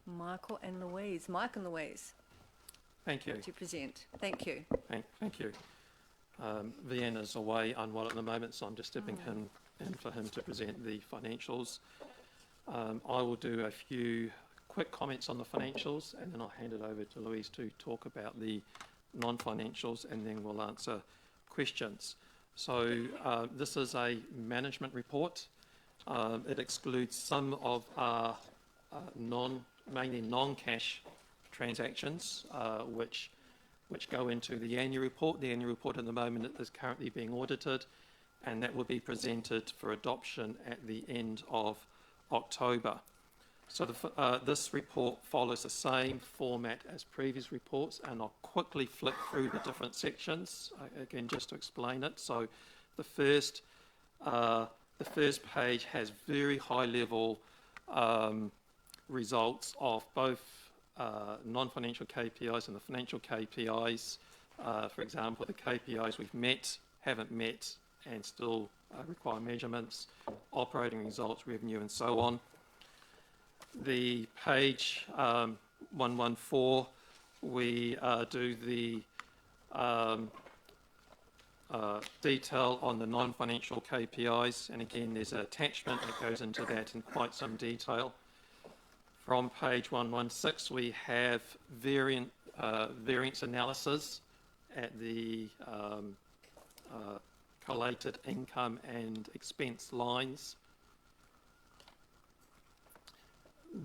Mike and Louise Thank you. to present. Thank you. Thank you. Vienna's away unwell at the moment, so I'm just stepping in for him to present the financials. I will do a few quick comments on the financials, and then I'll hand it over to Louise to talk about the non-financials, and then we'll answer questions. So this is a management report. It excludes some of our mainly non-cash transactions, which go into the annual report. The annual report at the moment is currently being audited, and that will be presented for adoption at the end of October. So this report follows the same format as previous reports, and I'll quickly flick through the different sections, again, just to explain it. So the first page has very high-level results of both non-financial KPIs and the financial KPIs. For example, the KPIs we've met, haven't met, and still require measurements, operating results, revenue, and so on. The page 114, we do the detail on the non-financial KPIs, and again there's an attachment that goes into that in quite some detail. From page 116, we have variance analysis at the collated income and expense lines.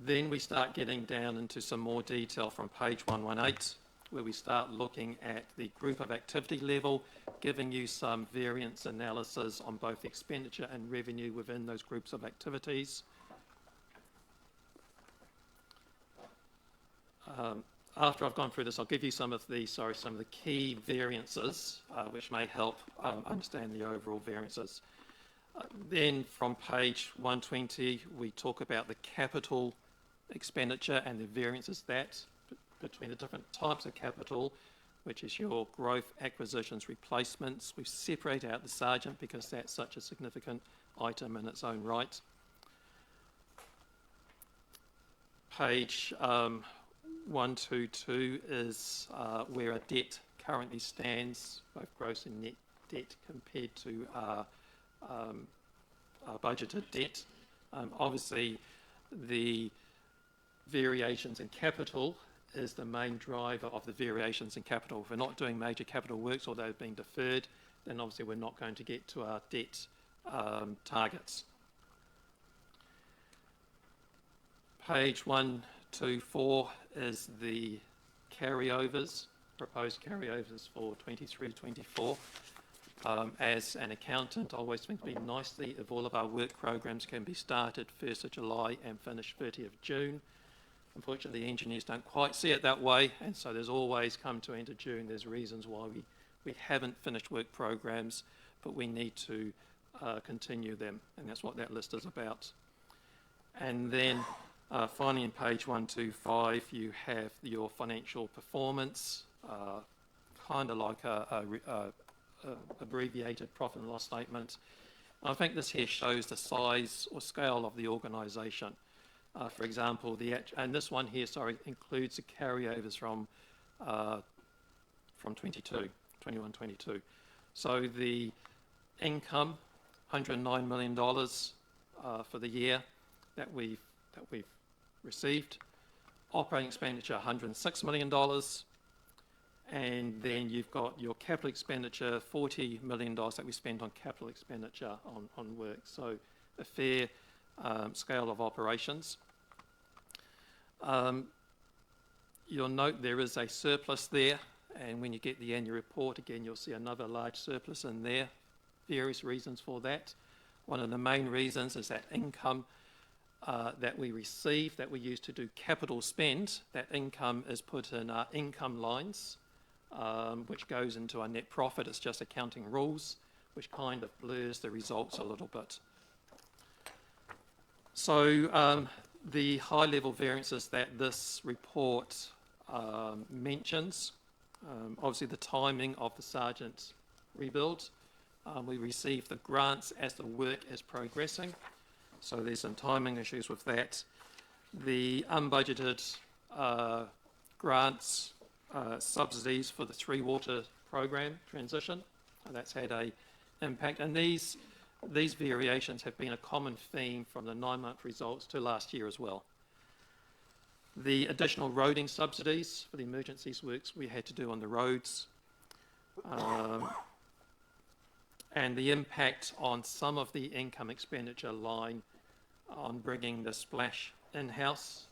Then we start getting down into some more detail from page 118, where we start looking at the group of activity level, giving you some variance analysis on both expenditure and revenue within those groups of activities. After I've gone through this, I'll give you some of the key variances, which may help understand the overall variances. Then from page 120, we talk about the capital expenditure and the variances between the different types of capital, which is your growth, acquisitions, replacements. We separate out the Sergeant because that's such a significant item in its own right. Page 122 is where our debt currently stands, both gross and net debt compared to our budgeted debt. Obviously, the variations in capital is the main driver of the variations in capital. If we're not doing major capital works or they've been deferred, then obviously we're not going to get to our debt targets. Page 124 is the carryovers, proposed carryovers for 23-24. As an accountant, I always think it'd be nicely if all of our work programs can be started 1st of July and finished 30th of June. Unfortunately, the engineers don't quite see it that way, and so there's always come to end of June. There's reasons why we haven't finished work programs, but we need to continue them, and that's what that list is about. And then finally, in page 125, you have your financial performance, kind of like a abbreviated profit and loss statement. I think this here shows the size or scale of the organisation. For example, and this one here, includes the carryovers from 21-22. So the income, $109 million for the year that we've received. Operating expenditure, $106 million. And then you've got your capital expenditure, $40 million that we spend on capital expenditure on work. So a fair scale of operations. You'll note there is a surplus there, and when you get the annual report, again, you'll see another large surplus in there. Various reasons for that. One of the main reasons is that income that we receive, that we use to do capital spend, that income is put in our income lines, which goes into our net profit. It's just accounting rules, which kind of blurs the results a little bit. So the high-level variances that this report mentions, obviously the timing of the Sergeant rebuild, We receive the grants as the work is progressing, so there's some timing issues with that. The unbudgeted grants, subsidies for the Three Water program transition, that's had a impact, and these variations have been a common theme from the 9-month results to last year as well. The additional roading subsidies for the emergencies works we had to do on the roads, and the impact on some of the income expenditure line on bringing the splash in-house,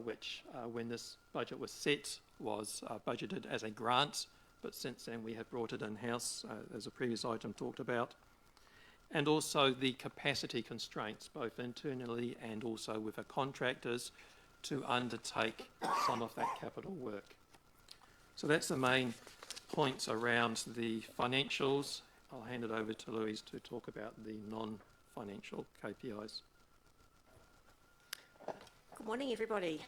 which when this budget was set was budgeted as a grant, but since then we have brought it in-house, as a previous item talked about. And also the capacity constraints, both internally and also with our contractors, to undertake some of that capital work. So that's the main points around the financials. I'll hand it over to Louise to talk about the non-financial KPIs. Good morning, everybody.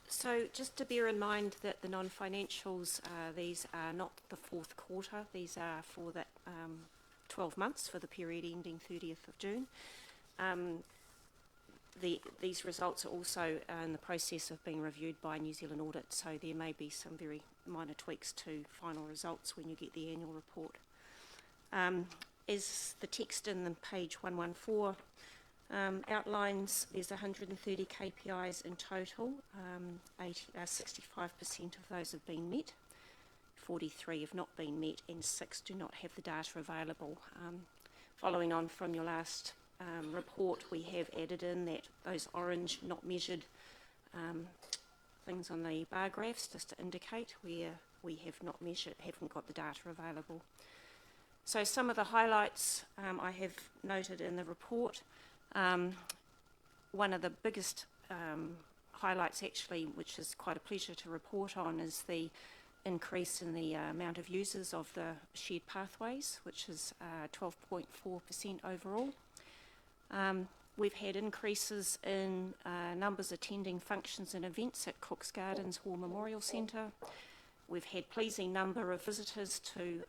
So just to bear in mind that the non-financials, these are not the fourth quarter, these are for the 12 months for the period ending 30th of June. These results are also in the process of being reviewed by New Zealand Audit, so there may be some very minor tweaks to final results when you get the annual report. As the text in the page 114 outlines, there's 130 KPIs in total. 65% of those have been met, 43 have not been met, and 6 do not have the data available. Following on from your last report, we have added in that those orange not measured things on the bar graphs, just to indicate where we have not measured, haven't got the data available. So some of the highlights I have noted in the report. One of the biggest highlights actually, which is quite a pleasure to report on, is the increase in the amount of users of the shared pathways, which is 12.4% overall. We've had increases in numbers attending functions and events at Cook's Gardens War Memorial Centre. We've had pleasing number of visitors to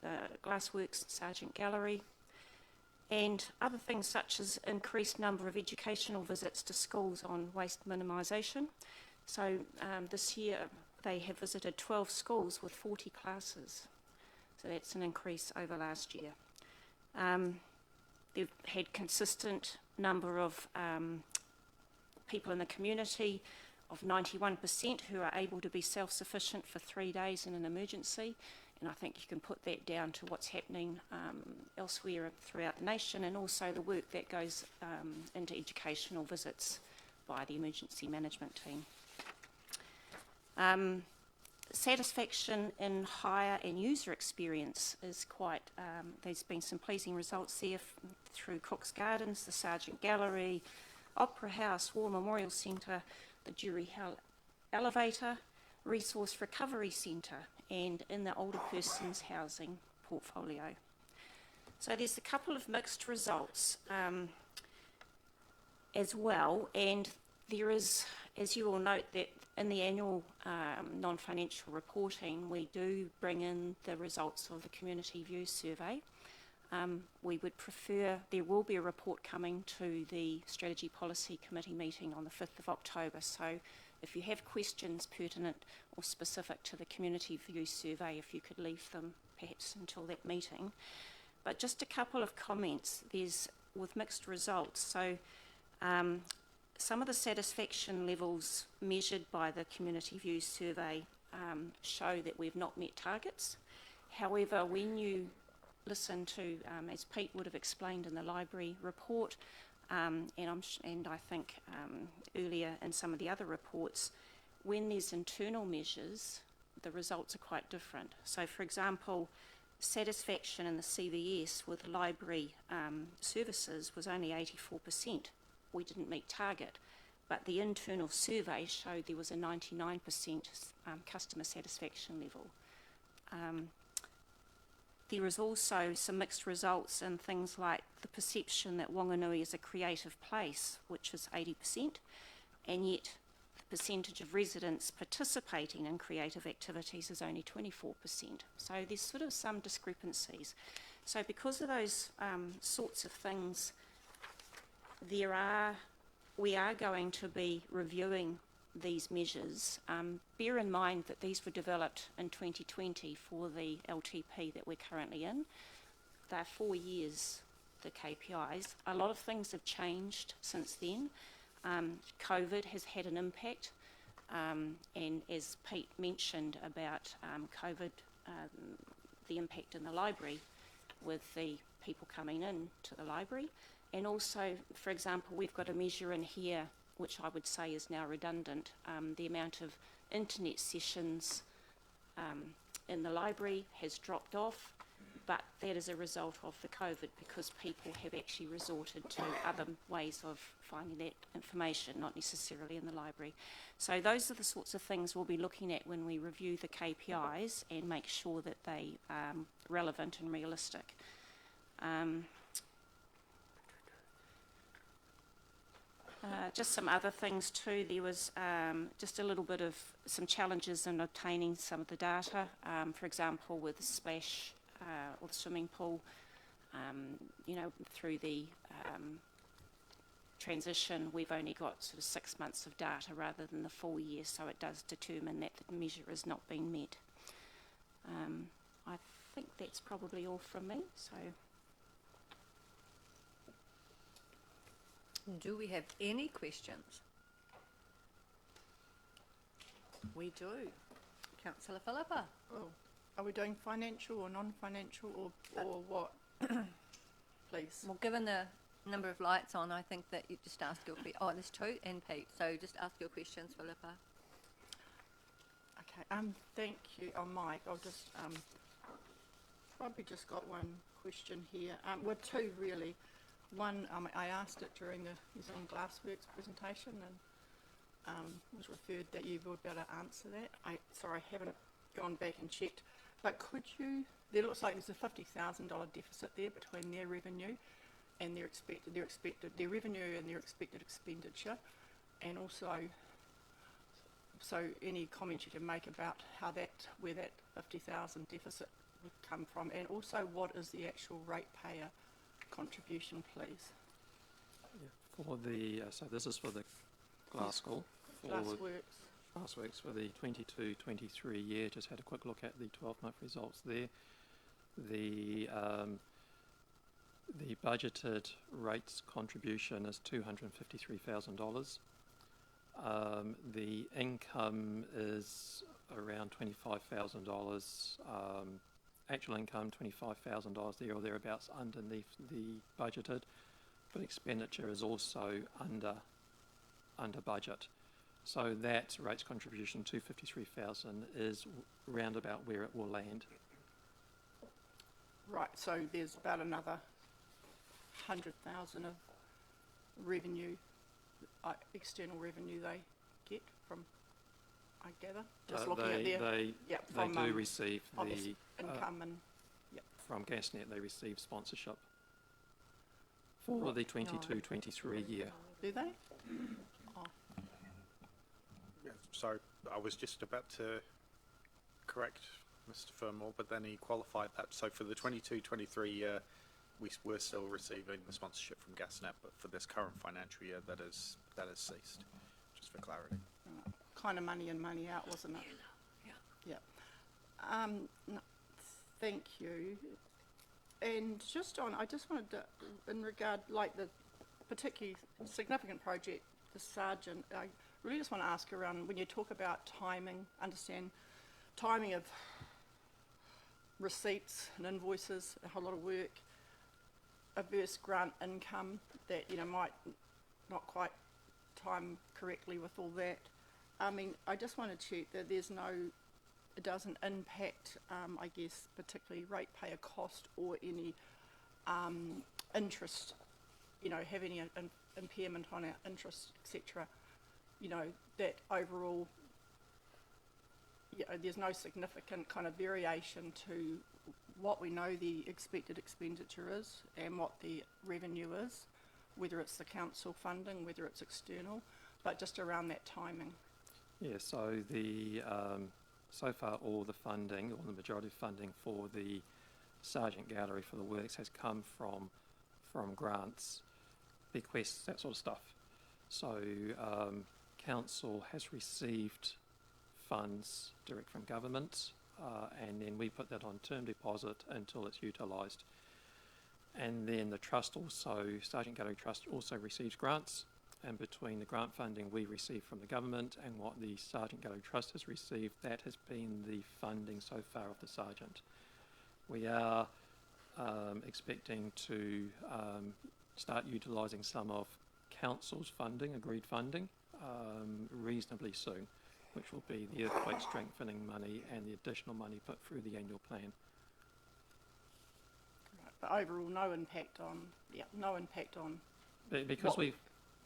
the Glassworks Sergeant Gallery, and other things such as increased number of educational visits to schools on waste minimisation. So this year they have visited 12 schools with 40 classes, so that's an increase over last year. They've had consistent number of people in the community of 91% who are able to be self-sufficient for 3 days in an emergency, and I think you can put that down to what's happening elsewhere throughout the nation, and also the work that goes into educational visits by the emergency management team. Satisfaction in hire and user experience is quite, there's been some pleasing results there through Cook's Gardens, the Sergeant Gallery, Opera House, War Memorial Centre, the Jury Hall Elevator, Resource Recovery Centre, and in the older persons housing portfolio. So there's a couple of mixed results as well, and there is, as you all note, that in the annual non-financial reporting, we do bring in the results of the Community View survey. We would prefer, there will be a report coming to the Strategy Policy Committee meeting on the 5th of October, so if you have questions pertinent or specific to the Community View survey, if you could leave them perhaps until that meeting. But just a couple of comments, there's with mixed results. So some of the satisfaction levels measured by the Community View survey show that we've not met targets. However, when you listen to, as Pete would have explained in the library report, and I think earlier in some of the other reports, when there's internal measures, the results are quite different. So, for example, satisfaction in the CVS with library services was only 84%. We didn't meet target, but the internal survey showed there was a 99% customer satisfaction level. There is also some mixed results in things like the perception that Whanganui is a creative place, which is 80%, and yet the percentage of residents participating in creative activities is only 24%. So there's sort of some discrepancies. So because of those sorts of things, we are going to be reviewing these measures. Bear in mind that these were developed in 2020 for the LTP that we're currently in. They're 4 years, the KPIs. A lot of things have changed since then. COVID has had an impact, and as Pete mentioned about COVID, the impact in the library with the people coming in to the library. And also, for example, we've got a measure in here which I would say is now redundant, the amount of internet sessions in the library has dropped off, but that is a result of the COVID because people have actually resorted to other ways of finding that information, not necessarily in the library. So those are the sorts of things we'll be looking at when we review the KPIs and make sure that they are relevant and realistic. Just some other things too. There was just a little bit of some challenges in obtaining some of the data. For example, with the splash or the swimming pool, you know, through the transition, we've only got sort of 6 months of data rather than the full year, so it does determine that the measure is not being met. I think that's probably all from me. So. Do we have any questions? We do. Councillor Philippa. Oh, are we doing financial or non-financial or what? Please. Well, given the number of lights on, I think that you just ask your questions. Oh, there's two and Pete, so just ask your questions, Philippa. Okay, thank you. Oh, Mike, I'll just, probably just got one question here. Well, two really. One, I asked it during the New Zealand Glassworks presentation and was referred that you would be able to answer that. Sorry, I haven't gone back and checked, but could you, there looks like there's a $50,000 deficit there between their revenue and their revenue and their expected expenditure, and also, so any comments you can make about how where that 50,000 deficit would come from, and also what is the actual ratepayer contribution, please? Yeah, for the so this is for the Glassworks. Glassworks for the 22-23 year. Just had a quick look at the 12-month results there. The budgeted rates contribution is $253,000. The income is around $25,000. Actual income, $25,000 there or thereabouts underneath the budgeted, but expenditure is also under budget. So that rates contribution, $253,000, is round about where it will land. Right, so there's about another 100,000 of revenue, external revenue they get from, I gather. Just looking at their, they do receive the income and from Gasnet. They receive sponsorship for the 22-23 year. Do they? So I was just about to correct Mr. Fermor, but then he qualified that. So for the 22-23 year, we're still receiving the sponsorship from Gasnet, but for this current financial year, that has ceased. Just for clarity. Kind of money in, money out, wasn't it? Yeah. No, thank you. And just on, I just wanted to, in regard, like the particularly significant project, the Sergeant, I really just want to ask around, when you talk about timing, understand timing of receipts and invoices, a whole lot of work, adverse grant income that, you know, might not quite time correctly with all that. I mean, I just want to check that there's no, it doesn't impact, I guess, particularly ratepayer cost or any interest, you know, have any impairment on our interest, etc. You know, that overall, you know, there's no significant kind of variation to what we know the expected expenditure is and what the revenue is, whether it's the council funding, whether it's external, but just around that timing. Yeah, so so far all the funding, or the majority of funding for the Sergeant Gallery for the works has come from grants, bequests, that sort of stuff. So council has received funds direct from government, and then we put that on term deposit until it's utilised. And then the trust also, Sergeant Gallery Trust also receives grants, and between the grant funding we receive from the government and what the Sergeant Gallery Trust has received, that has been the funding so far of the Sergeant. We are expecting to start utilising some of council's funding, agreed funding, reasonably soon, which will be the earthquake strengthening money and the additional money put through the annual plan. But overall, no impact on.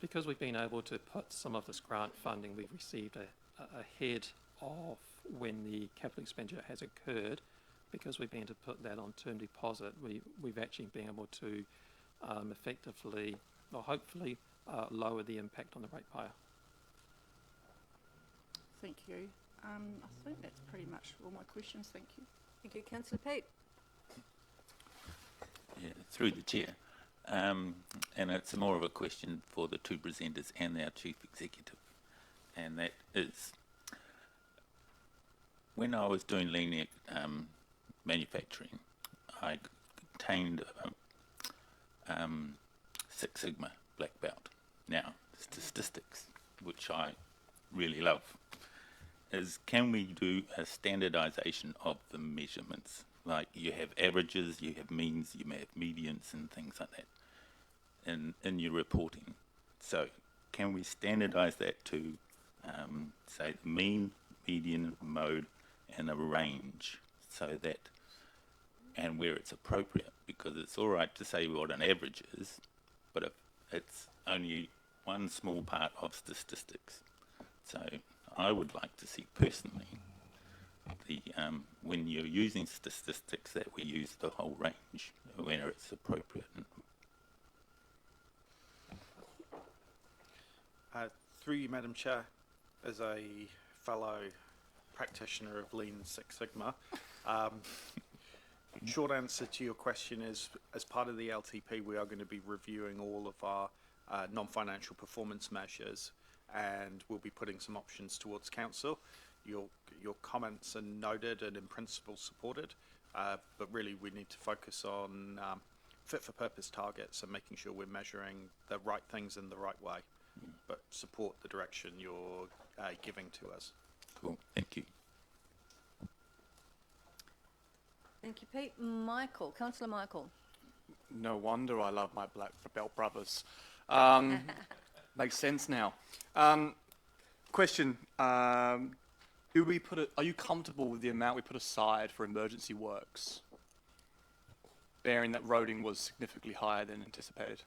Because we've been able to put some of this grant funding we've received ahead of when the capital expenditure has occurred, because we've been able to put that on term deposit, we've actually been able to effectively, or hopefully, lower the impact on the ratepayer. Thank you. I think that's pretty much all my questions. Thank you. Thank you, Councillor Pete. Yeah, through the chair. And it's more of a question for the two presenters and our chief executive. And that is, when I was doing linear manufacturing, I obtained Six Sigma black belt. Now, statistics, which I really love, is can we do a standardization of the measurements? Like you have averages, you have means, you may have medians and things like that in your reporting. So can we standardize that to, say, mean, median, mode, and a range, so that, and where it's appropriate, because it's all right to say what an average is, but if it's only one small part of statistics. So I would like to see personally the when you're using statistics that we use the whole range where it's appropriate. Through you, Madam Chair, as a fellow practitioner of Lean Six Sigma, short answer to your question is, as part of the LTP, we are going to be reviewing all of our non-financial performance measures, and we'll be putting some options towards council. Your comments are noted and in principle supported, but really we need to focus on fit for purpose targets and making sure we're measuring the right things in the right way, but support the direction you're giving to us. Cool, thank you. Thank you, Pete. Michael, Councillor Michael. No wonder I love my black belt brothers. Makes sense now. Question, are you comfortable with the amount we put aside for emergency works, bearing that roading was significantly higher than anticipated?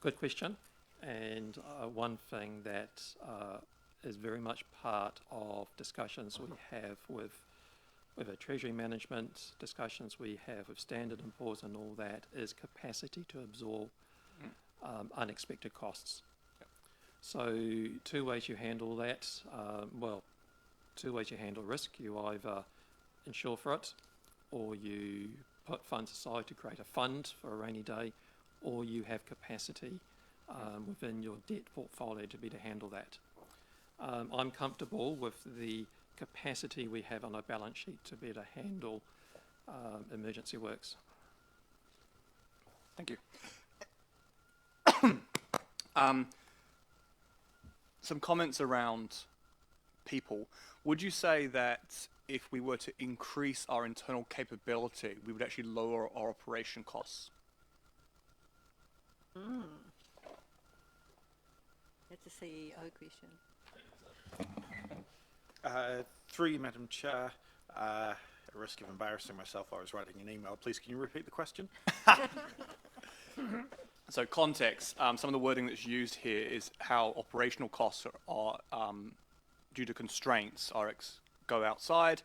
Good question, and one thing that is very much part of discussions we have with our Treasury management, discussions we have with Standard & Poor's and all that, is capacity to absorb unexpected costs. Yep. So two ways you handle that, two ways you handle risk. You either insure for it, or you put funds aside to create a fund for a rainy day, or you have capacity within your debt portfolio to be to handle that. I'm comfortable with the capacity we have on our balance sheet to be able to handle emergency works. Thank you. Some comments around people. Would you say that if we were to increase our internal capability, we would actually lower our operation costs? That's a CEO question. Through you, Madam Chair, at risk of embarrassing myself, I was writing an email. Please, can you repeat the question? So context, some of the wording that's used here is how operational costs are due to constraints, go outside,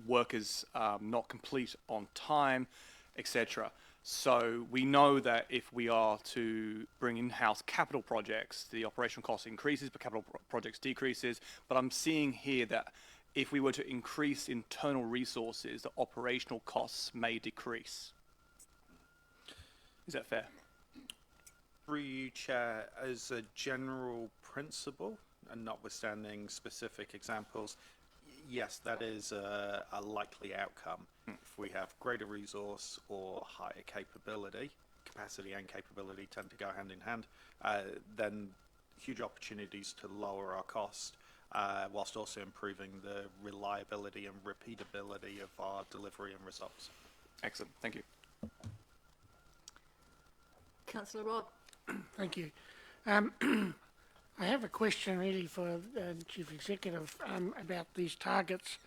work is not complete on time, etc. So we know that if we are to bring in-house capital projects, the operational cost increases, but capital projects decreases. But I'm seeing here that if we were to increase internal resources, the operational costs may decrease. Is that fair? Through you, Chair, as a general principle, and notwithstanding specific examples, yes, that is a likely outcome. If we have greater resource or higher capability, capacity and capability tend to go hand in hand, then huge opportunities to lower our cost, whilst also improving the reliability and repeatability of our delivery and results. Excellent, thank you. Councillor Robb. Thank you. I have a question really for Chief Executive about these targets,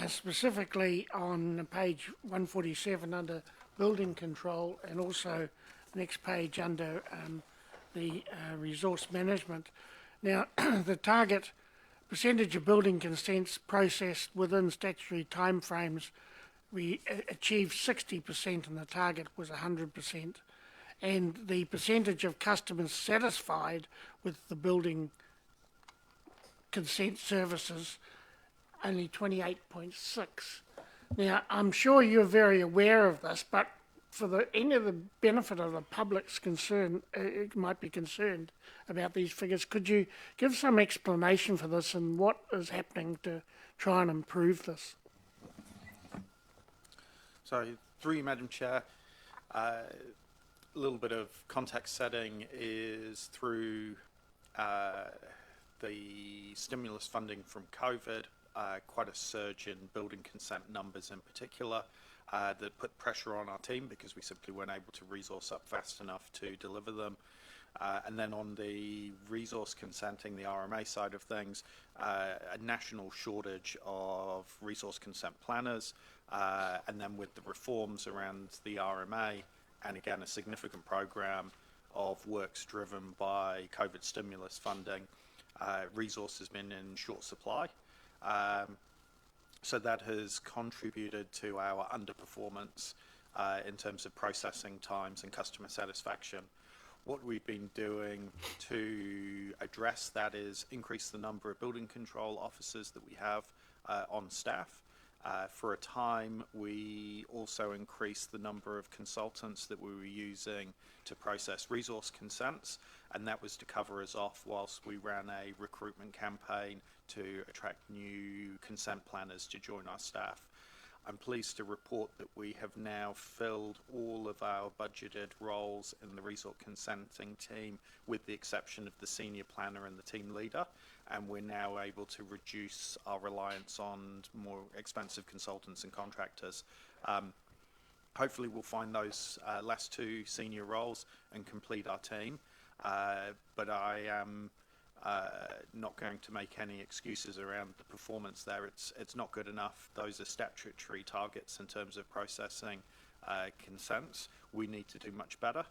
specifically on page 147 under building control, and also next page under the resource management. Now, the target percentage of building consents processed within statutory timeframes, we achieved 60% and the target was 100%. And the percentage of customers satisfied with the building consent services, only 28.6. Now, I'm sure you're very aware of this, but for any of the benefit of the public's concern, it might be concerned about these figures. Could you give some explanation for this and what is happening to try and improve this? So, through you, Madam Chair, a little bit of context setting is through the stimulus funding from COVID, quite a surge in building consent numbers in particular that put pressure on our team because we simply weren't able to resource up fast enough to deliver them. And then on the resource consenting, the RMA side of things, a national shortage of resource consent planners, and then with the reforms around the RMA, and again a significant program of works driven by COVID stimulus funding, resource has been in short supply. So that has contributed to our underperformance in terms of processing times and customer satisfaction. What we've been doing to address that is increase the number of building control officers that we have on staff. For a time, we also increased the number of consultants that we were using to process resource consents, and that was to cover us off whilst we ran a recruitment campaign to attract new consent planners to join our staff. I'm pleased to report that we have now filled all of our budgeted roles in the resource consenting team, with the exception of the senior planner and the team leader, and we're now able to reduce our reliance on more expensive consultants and contractors. Hopefully we'll find those last two senior roles and complete our team, but I am not going to make any excuses around the performance there. It's not good enough. Those are statutory targets in terms of processing consents. We need to do much better,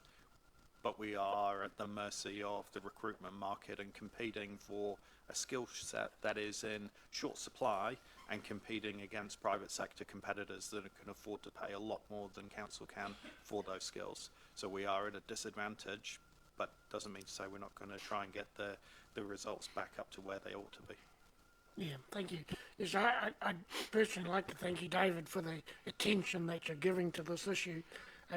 but we are at the mercy of the recruitment market and competing for a skill set that is in short supply and competing against private sector competitors that can afford to pay a lot more than council can for those skills. So we are at a disadvantage, but doesn't mean to say we're not going to try and get the results back up to where they ought to be. Yeah, thank you. Yes, I'd personally like to thank you, David, for the attention that you're giving to this issue,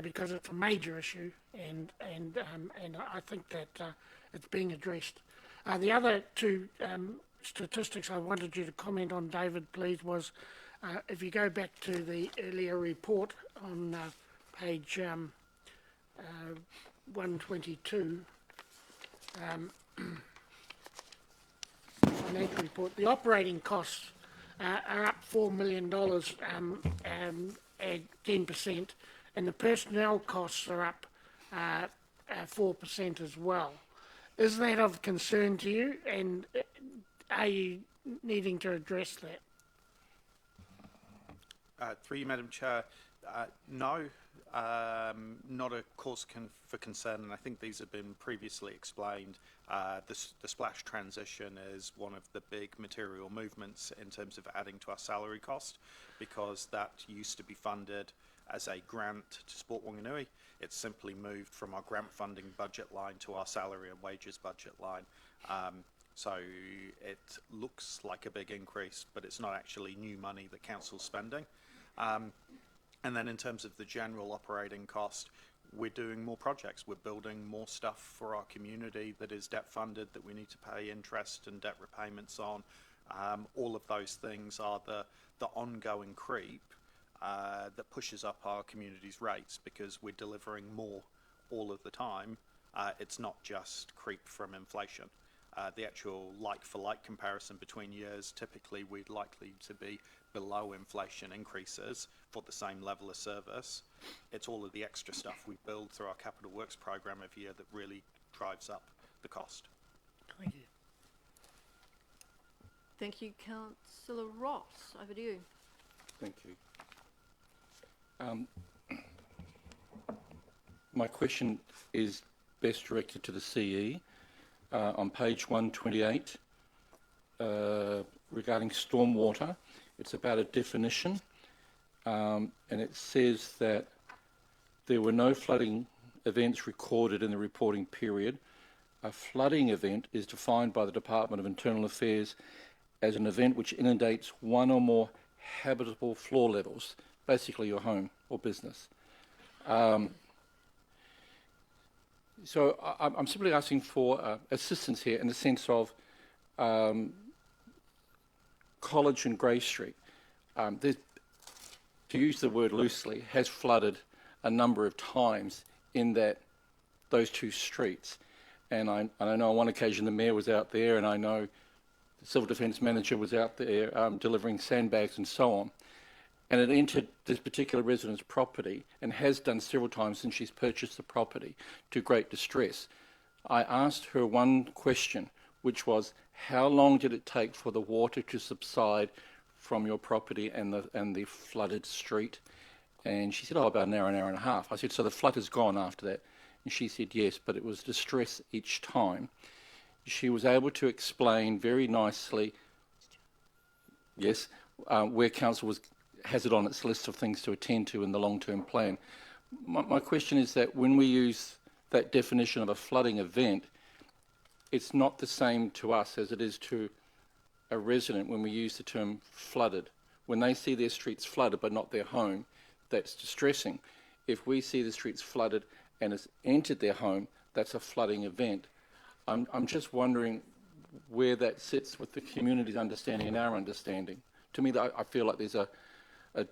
because it's a major issue, and I think that it's being addressed. The other two statistics I wanted you to comment on, David, please, was if you go back to the earlier report on page 122, financial report, the operating costs are up $4 million at 10%, and the personnel costs are up 4% as well. Is that of concern to you, and are you needing to address that? Through you, Madam Chair, no, not a cause for concern, and I think these have been previously explained. The splash transition is one of the big material movements in terms of adding to our salary cost, because that used to be funded as a grant to support Whanganui. It's simply moved from our grant funding budget line to our salary and wages budget line. So it looks like a big increase, but it's not actually new money the council's spending. And then in terms of the general operating cost, we're doing more projects. We're building more stuff for our community that is debt funded, that we need to pay interest and debt repayments on. All of those things are the ongoing creep that pushes up our community's rates, because we're delivering more all of the time. It's not just creep from inflation. The actual like-for-like comparison between years, typically we'd likely to be below inflation increases for the same level of service. It's all of the extra stuff we build through our capital works program every year that really drives up the cost. Thank you. Thank you, Councillor Ross. Over to you. Thank you. My question is best directed to the CE. On page 128, regarding stormwater, it's about a definition, and it says that there were no flooding events recorded in the reporting period. A flooding event is defined by the Department of Internal Affairs as an event which inundates one or more habitable floor levels, basically your home or business. So I'm simply asking for assistance here in the sense of College and Grey Street. To use the word loosely, has flooded a number of times in those two streets. And I know on one occasion the mayor was out there, and I know the civil defence manager was out there delivering sandbags and so on. And it entered this particular resident's property, and has done several times since she's purchased the property, to great distress. I asked her one question, which was, how long did it take for the water to subside from your property and the flooded street? And she said, oh, about an hour and a half. I said, so the flood has gone after that? And she said, yes, but it was distress each time. She was able to explain very nicely, yes, where council has it on its list of things to attend to in the long-term plan. My question is that when we use that definition of a flooding event, it's not the same to us as it is to a resident when we use the term flooded. When they see their streets flooded but not their home, that's distressing. If we see the streets flooded and it's entered their home, that's a flooding event. I'm just wondering where that sits with the community's understanding and our understanding. To me, I feel like there's a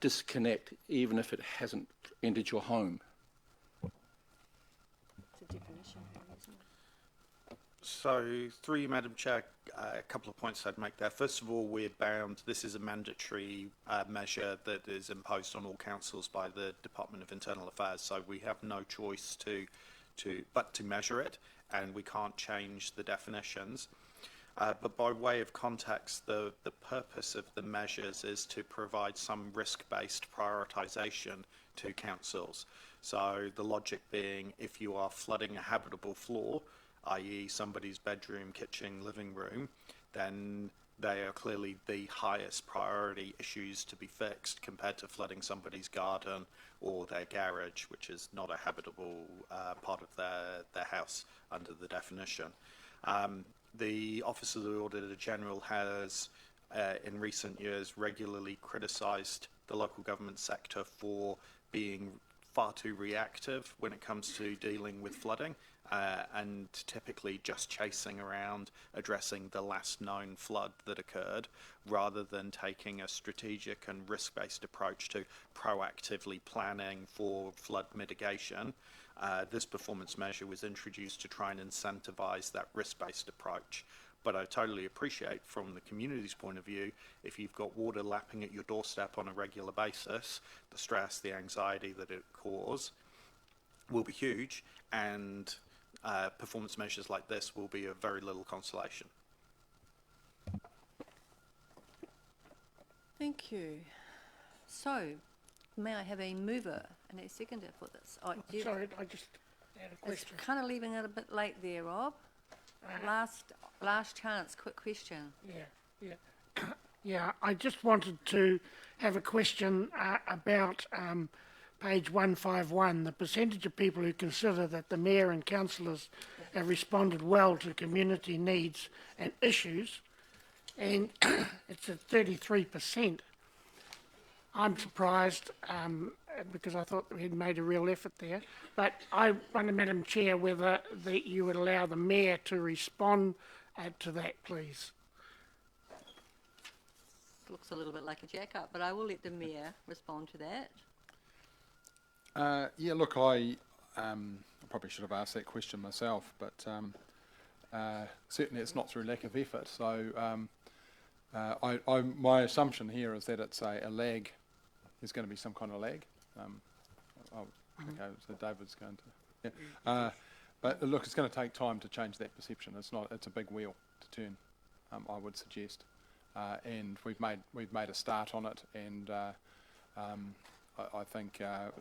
disconnect, even if it hasn't entered your home. It's a definition, isn't it? So, through you, Madam Chair, a couple of points I'd make there. First of all, we're bound, this is a mandatory measure that is imposed on all councils by the Department of Internal Affairs, so we have no choice but to measure it, and we can't change the definitions. But by way of context, the purpose of the measures is to provide some risk-based prioritisation to councils. So the logic being, if you are flooding a habitable floor, i.e. somebody's bedroom, kitchen, living room, then they are clearly the highest priority issues to be fixed compared to flooding somebody's garden or their garage, which is not a habitable part of their house under the definition. The Office of the Auditor General has, in recent years, regularly criticised the local government sector for being far too reactive when it comes to dealing with flooding, and typically just chasing around addressing the last known flood that occurred, rather than taking a strategic and risk-based approach to proactively planning for flood mitigation. This performance measure was introduced to try and incentivise that risk-based approach. But I totally appreciate, from the community's point of view, if you've got water lapping at your doorstep on a regular basis, the stress, the anxiety that it causes will be huge, and performance measures like this will be of very little consolation. Thank you. So, may I have a mover and a seconder for this? Oh, Sorry, I just had a question. It's kind of leaving it a bit late there, Rob. Last chance, quick question. Yeah, I just wanted to have a question about page 151, the percentage of people who consider that the mayor and councillors have responded well to community needs and issues, and it's at 33%. I'm surprised because I thought we had made a real effort there, but I wonder, Madam Chair, whether you would allow the mayor to respond to that, please. Looks a little bit like a jack-up, but I will let the mayor respond to that. Yeah, look, I probably should have asked that question myself, but certainly it's not through lack of effort. So my assumption here is that it's a lag. There's going to be some kind of lag. Okay, so David's going to. Yeah. But look, it's going to take time to change that perception. It's a big wheel to turn. I would suggest, and we've made a start on it, and I think. I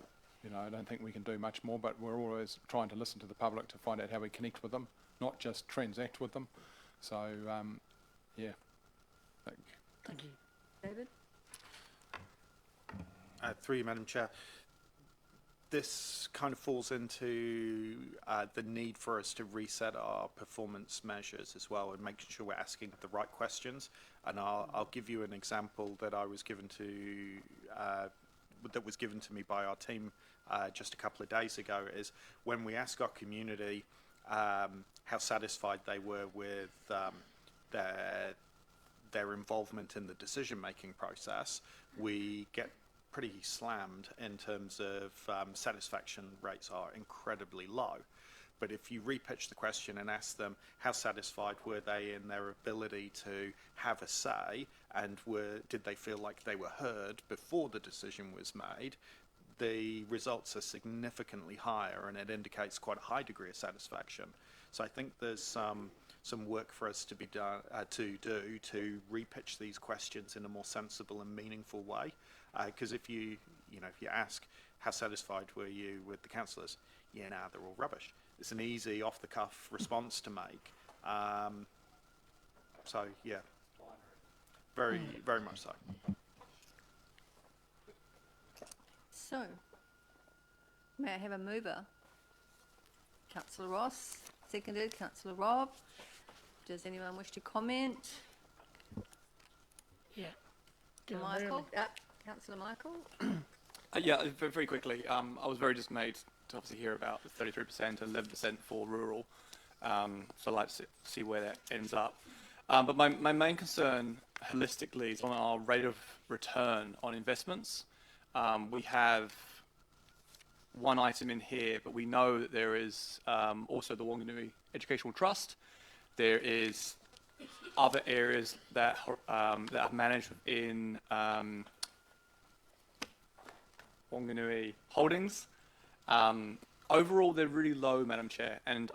don't think we can do much more, but we're always trying to listen to the public to find out how we connect with them, not just transact with them. So, yeah. Thank you. David? Through you, Madam Chair. This kind of falls into the need for us to reset our performance measures as well and making sure we're asking the right questions. And I'll give you an example that I was given to me by our team just a couple of days ago, is when we ask our community how satisfied they were with their involvement in the decision-making process, we get pretty slammed in terms of satisfaction rates are incredibly low. But if you repitch the question and ask them how satisfied were they in their ability to have a say, and did they feel like they were heard before the decision was made, the results are significantly higher, and it indicates quite a high degree of satisfaction. So I think there's some work for us to be done to repitch these questions in a more sensible and meaningful way. Because if you ask how satisfied were you with the councillors, they're all rubbish. It's an easy off-the-cuff response to make. So yeah, very much so. So, may I have a mover? Councillor Ross, seconded. Councillor Robb. Does anyone wish to comment? Yeah. Michael? Councillor Michael? Yeah, very quickly. I was very dismayed to obviously hear about the 33% and 11% for rural. So I'd like to see where that ends up. But my main concern holistically is on our rate of return on investments. We have one item in here, but we know that there is also the Whanganui Educational Trust. There is other areas that are managed within Whanganui Holdings. Overall, they're really low, Madam Chair, and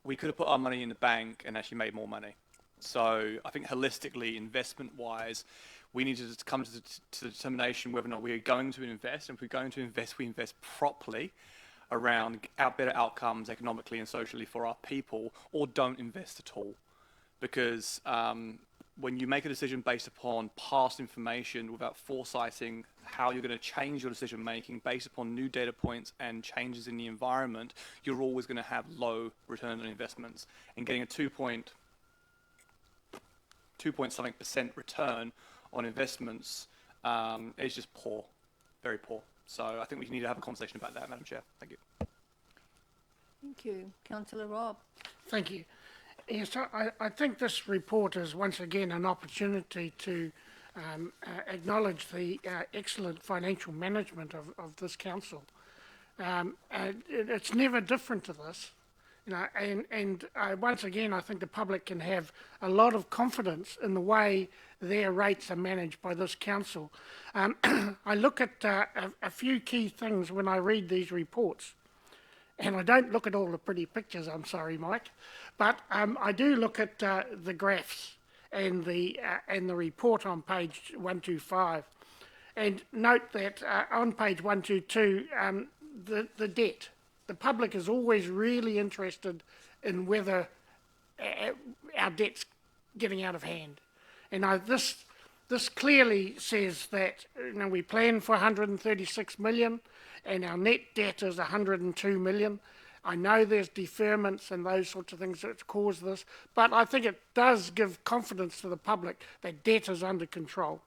we could have put our money in the bank and actually made more money. So I think holistically, investment-wise, we need to come to the determination whether or not we are going to invest, and if we're going to invest, we invest properly around better outcomes economically and socially for our people, or don't invest at all. Because when you make a decision based upon past information without foresighting how you're going to change your decision making based upon new data points and changes in the environment, you're always going to have low return on investments. And getting a 2.something% return on investments is just poor, very poor. So I think we need to have a conversation about that, Madam Chair. Thank you. Thank you. Councillor Robb. Thank you. Yes, I think this report is once again an opportunity to acknowledge the excellent financial management of this council. It's never different to this, and once again I think the public can have a lot of confidence in the way their rates are managed by this council. I look at a few key things when I read these reports. And I don't look at all the pretty pictures, I'm sorry, Mike, but I do look at the graphs and the report on page 125, and note that on page 122, the debt. The public is always really interested in whether our debt's getting out of hand, and this this clearly says that we plan for 136 million and our net debt is 102 million. I know there's deferments and those sorts of things that cause this, but I think it does give confidence to the public that debt is under control.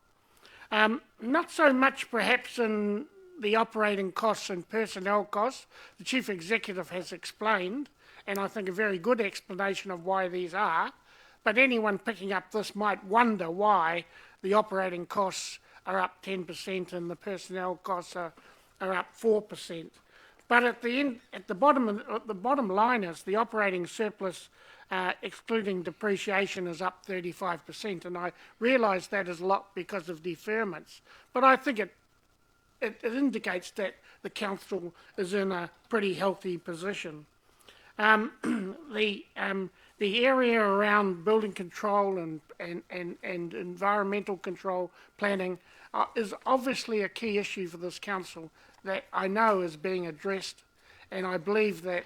Not so much perhaps in the operating costs and personnel costs. The Chief Executive has explained, and I think a very good explanation of why these are, but anyone picking up this might wonder why the operating costs are up 10% and the personnel costs are up 4%. But at the bottom line is the operating surplus, excluding depreciation, is up 35%, and I realise that is a lot because of deferments, but I think it indicates that the council is in a pretty healthy position. The area around building control and environmental control planning is obviously a key issue for this council that I know is being addressed, and I believe that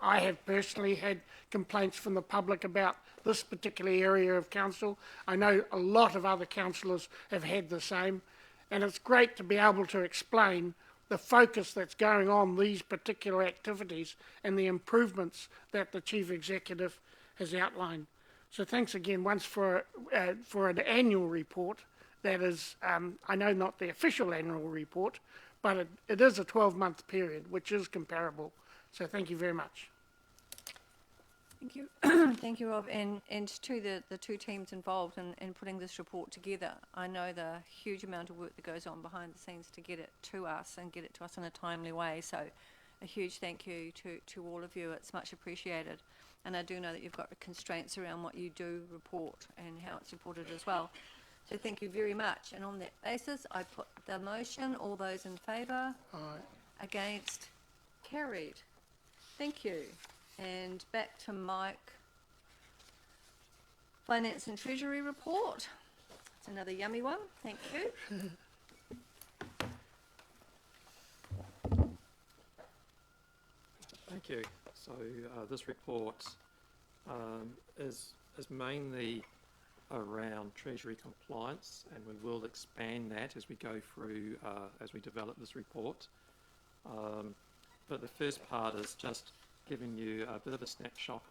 I have personally had complaints from the public about this particular area of council. I know a lot of other councillors have had the same, and it's great to be able to explain the focus that's going on these particular activities and the improvements that the Chief Executive has outlined. So thanks again once for an annual report that is, I know not the official annual report, but it is a 12-month period, which is comparable. So thank you very much. Thank you. Thank you, Rob, and to the two teams involved in putting this report together. I know the huge amount of work that goes on behind the scenes to get it to us and get it to us in a timely way. So a huge thank you to all of you. It's much appreciated. And I do know that you've got constraints around what you do report and how it's reported as well. So thank you very much. And on that basis, I put the motion. All those in favour? Aye. Against? Carried. Thank you. And back to Mike. Finance and Treasury report. It's another yummy one. Thank you. Thank you. So this report is mainly around Treasury compliance, and we will expand that as we go through, as we develop this report. But the first part is just giving you a bit of a snapshot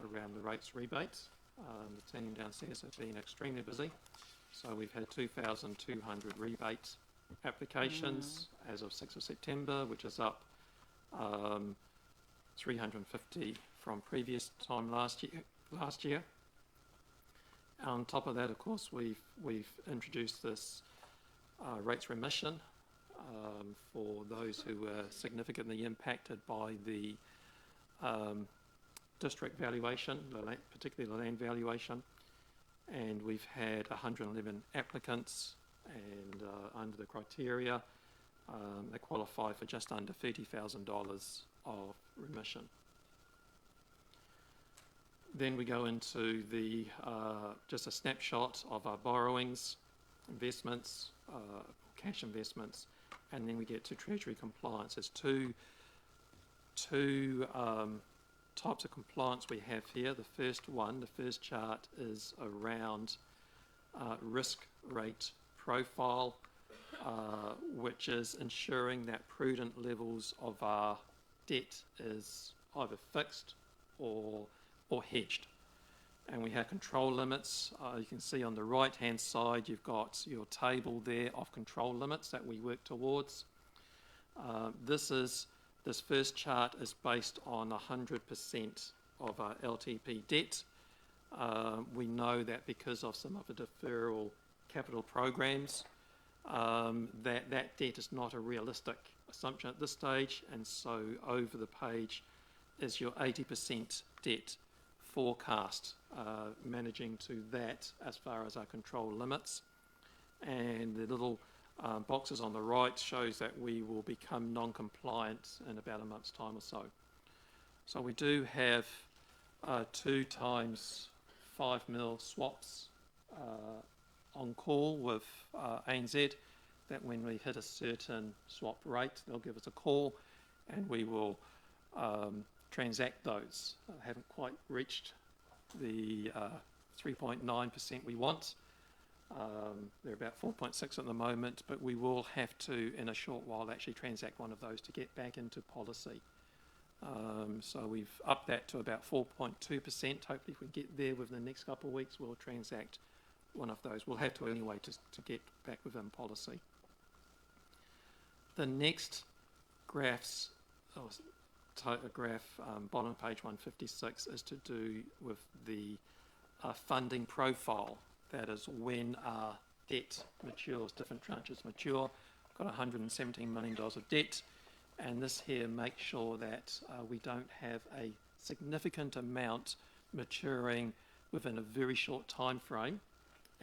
around the rates rebates. The team downstairs have been extremely busy. So we've had 2,200 rebate applications as of 6th of September, which is up 350 from previous time last year. On top of that, of course, we've introduced this rates remission for those who were significantly impacted by the district valuation, particularly the land valuation. And we've had 111 applicants, and under the criteria, they qualify for just under $30,000 of remission. Then we go into the just a snapshot of our borrowings, investments, cash investments, and then we get to Treasury compliance. There's two types of compliance we have here. The first chart is around risk rate profile, which is ensuring that prudent levels of our debt is either fixed or hedged. And we have control limits. You can see on the right hand side you've got your table there of control limits that we work towards. This first chart is based on 100% of our LTP debt. We know that because of some of the deferral capital programs, that debt is not a realistic assumption at this stage, and so over the page is your 80% debt forecast, managing to that as far as our control limits. And the little boxes on the right shows that we will become non-compliant in about a month's time or so. So we do have 2 times 5 mil swaps on call with ANZ, that when we hit a certain swap rate, they'll give us a call and we will transact those. Haven't quite reached the 3.9% we want, They're about 4.6 at the moment, but we will have to, in a short while, actually transact one of those to get back into policy. So we've upped that to about 4.2%. Hopefully, if we get there within the next couple of weeks, we'll transact one of those. We'll have to anyway to get back within policy. The next graph, bottom of page 156, is to do with the funding profile. That is when our debt matures, different tranches mature. Got $117 million of debt, and this here makes sure that we don't have a significant amount maturing within a very short time frame,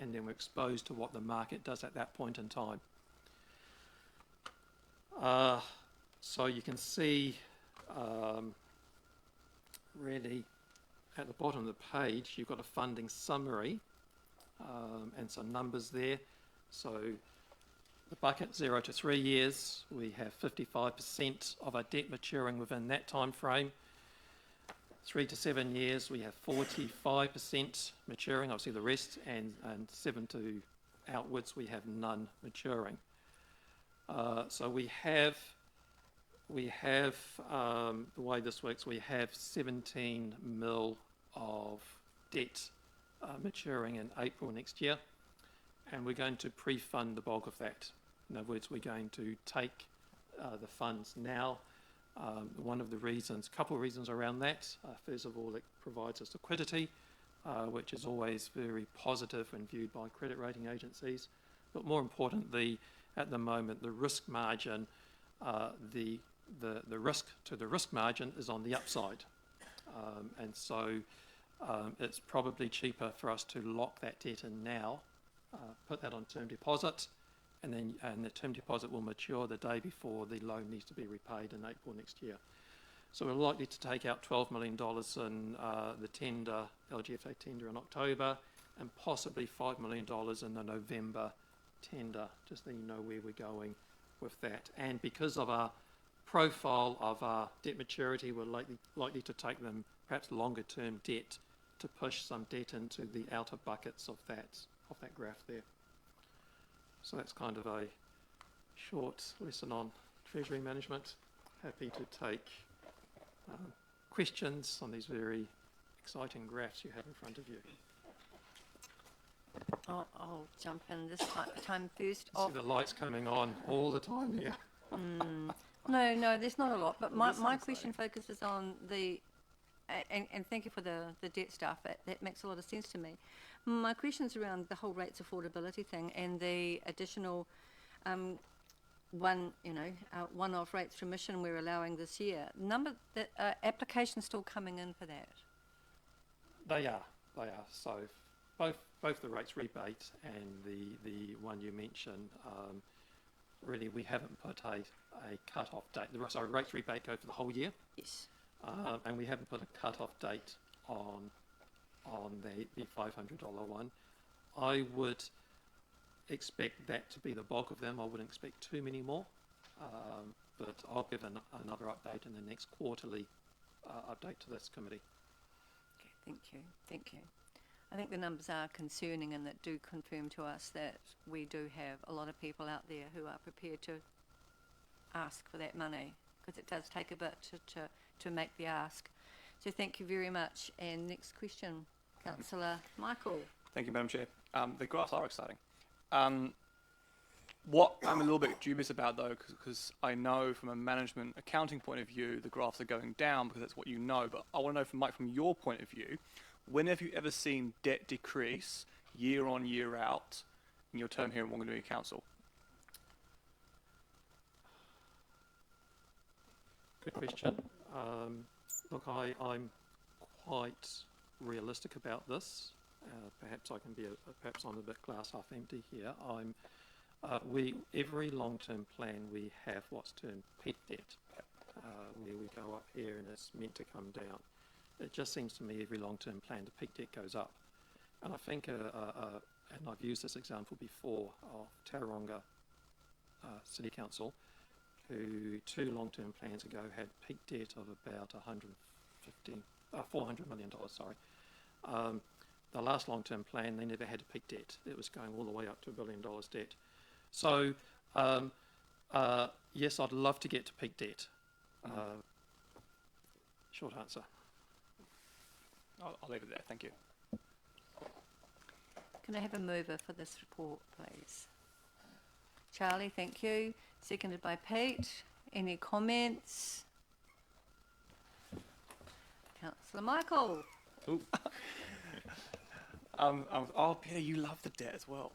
and then we're exposed to what the market does at that point in time. So you can see really at the bottom of the page, you've got a funding summary and some numbers there. So the bucket 0 to 3 years, we have 55% of our debt maturing within that time frame. 3 to 7 years, we have 45% maturing, obviously the rest, and 7 to outwards, we have none maturing. So we have the way this works, we have 17 mil of debt maturing in April next year, and we're going to pre-fund the bulk of that. In other words, we're going to take the funds now. One of the reasons, a couple of reasons around that. First of all, it provides us liquidity, which is always very positive when viewed by credit rating agencies. But more importantly, at the moment, the risk margin, the risk to the risk margin is on the upside. And so it's probably cheaper for us to lock that debt in now, put that on term deposit, and the term deposit will mature the day before the loan needs to be repaid in April next year. So we're likely to take out $12 million in the tender, LGFA tender in October, and possibly $5 million in the November tender, just so you know where we're going with that. And because of our profile of our debt maturity, we're likely to take them perhaps longer term debt to push some debt into the outer buckets of that graph there. So that's kind of a short lesson on Treasury management. Happy to take questions on these very exciting graphs you have in front of you. I'll jump in this time first. See the lights coming on all the time here. No, there's not a lot. But my question focuses on and thank you for the debt stuff. That makes a lot of sense to me. My question's around the whole rates affordability thing and the additional one-off rates remission we're allowing this year. Applications still coming in for that? They are. So both the rates rebate and the one you mentioned, really we haven't put a cut-off date. Sorry, rates rebate go for the whole year. Yes. And we haven't put a cut-off date on the $500 one. I would expect that to be the bulk of them. I wouldn't expect too many more, but I'll give another update in the next quarterly update to this committee. Okay, thank you. I think the numbers are concerning and that do confirm to us that we do have a lot of people out there who are prepared to ask for that money, because it does take a bit to make the ask. So thank you very much. And next question, Councillor Michael. Thank you, Madam Chair. The graphs are exciting. What I'm a little bit dubious about, though, because I know from a management accounting point of view, the graphs are going down because that's what you know. But I want to know, Mike, from your point of view, when have you ever seen debt decrease year on, year out in your term here in Whanganui Council? Good question. Look, I'm quite realistic about this. Perhaps I'm a bit glass half empty here. Every long-term plan we have what's termed peak debt, where we go up here and it's meant to come down. It just seems to me every long-term plan, the peak debt goes up. And I think, and I've used this example before, of Tauranga City Council, who 2 long-term plans ago had peak debt of about $400 million, sorry. the last long-term plan, they never had a peak debt. It was going all the way up to $1 billion debt. So, yes, I'd love to get to peak debt. Short answer. I'll leave it there. Thank you. Can I have a mover for this report, please? Charlie, thank you. Seconded by Pete. Any comments? Councillor Michael. Ooh. Oh, Peter, you love the debt as well.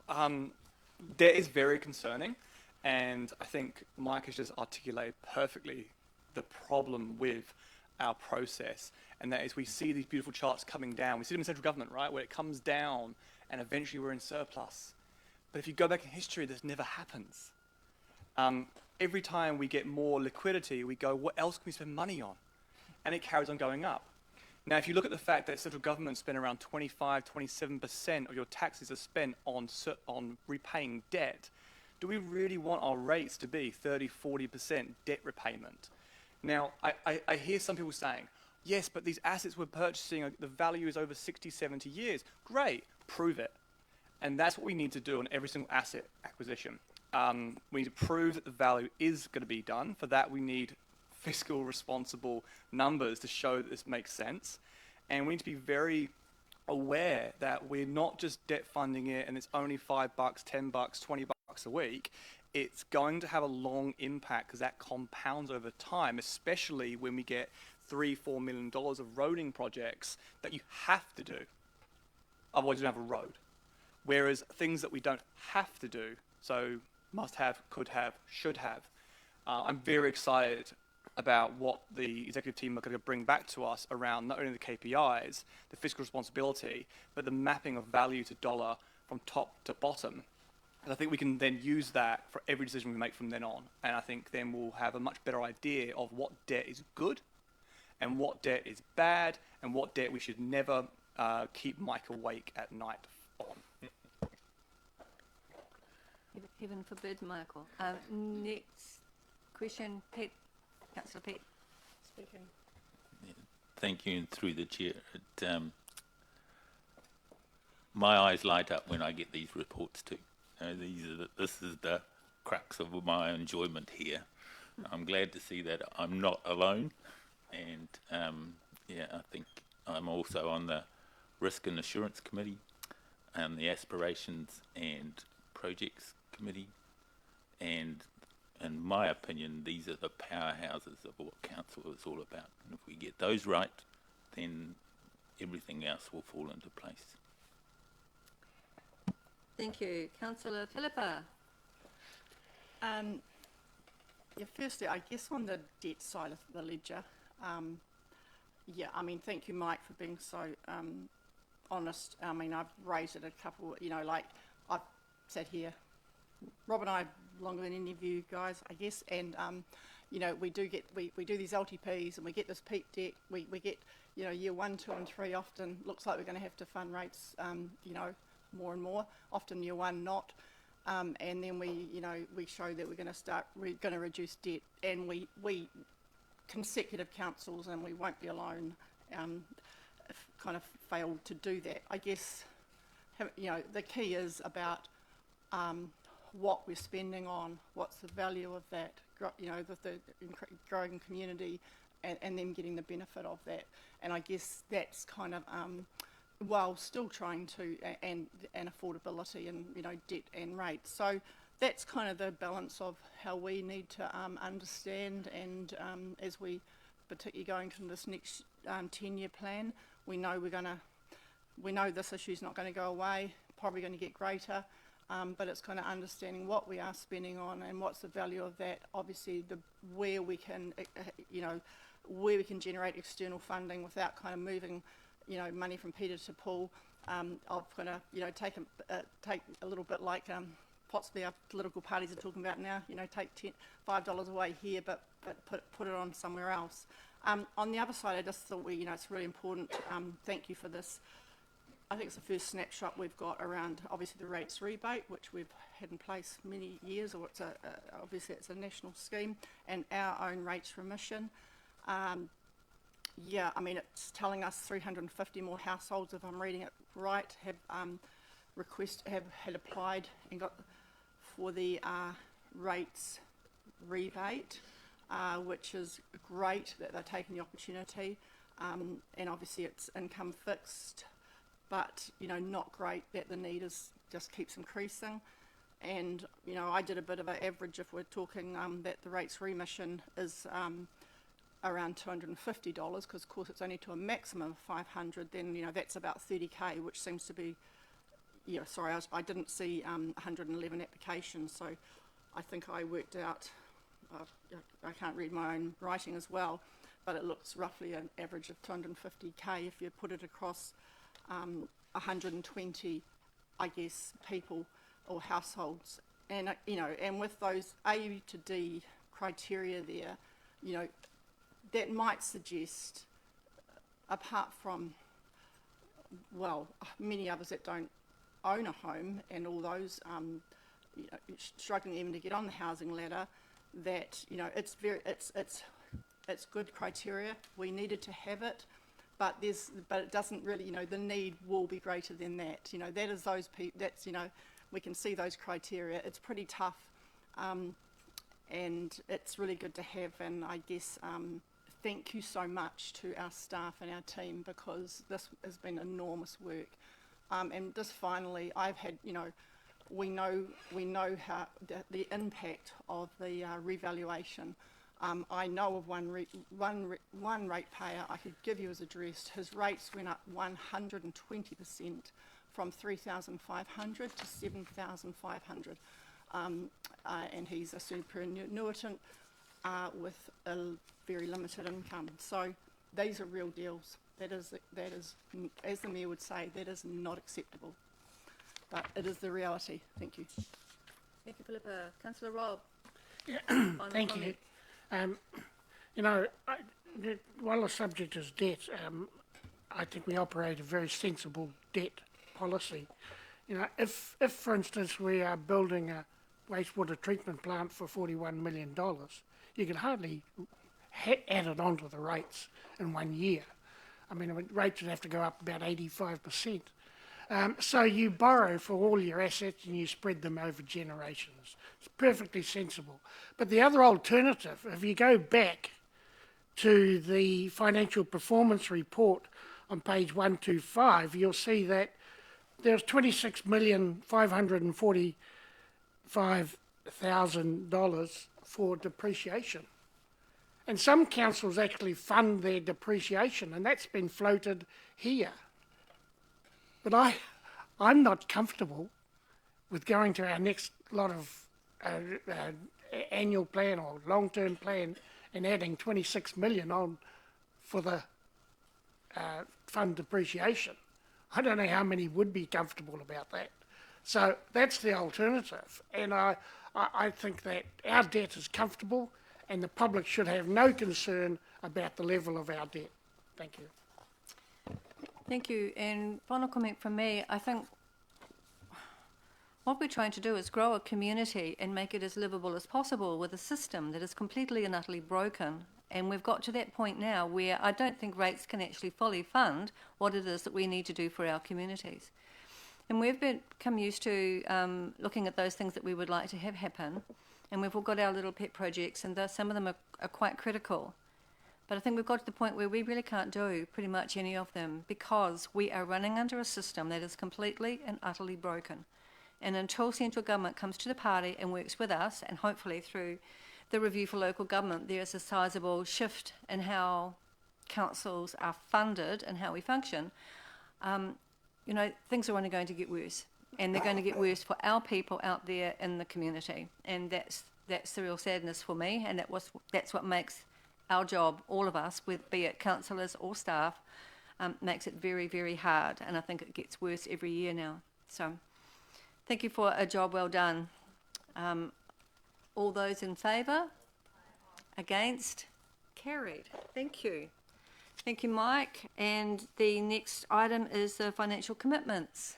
Debt is very concerning, and I think Mike has just articulated perfectly the problem with our process, and that is we see these beautiful charts coming down. We see them in central government, right, where it comes down, and eventually we're in surplus. But if you go back in history, this never happens. Every time we get more liquidity, we go, what else can we spend money on? And it carries on going up. Now, if you look at the fact that central government spend around 25–27% of your taxes are spent on repaying debt, do we really want our rates to be 30–40% debt repayment? Now, I hear some people saying, yes, but these assets we're purchasing, the value is over 60–70 years. Great, prove it. And that's what we need to do on every single asset acquisition. We need to prove that the value is going to be done. For that, we need fiscal responsible numbers to show that this makes sense. And we need to be very aware that we're not just debt funding it and it's only $5, $10, $20 a week. It's going to have a long impact because that compounds over time, especially when we get $3–4 million of roading projects that you have to do. Otherwise, you don't have a road. Whereas things that we don't have to do, so must have, could have, should have, I'm very excited about what the executive team are going to bring back to us around not only the KPIs, the fiscal responsibility, but the mapping of value to dollar from top to bottom. And I think we can then use that for every decision we make from then on. And I think then we'll have a much better idea of what debt is good and what debt is bad and what debt we should never keep Mike awake at night on. Heaven forbid, Michael. Next question, Pete. Councillor Pete. Speaking. Thank you, and through the chair. My eyes light up when I get these reports too. This is the crux of my enjoyment here. I'm glad to see that I'm not alone, and I think I'm also on the Risk and Assurance Committee and the Aspirations and Projects Committee, and in my opinion, these are the powerhouses of what council is all about. And if we get those right, then everything else will fall into place. Thank you. Councillor Philippa. Firstly, I guess on the debt side of the ledger, thank you, Mike, for being so honest. I've raised it a couple, I've sat here, Rob and I, longer than any of you guys, I guess, and we do these LTPs and we get this peak debt. We get year 1, 2, and 3 often looks like we're going to have to fund rates more and more. Often year 1 not, and then we show that we're going to reduce debt, and we consecutive councils, and we won't be alone, kind of failed to do that. I guess the key is about what we're spending on, what's the value of that, the growing community, and them getting the benefit of that. And I guess that's kind of, while still trying to, and affordability and, debt and rates. So that's kind of the balance of how we need to understand, and as we, particularly going to this next 10-year plan, we know this issue's not going to go away, probably going to get greater. But it's kind of understanding what we are spending on and what's the value of that. Obviously, where we can generate external funding without kind of moving, money from Peter to Paul. I've kind of, take a little bit like possibly our political parties are talking about now. Take $5 away here, but put it on somewhere else. On the other side, I just thought it's really important. Thank you for this. I think it's the first snapshot we've got around, obviously, the rates rebate, which we've had in place many years, or obviously it's a national scheme, and our own rates remission. Yeah, I mean, it's telling us 350 more households, if I'm reading it right, have had applied and got for the rates rebate, which is great that they're taking the opportunity. And obviously it's income fixed, but, you know, not great that the need just keeps increasing. And, you know, I did a bit of an average, if we're talking that the rates remission is around $250, because of course it's only to a maximum of 500, then, you know, that's about 30k, which seems to be, yeah, sorry, I didn't see 111 applications, so I think I worked out, I can't read my own writing as well, but it looks roughly an average of 250k if you put it across 120, I guess, people or households. And, you know, and with those A to D criteria there, you know, that might suggest, apart from, well, many others that don't own a home and all those, you know, struggling even to get on the housing ladder, that, you know, it's good criteria. We needed to have it, but it doesn't really, you know, the need will be greater than that. You know, that is those people. That's, you know, we can see those criteria. It's pretty tough, and it's really good to have. And I guess thank you so much to our staff and our team, because this has been enormous work. And just finally, I've had, you know, we know how the impact of the revaluation. I know of one ratepayer I could give you his address. His rates went up 120% from 3,500 to 7,500, and he's a superannuitant with a very limited income. So these are real deals. That is, as the Mayor would say, that is not acceptable. But it is the reality. Thank you. Thank you, Philippa. Councillor Rob. Yeah, thank you. You know, while the subject is debt, I think we operate a very sensible debt policy. You know, if for instance we are building a wastewater treatment plant for $41 million, you can hardly add it onto the rates in 1 year. I mean, rates would have to go up about 85%. So you borrow for all your assets and you spread them over generations. It's perfectly sensible. But the other alternative, if you go back to the financial performance report on page 125, you'll see that there's $26,545,000 for depreciation. And some councils actually fund their depreciation, and that's been floated here. But I'm not comfortable with going to our next lot of annual plan or long-term plan and adding 26 million on for the fund depreciation. I don't know how many would be comfortable about that. So that's the alternative. And I think that our debt is comfortable, and the public should have no concern about the level of our debt. Thank you. Thank you. And final comment from me, I think what we're trying to do is grow a community and make it as livable as possible with a system that is completely and utterly broken. And we've got to that point now where I don't think rates can actually fully fund what it is that we need to do for our communities. And we've become used to looking at those things that we would like to have happen. And we've all got our little pet projects, and some of them are quite critical. But I think we've got to the point where we really can't do pretty much any of them, because we are running under a system that is completely and utterly broken. And until central government comes to the party and works with us, and hopefully through the review for local government, there is a sizable shift in how councils are funded and how we function, you know, things are only going to get worse. And they're going to get worse for our people out there in the community. And that's the real sadness for me, and that's what makes our job, all of us, be it councillors or staff, makes it very, very hard. And I think it gets worse every year now. So thank you for a job well done. All those in favour? Against? Carried. Thank you. Thank you, Mike. And the next item is the financial commitments.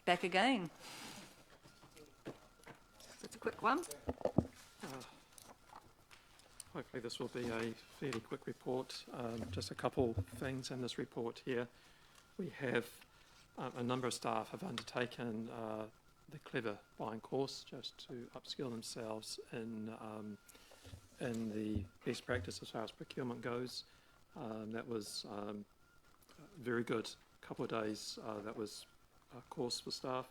Back again. It's a quick one. hopefully this will be a fairly quick report. Just a couple things in this report here. We have a number of staff have undertaken the Clever Buying course just to upskill themselves in the best practice as far as procurement goes. That was very good. Couple of days that was a course for staff.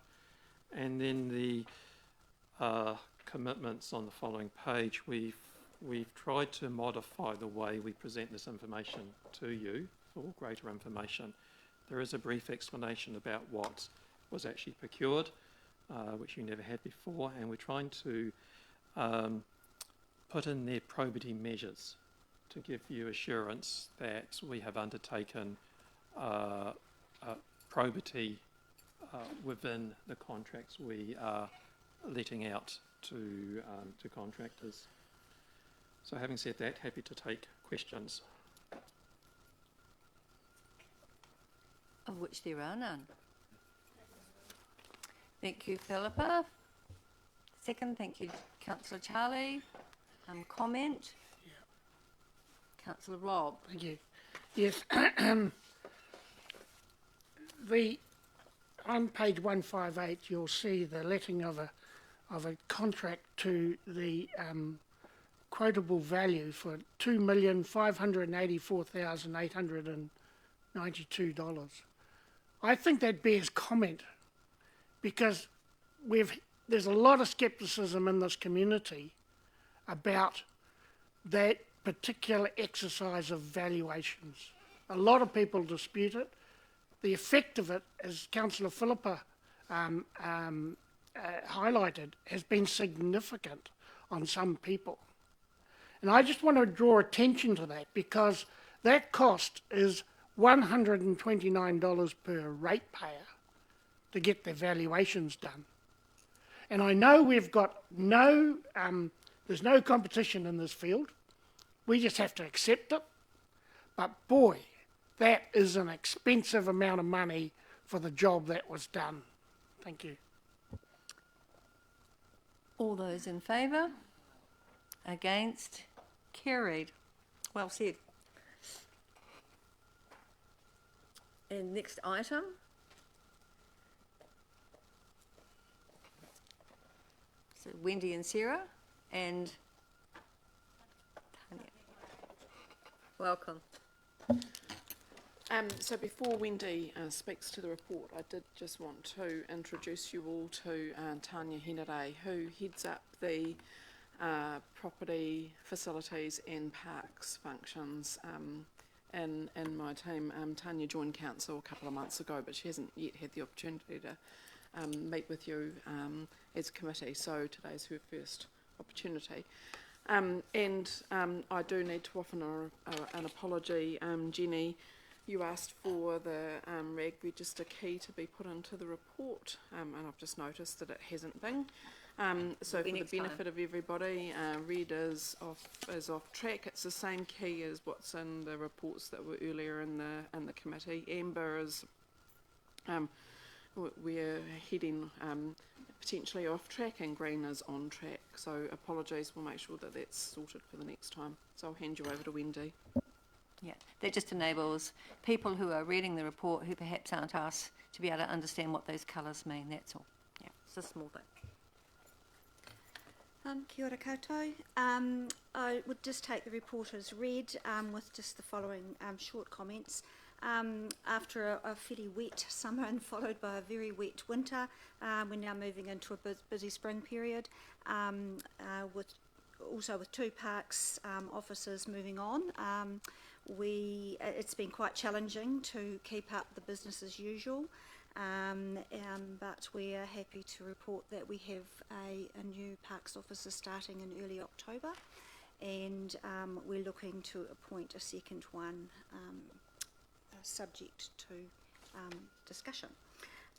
And then the commitments on the following page, we've tried to modify the way we present this information to you for greater information. There is a brief explanation about what was actually procured, which you never had before, and we're trying to put in there probity measures to give you assurance that we have undertaken probity within the contracts we are letting out to contractors. So having said that, happy to take questions. Of which there are none. Thank you, Philippa. Second, thank you, Councillor Charlie. Comment? Councillor Rob. Thank you. Yes. On page 158, you'll see the letting of a contract to the quotable value for $2,584,892. I think that bears comment because there's a lot of scepticism in this community about that particular exercise of valuations. A lot of people dispute it. The effect of it, as Councillor Philippa highlighted, has been significant on some people. And I just want to draw attention to that because that cost is $129 per ratepayer to get their valuations done. And I know we've got there's no competition in this field. We just have to accept it. But boy, that is an expensive amount of money for the job that was done. Thank you. All those in favour? Against? Carried. Well said. And next item. So Wendy and Sarah and Tanya. Welcome. So before Wendy speaks to the report, I did just want to introduce you all to Tanya Henare, who heads up the property, facilities and parks functions in my team. Tanya joined council a couple of months ago, but she hasn't yet had the opportunity to meet with you as a committee, so today's her first opportunity. I do need to offer an apology. Jenny, you asked for the RAG register key to be put into the report, and I've just noticed that it hasn't been. So for the benefit of everybody, Red is off track. It's the same key as what's in the reports that were earlier in the committee. Amber is we're heading potentially off track, and Green is on track. So apologies. We'll make sure that that's sorted for the next time. So I'll hand you over to Wendy. Yeah, that just enables people who are reading the report who perhaps aren't us to be able to understand what those colours mean, that's all. Yeah, it's a small thing. Kia ora koutou. I would just take the report as read with just the following short comments. After a fairly wet summer and followed by a very wet winter, we're now moving into a busy spring period with two parks offices moving on. It's been quite challenging to keep up the business as usual, but we are happy to report that we have a new parks officer starting in early October, and we're looking to appoint a second one subject to discussion.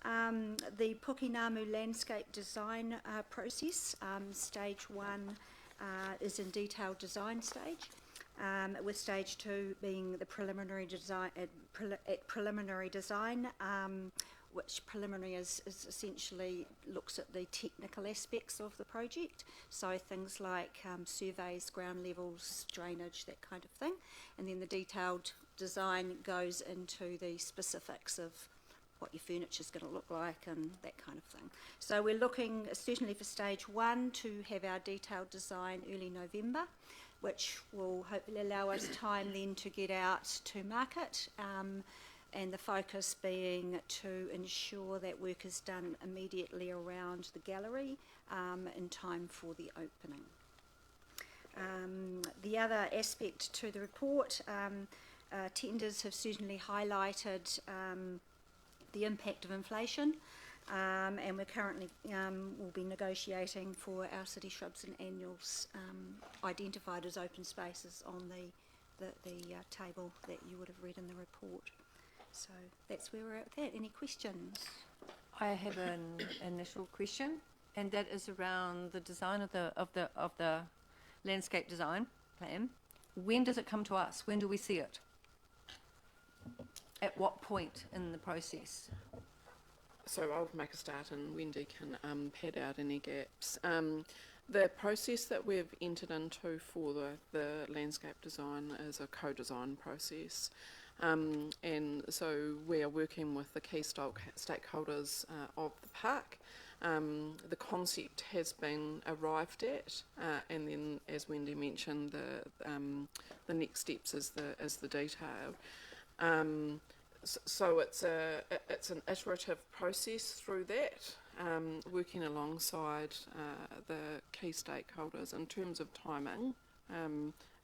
The Pukemanu landscape design process, stage 1 is in detailed design stage, with stage 2 being the preliminary design. At preliminary design, which preliminary is essentially looks at the technical aspects of the project, so things like surveys, ground levels, drainage, that kind of thing, and then the detailed design goes into the specifics of what your furniture is going to look like and that kind of thing. So we're looking certainly for stage 1 to have our detailed design early November, which will hopefully allow us time then to get out to market, and the focus being to ensure that work is done immediately around the gallery in time for the opening. The other aspect to the report, tenders have certainly highlighted the impact of inflation, and we're currently will be negotiating for our city shrubs and annuals identified as open spaces on the table that you would have read in the report. So that's where we're at with that. Any questions? I have an initial question, and that is around the design of the landscape design plan. When does it come to us? When do we see it? At what point in the process? So I'll make a start and Wendy can pad out any gaps. The process that we've entered into for the landscape design is a co-design process. And so we are working with the key stakeholders of the park. The concept has been arrived at, and then, as Wendy mentioned, the next steps is the detail. So it's an iterative process through that, working alongside the key stakeholders in terms of timing.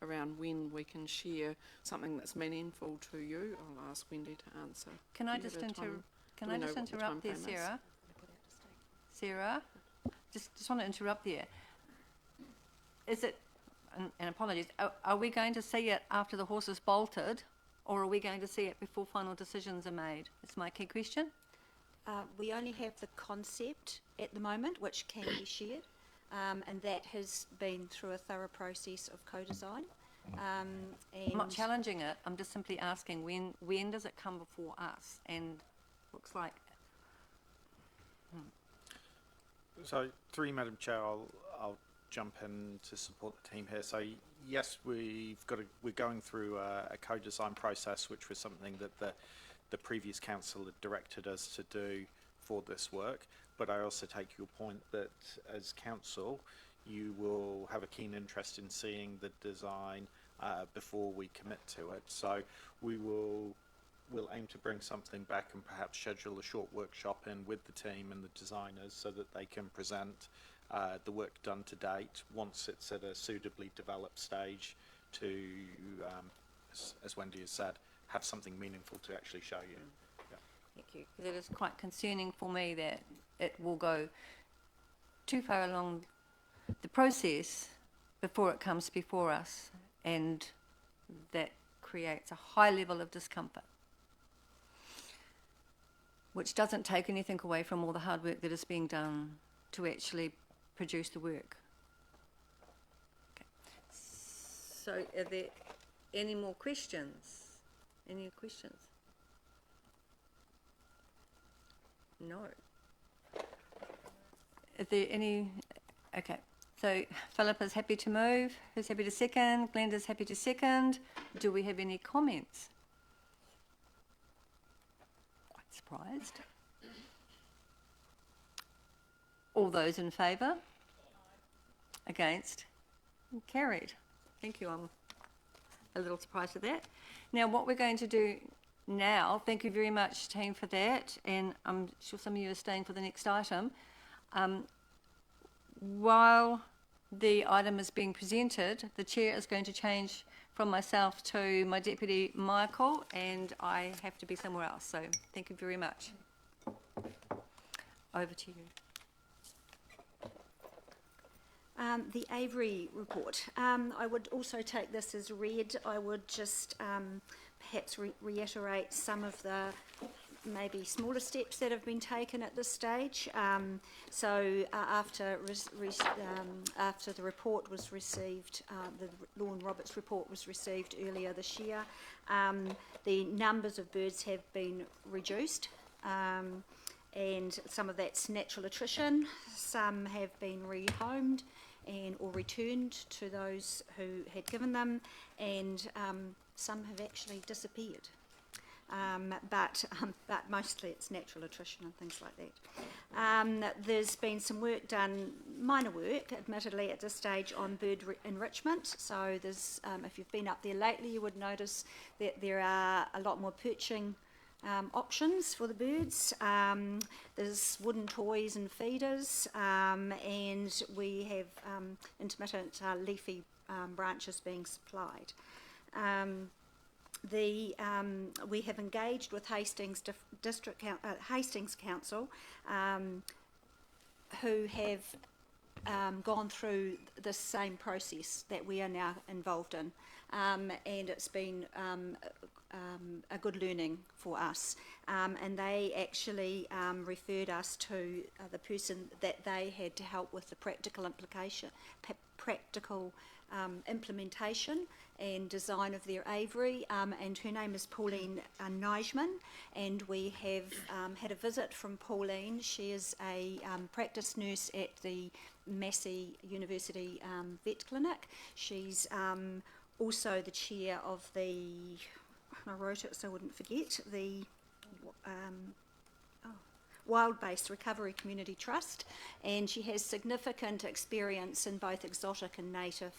Around when we can share something that's meaningful to you. I'll ask Wendy to answer. Can I just interrupt there, Sarah? Sarah, just want to interrupt there. Is it, and apologies, are we going to see it after the horse is bolted, or are we going to see it before final decisions are made? It's my key question. We only have the concept at the moment, which can be shared. And that has been through a thorough process of co-design. I'm not challenging it. I'm just simply asking when does it come before us? And looks like. So, through you, Madam Chair, I'll jump in to support the team here. So, yes, we're going through a co-design process, which was something that the previous council had directed us to do for this work. But I also take your point that as council, you will have a keen interest in seeing the design before we commit to it. So we'll aim to bring something back and perhaps schedule a short workshop in with the team and the designers so that they can present the work done to date once it's at a suitably developed stage to, as Wendy has said, have something meaningful to actually show you. Thank you. Because it is quite concerning for me that it will go too far along the process before it comes before us, and that creates a high level of discomfort, which doesn't take anything away from all the hard work that is being done to actually produce the work. Okay. So are there any more questions? Any questions? No. Are there any? Okay. So Philip is happy to move. Who's happy to second? Glenda's happy to second. Do we have any comments? Quite surprised. All those in favour? Against? Carried. Thank you. I'm a little surprised at that. Now, what we're going to do now, thank you very much, team, for that, and I'm sure some of you are staying for the next item. While the item is being presented, the chair is going to change from myself to my deputy, Michael, and I have to be somewhere else, so thank you very much. Over to you. The Aviary report. I would also take this as read. I would just perhaps reiterate some of the maybe smaller steps that have been taken at this stage. So after the report was received, the Law and Roberts report was received earlier this year, the numbers of birds have been reduced and some of that's natural attrition. Some have been rehomed or returned to those who had given them, and some have actually disappeared. But mostly it's natural attrition and things like that. There's been some work done, minor work, admittedly at this stage, on bird enrichment. So there's, if you've been up there lately, you would notice that there are a lot more perching options for the birds. There's wooden toys and feeders, and we have intermittent leafy branches being supplied. We have engaged with Hastings Hastings Council, who have gone through the same process that we are now involved in, and it's been a good learning for us. And they actually referred us to the person that they had to help with the practical implementation and design of their aviary, and her name is Pauline Nijman, and we have had a visit from Pauline. She is a practice nurse at the Massey University Vet Clinic. She's also the chair of the, I wrote it so I wouldn't forget, the Wild-Based Recovery Community Trust, and she has significant experience in both exotic and native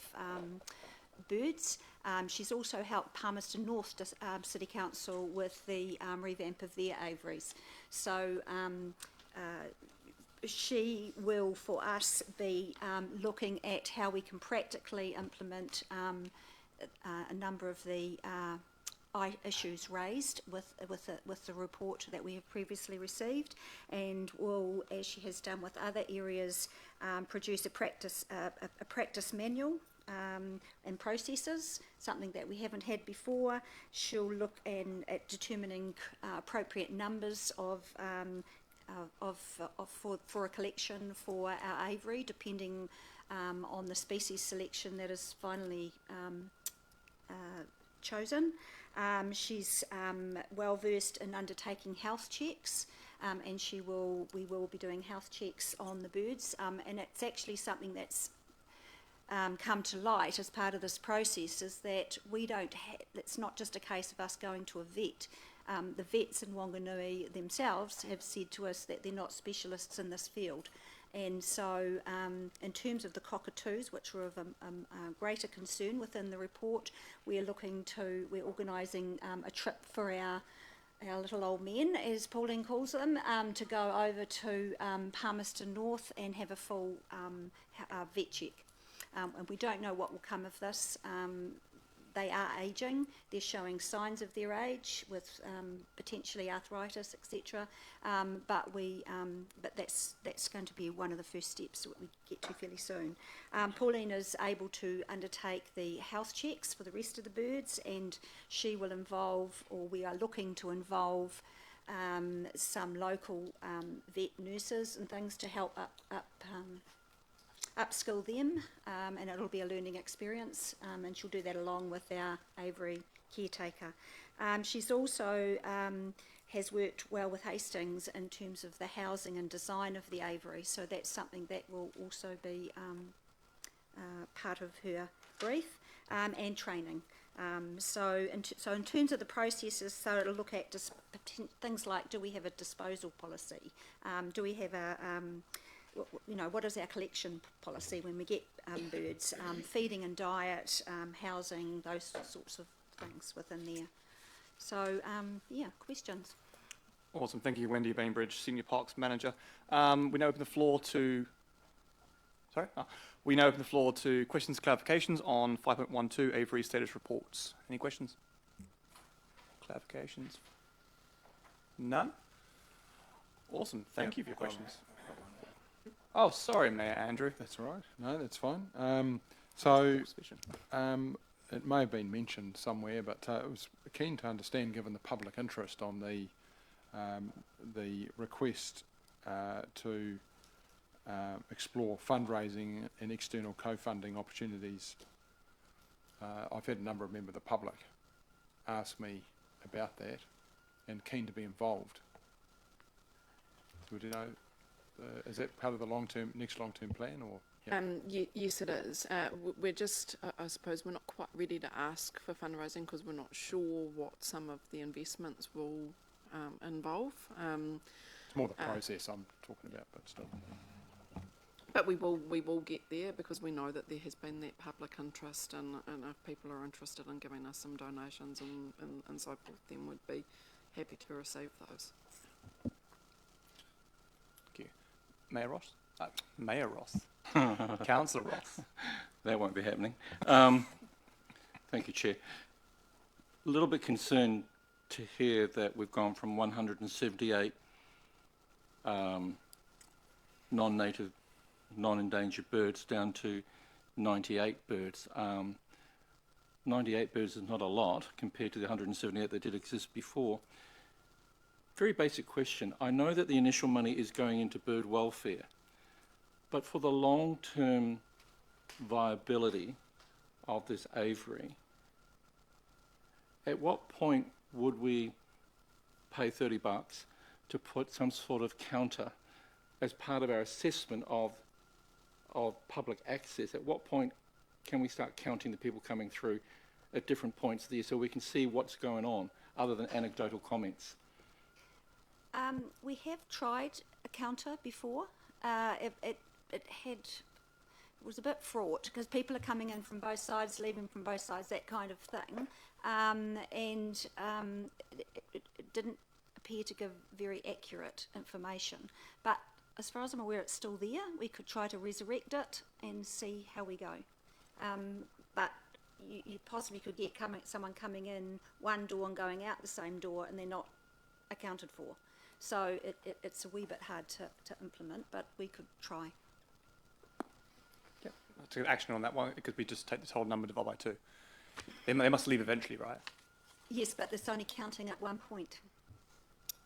birds. She's also helped Palmerston North City Council with the revamp of their aviaries. So she will, for us, be looking at how we can practically implement a number of the issues raised with the report that we have previously received, and will, as she has done with other areas, produce a practice manual and processes, something that we haven't had before. She'll look at determining appropriate numbers for a collection for our aviary, depending on the species selection that is finally chosen. She's well versed in undertaking health checks, and we will be doing health checks on the birds, and it's actually something that's come to light as part of this process, is that it's not just a case of us going to a vet. The vets in Whanganui themselves have said to us that they're not specialists in this field. And so in terms of the cockatoos, which were of a greater concern within the report, we're organising a trip for our little old men, as Pauline calls them, to go over to Palmerston North and have a full vet check. And we don't know what will come of this. They are ageing, they're showing signs of their age with potentially arthritis, etc. But that's going to be one of the first steps that we get to fairly soon. Pauline is able to undertake the health checks for the rest of the birds, and she will involve, or we are looking to involve, some local vet nurses and things to help upskill them, and it'll be a learning experience, and she'll do that along with our aviary caretaker. She's also has worked well with Hastings in terms of the housing and design of the aviary, so that's something that will also be part of her brief, and training. So in terms of the processes, so it'll look at things like, do we have a disposal policy? Do we have a what is our collection policy when we get birds? Feeding and diet, housing, those sorts of things within there. So, questions? Awesome. Thank you, Wendy Bainbridge, Senior Parks Manager. We now open the floor to... We now open the floor to questions and clarifications on 5.12 Aviary status reports. Any questions? Clarifications? None? Awesome. Thank you for your questions. Oh, sorry, Mayor Andrew. That's all right. No, that's fine. It may have been mentioned somewhere, but I was keen to understand, given the public interest on the request to explore fundraising and external co-funding opportunities. I've had a number of members of the public ask me about that and keen to be involved. Would you know, is that part of the next long-term plan, or? Yeah. Yes, it is. We're just, I suppose, we're not quite ready to ask for fundraising because we're not sure what some of the investments will involve. It's more the process I'm talking about, but still. But we will get there because we know that there has been that public interest, and if people are interested in giving us some donations and so forth, then we'd be happy to receive those. Thank you. Mayor Ross? Mayor Ross. Councillor Ross. That won't be happening. Thank you, Chair. A little bit concerned to hear that we've gone from 178 non-native, non-endangered birds down to 98 birds. 98 birds is not a lot compared to the 178 that did exist before. Very basic question. I know that the initial money is going into bird welfare, but for the long-term viability of this aviary, at what point would we pay $30 to put some sort of counter as part of our assessment of public access? At what point can we start counting the people coming through at different points there so we can see what's going on other than anecdotal comments? We have tried a counter before. It was a bit fraught because people are coming in from both sides, leaving from both sides, that kind of thing, and it didn't appear to give very accurate information. But as far as I'm aware, it's still there. We could try to resurrect it and see how we go. But you possibly could get someone coming in one door and going out the same door, and they're not accounted for. So it's a wee bit hard to implement, but we could try. Yeah, to get action on that one, because we just take this whole number divided by 2. They must leave eventually, right? Yes, but it's only counting at one point.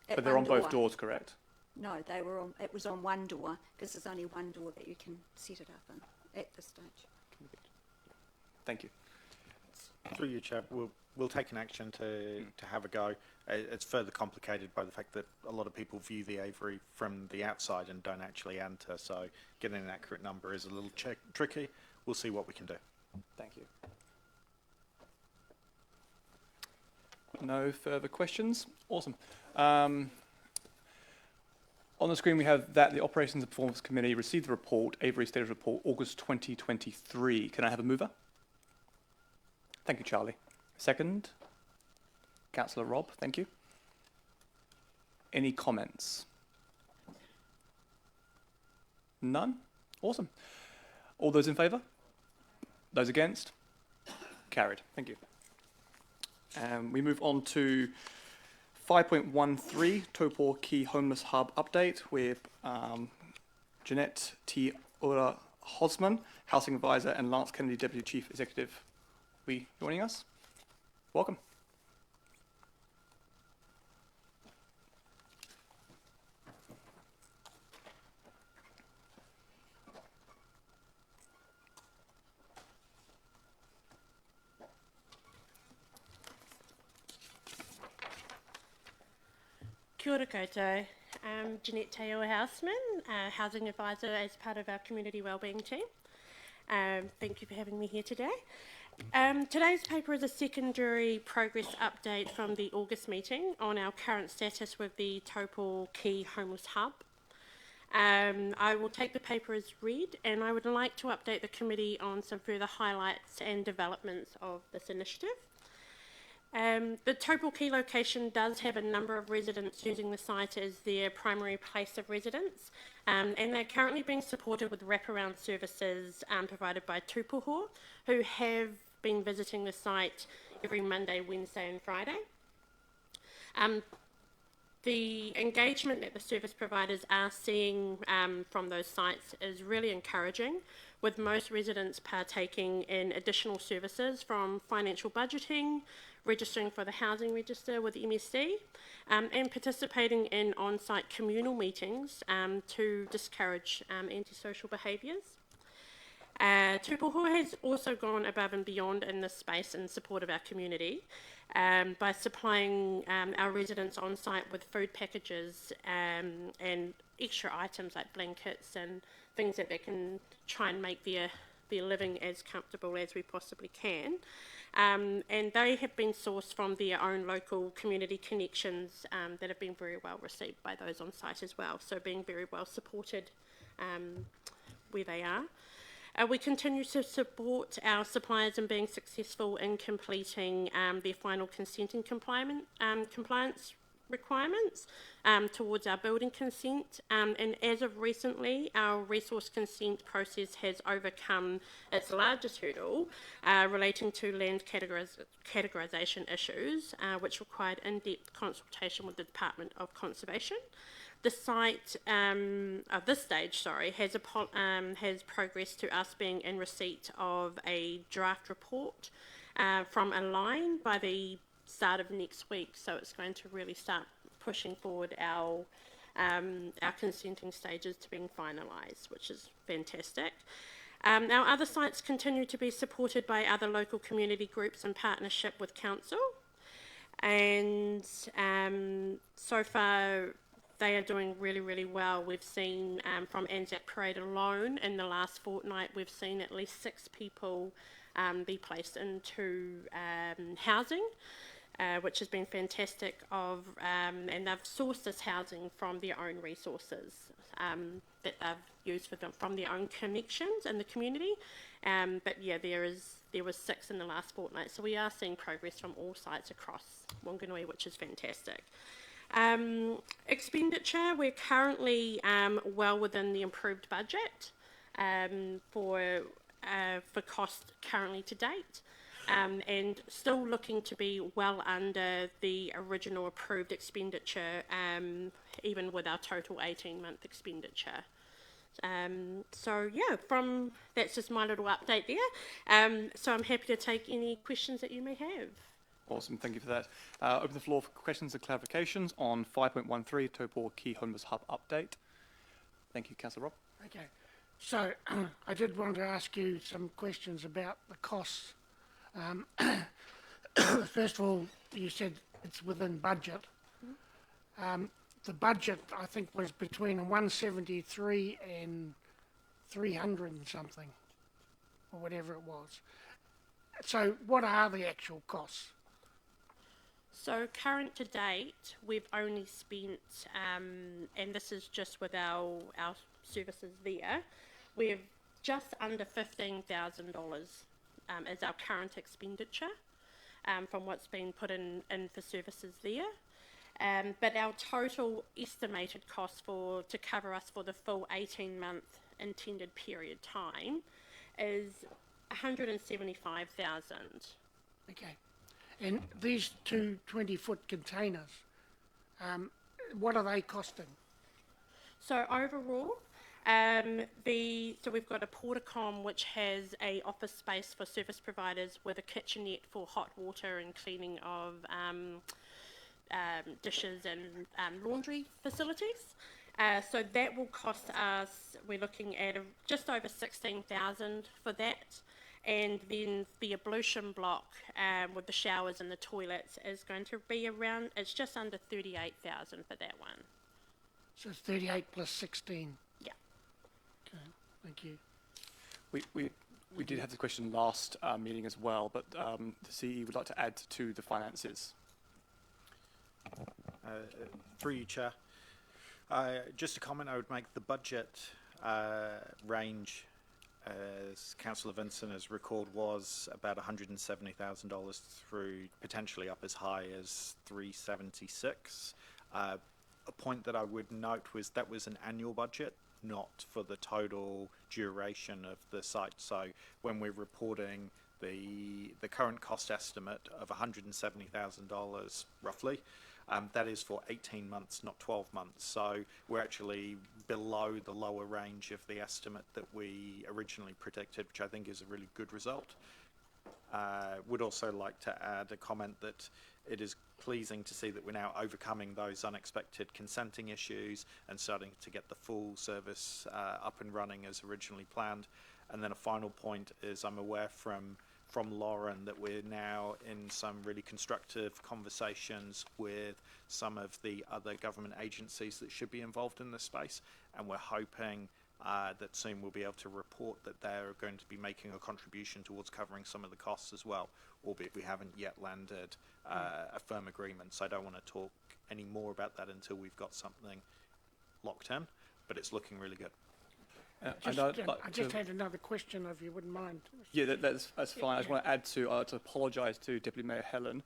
But they're on both doors, correct? No, it was on one door, because there's only one door that you can set it up in at this stage. Thank you. Through you, Chair, we'll take an action to have a go. It's further complicated by the fact that a lot of people view the aviary from the outside and don't actually enter, so getting an accurate number is a little tricky. We'll see what we can do. Thank you. No further questions? Awesome. On the screen we have that the Operations and Performance Committee received the report, Aviary Status Report, August 2023. Can I have a mover? Thank you, Charlie. Second? Councillor Rob, thank you. Any comments? None? Awesome. All those in favour? Those against? Carried. Thank you. We move on to 5.13, Taupo Quay Homeless Hub update with Jeanette T. Ora Hosman, Housing Advisor, and Lance Kennedy, Deputy Chief Executive. Will you joining us? Welcome. Kia ora koutou. I'm Jeanette Taylor Houseman, Housing Advisor as part of our Community Wellbeing team. Thank you for having me here today. Today's paper is a secondary progress update from the August meeting on our current status with the Taupo Quay Homeless Hub. I will take the paper as read, and I would like to update the committee on some further highlights and developments of this initiative. The Taupo Quay location does have a number of residents using the site as their primary place of residence, and they're currently being supported with wraparound services provided by tūpoho, who have been visiting the site every Monday, Wednesday and Friday. The engagement that the service providers are seeing from those sites is really encouraging, with most residents partaking in additional services from financial budgeting, registering for the housing register with MSD, and participating in on-site communal meetings to discourage antisocial behaviours. Taupo has also gone above and beyond in this space in support of our community by supplying our residents on site with food packages and extra items like blankets and things that they can try and make their living as comfortable as we possibly can. And they have been sourced from their own local community connections that have been very well received by those on site as well, so being very well supported where they are. We continue to support our suppliers in being successful in completing their final consent and compliance requirements towards our building consent. And as of recently, our resource consent process has overcome its largest hurdle relating to land categorisation issues, which required in-depth consultation with the Department of Conservation. The site, at this stage, has progressed to us being in receipt of a draft report from a line by the start of next week. So it's going to really start pushing forward our consenting stages to being finalised, which is fantastic. Our other sites continue to be supported by other local community groups in partnership with council, and so far they are doing really, really well. We've seen from Anzac Parade alone in the last fortnight, we've seen at least 6 people be placed into housing, which has been fantastic. And they've sourced this housing from their own resources that they've used from their own connections in the community. But yeah, there was 6 in the last fortnight, so we are seeing progress from all sites across Whanganui, which is fantastic. Expenditure, we're currently well within the improved budget for cost currently to date, and still looking to be well under the original approved expenditure, even with our total 18-month expenditure. So yeah, that's just my little update there. So I'm happy to take any questions that you may have. Awesome, thank you for that. Open the floor for questions and clarifications on 5.13 Taupo Key Homeless Hub update. Thank you, Councillor Rob. Okay, so I did want to ask you some questions about the costs. First of all, you said it's within budget. The budget, I think, was between 173 and 300 and something, or whatever it was. So what are the actual costs? So current to date, we've only spent, and this is just with our services there, we've just under $15,000 as our current expenditure from what's been put in for services there. But our total estimated cost to cover us for the full 18-month intended period time is $175,000. Okay. And these 2 20-foot containers, what are they costing? So overall, so we've got a portacom which has a office space for service providers with a kitchenette for hot water and cleaning of dishes and laundry facilities. So that will cost us, we're looking at just over $16,000 for that. And then the ablution block with the showers and the toilets is going to be around, it's just under $38,000 for that one. So it's 38 plus 16? Yeah. Okay, thank you. We did have the question last meeting as well, but the CE would like to add to the finances. Through you, Chair. Just a comment I would make, the budget range, as Councillor Vincent has recalled, was about $170,000 through potentially up as high as $376,000. A point that I would note was that was an annual budget, not for the total duration of the site. So when we're reporting the current cost estimate of $170,000 roughly, that is for 18 months, not 12 months. So we're actually below the lower range of the estimate that we originally predicted, which I think is a really good result. Would also like to add a comment that it is pleasing to see that we're now overcoming those unexpected consenting issues and starting to get the full service up and running as originally planned. And then a final point is I'm aware from Lauren that we're now in some really constructive conversations with some of the other government agencies that should be involved in this space, and we're hoping that soon we'll be able to report that they're going to be making a contribution towards covering some of the costs as well, albeit we haven't yet landed a firm agreement, so I don't want to talk any more about that until we've got something locked in, but it's looking really good. I just had another question, if you wouldn't mind. Yeah, that's fine. I just want to add to apologise to Deputy Mayor Helen.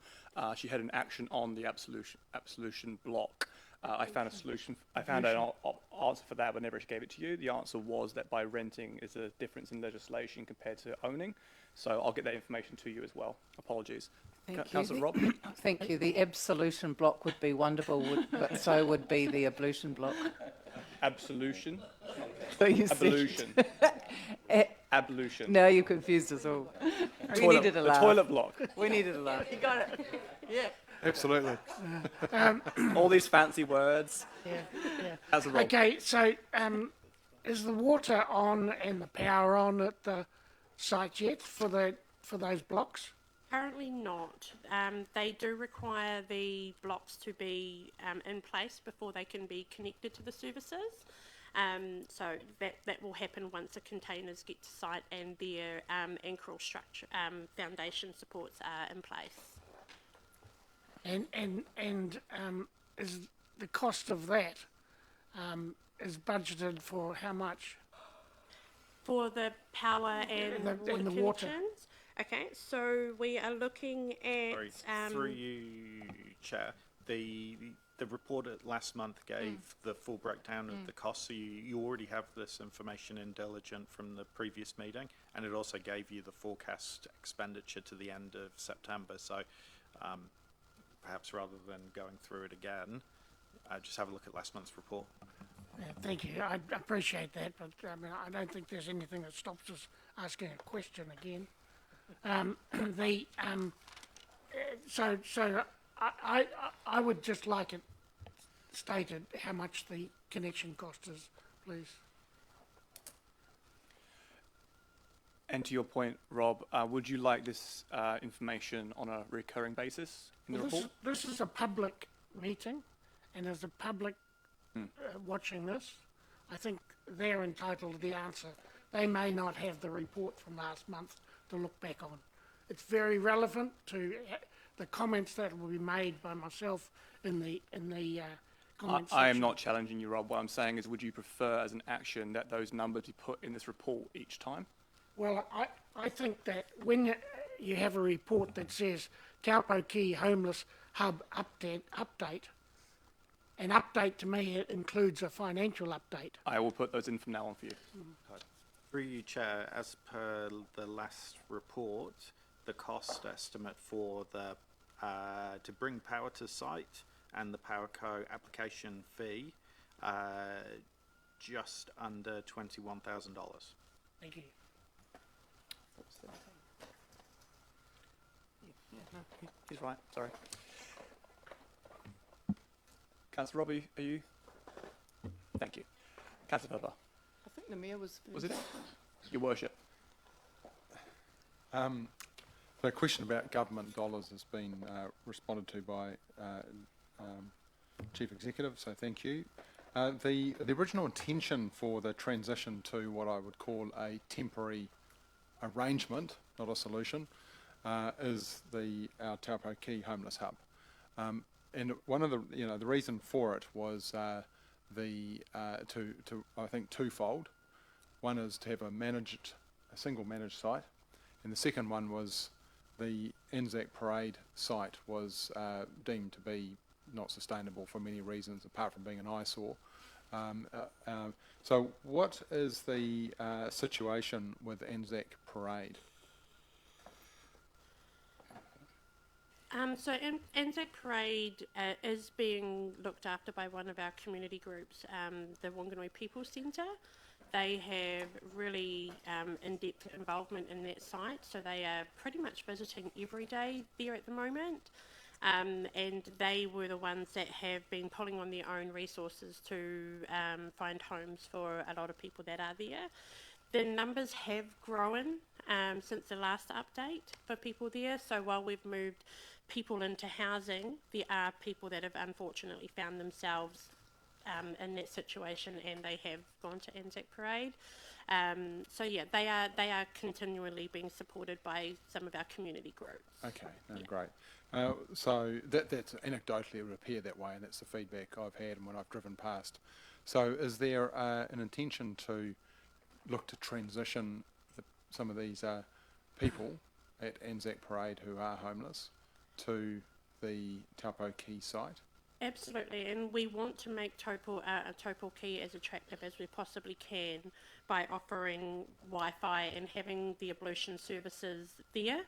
She had an action on the absolution block. I found a solution. I found an answer for that whenever she gave it to you. The answer was that by renting is a difference in legislation compared to owning. So I'll get that information to you as well. Apologies. Councillor Rob. Thank you. The absolution block would be wonderful, but so would be the ablution block. Absolution. Ablution. Ablution. Now you confused us all. We needed a laugh. The toilet block. We needed a laugh. You got it. Yeah. Absolutely. All these fancy words. Yeah. Okay, so is the water on and the power on at the site yet for those blocks? Currently not. They do require the blocks to be in place before they can be connected to the services. So that will happen once the containers get to site and their anchoral structure, foundation supports are in place. And is the cost of that is budgeted for how much? For the power and the water water. connections? Okay, so we are looking at... Through you, Chair, the report last month gave the full breakdown of the costs, so you already have this information in diligent from the previous meeting, and it also gave you the forecast expenditure to the end of September, so perhaps rather than going through it again, just have a look at last month's report. Yeah, thank you. I appreciate that, but I don't think there's anything that stops us asking a question again. So I would just like it stated how much the connection cost is, please. And to your point, Rob, would you like this information on a recurring basis in the report? This is a public meeting, and as a public watching this, I think they're entitled to the answer. They may not have the report from last month to look back on. It's very relevant to the comments that will be made by myself in the comments section. I am not challenging you, Rob. What I'm saying is, would you prefer as an action that those numbers be put in this report each time? Well, I think that when you have a report that says Taupo Quay Homeless Hub update, an update to me it includes a financial update. I will put those in from now on for you. Through you, Chair, as per the last report, the cost estimate for the to bring power to site and the PowerCo application fee, just under $21,000. Thank you. He's right, sorry. Councillor Robbie, are you? Thank you. Councillor Pepper. I think the mayor was... Was it? Your Worship. The question about government dollars has been responded to by Chief Executive, so thank you. The original intention for the transition to what I would call a temporary arrangement, not a solution, is our Taupo Quay Homeless Hub. And one of the reason for it was I think twofold. One is to have a single managed site, and the second one was the Anzac Parade site was deemed to be not sustainable for many reasons, apart from being an eyesore. So what is the situation with Anzac Parade? So Anzac Parade is being looked after by one of our community groups, the Whanganui People Centre. They have really in-depth involvement in that site, so they are pretty much visiting every day there at the moment. And they were the ones that have been pulling on their own resources to find homes for a lot of people that are there. the numbers have grown since the last update for people there. So while we've moved people into housing, there are people that have unfortunately found themselves in that situation, and they have gone to Anzac Parade. So yeah, they are continually being supported by some of our community groups. Okay, no, great. So that's anecdotally would appear that way, and that's the feedback I've had and when I've driven past. So is there an intention to look to transition some of these people at Anzac Parade who are homeless to the Taupo Quay site? Absolutely, and we want to make Taupo Quay as attractive as we possibly can by offering Wi-Fi and having the ablution services there.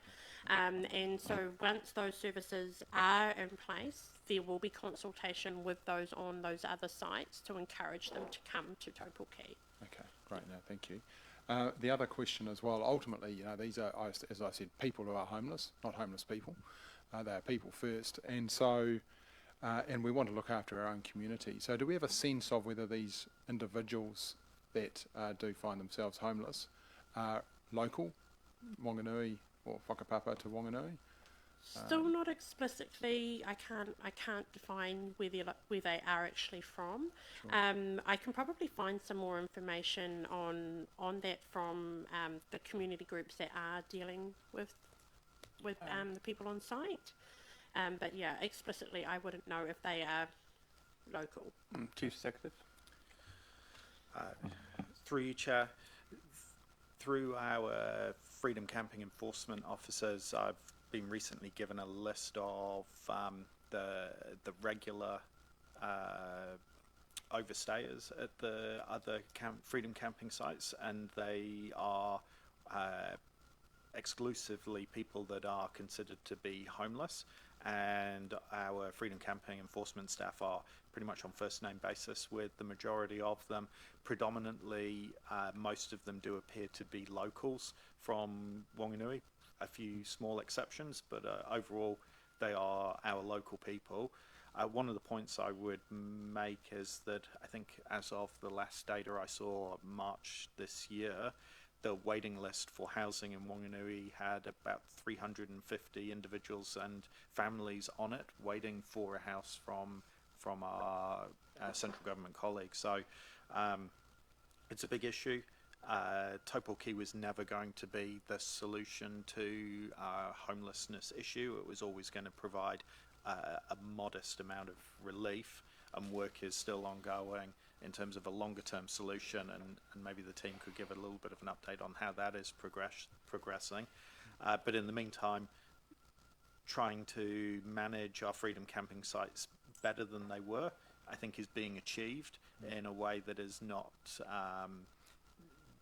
And so once those services are in place, there will be consultation with those on those other sites to encourage them to come to Taupo Quay. Okay, great. No, thank you. The other question as well, ultimately, these are, as I said, people who are homeless, not homeless people. They are people first. And so, and we want to look after our own community. So do we have a sense of whether these individuals that do find themselves homeless are local, Whanganui or whakapapa to Whanganui? Still not explicitly. I can't define where they are actually from. Sure. I can probably find some more information on that from the community groups that are dealing with the people on site. But yeah, explicitly, I wouldn't know if they are local. Chief Executive. Through you, Chair, through our Freedom Camping Enforcement Officers, I've been recently given a list of the regular overstayers at the other Freedom Camping sites, and they are exclusively people that are considered to be homeless, and our Freedom Camping Enforcement staff are pretty much on first name basis with the majority of them. Predominantly, most of them do appear to be locals from Whanganui, a few small exceptions, but overall they are our local people. One of the points I would make is that I think as of the last data I saw, March this year, the waiting list for housing in Whanganui had about 350 individuals and families on it waiting for a house from our central government colleagues. So it's a big issue. Taupo Quay was never going to be the solution to homelessness issue. It was always going to provide a modest amount of relief, and work is still ongoing in terms of a longer term solution, and maybe the team could give a little bit of an update on how that is progressing. But in the meantime, trying to manage our Freedom Camping sites better than they were, I think is being achieved in a way that is not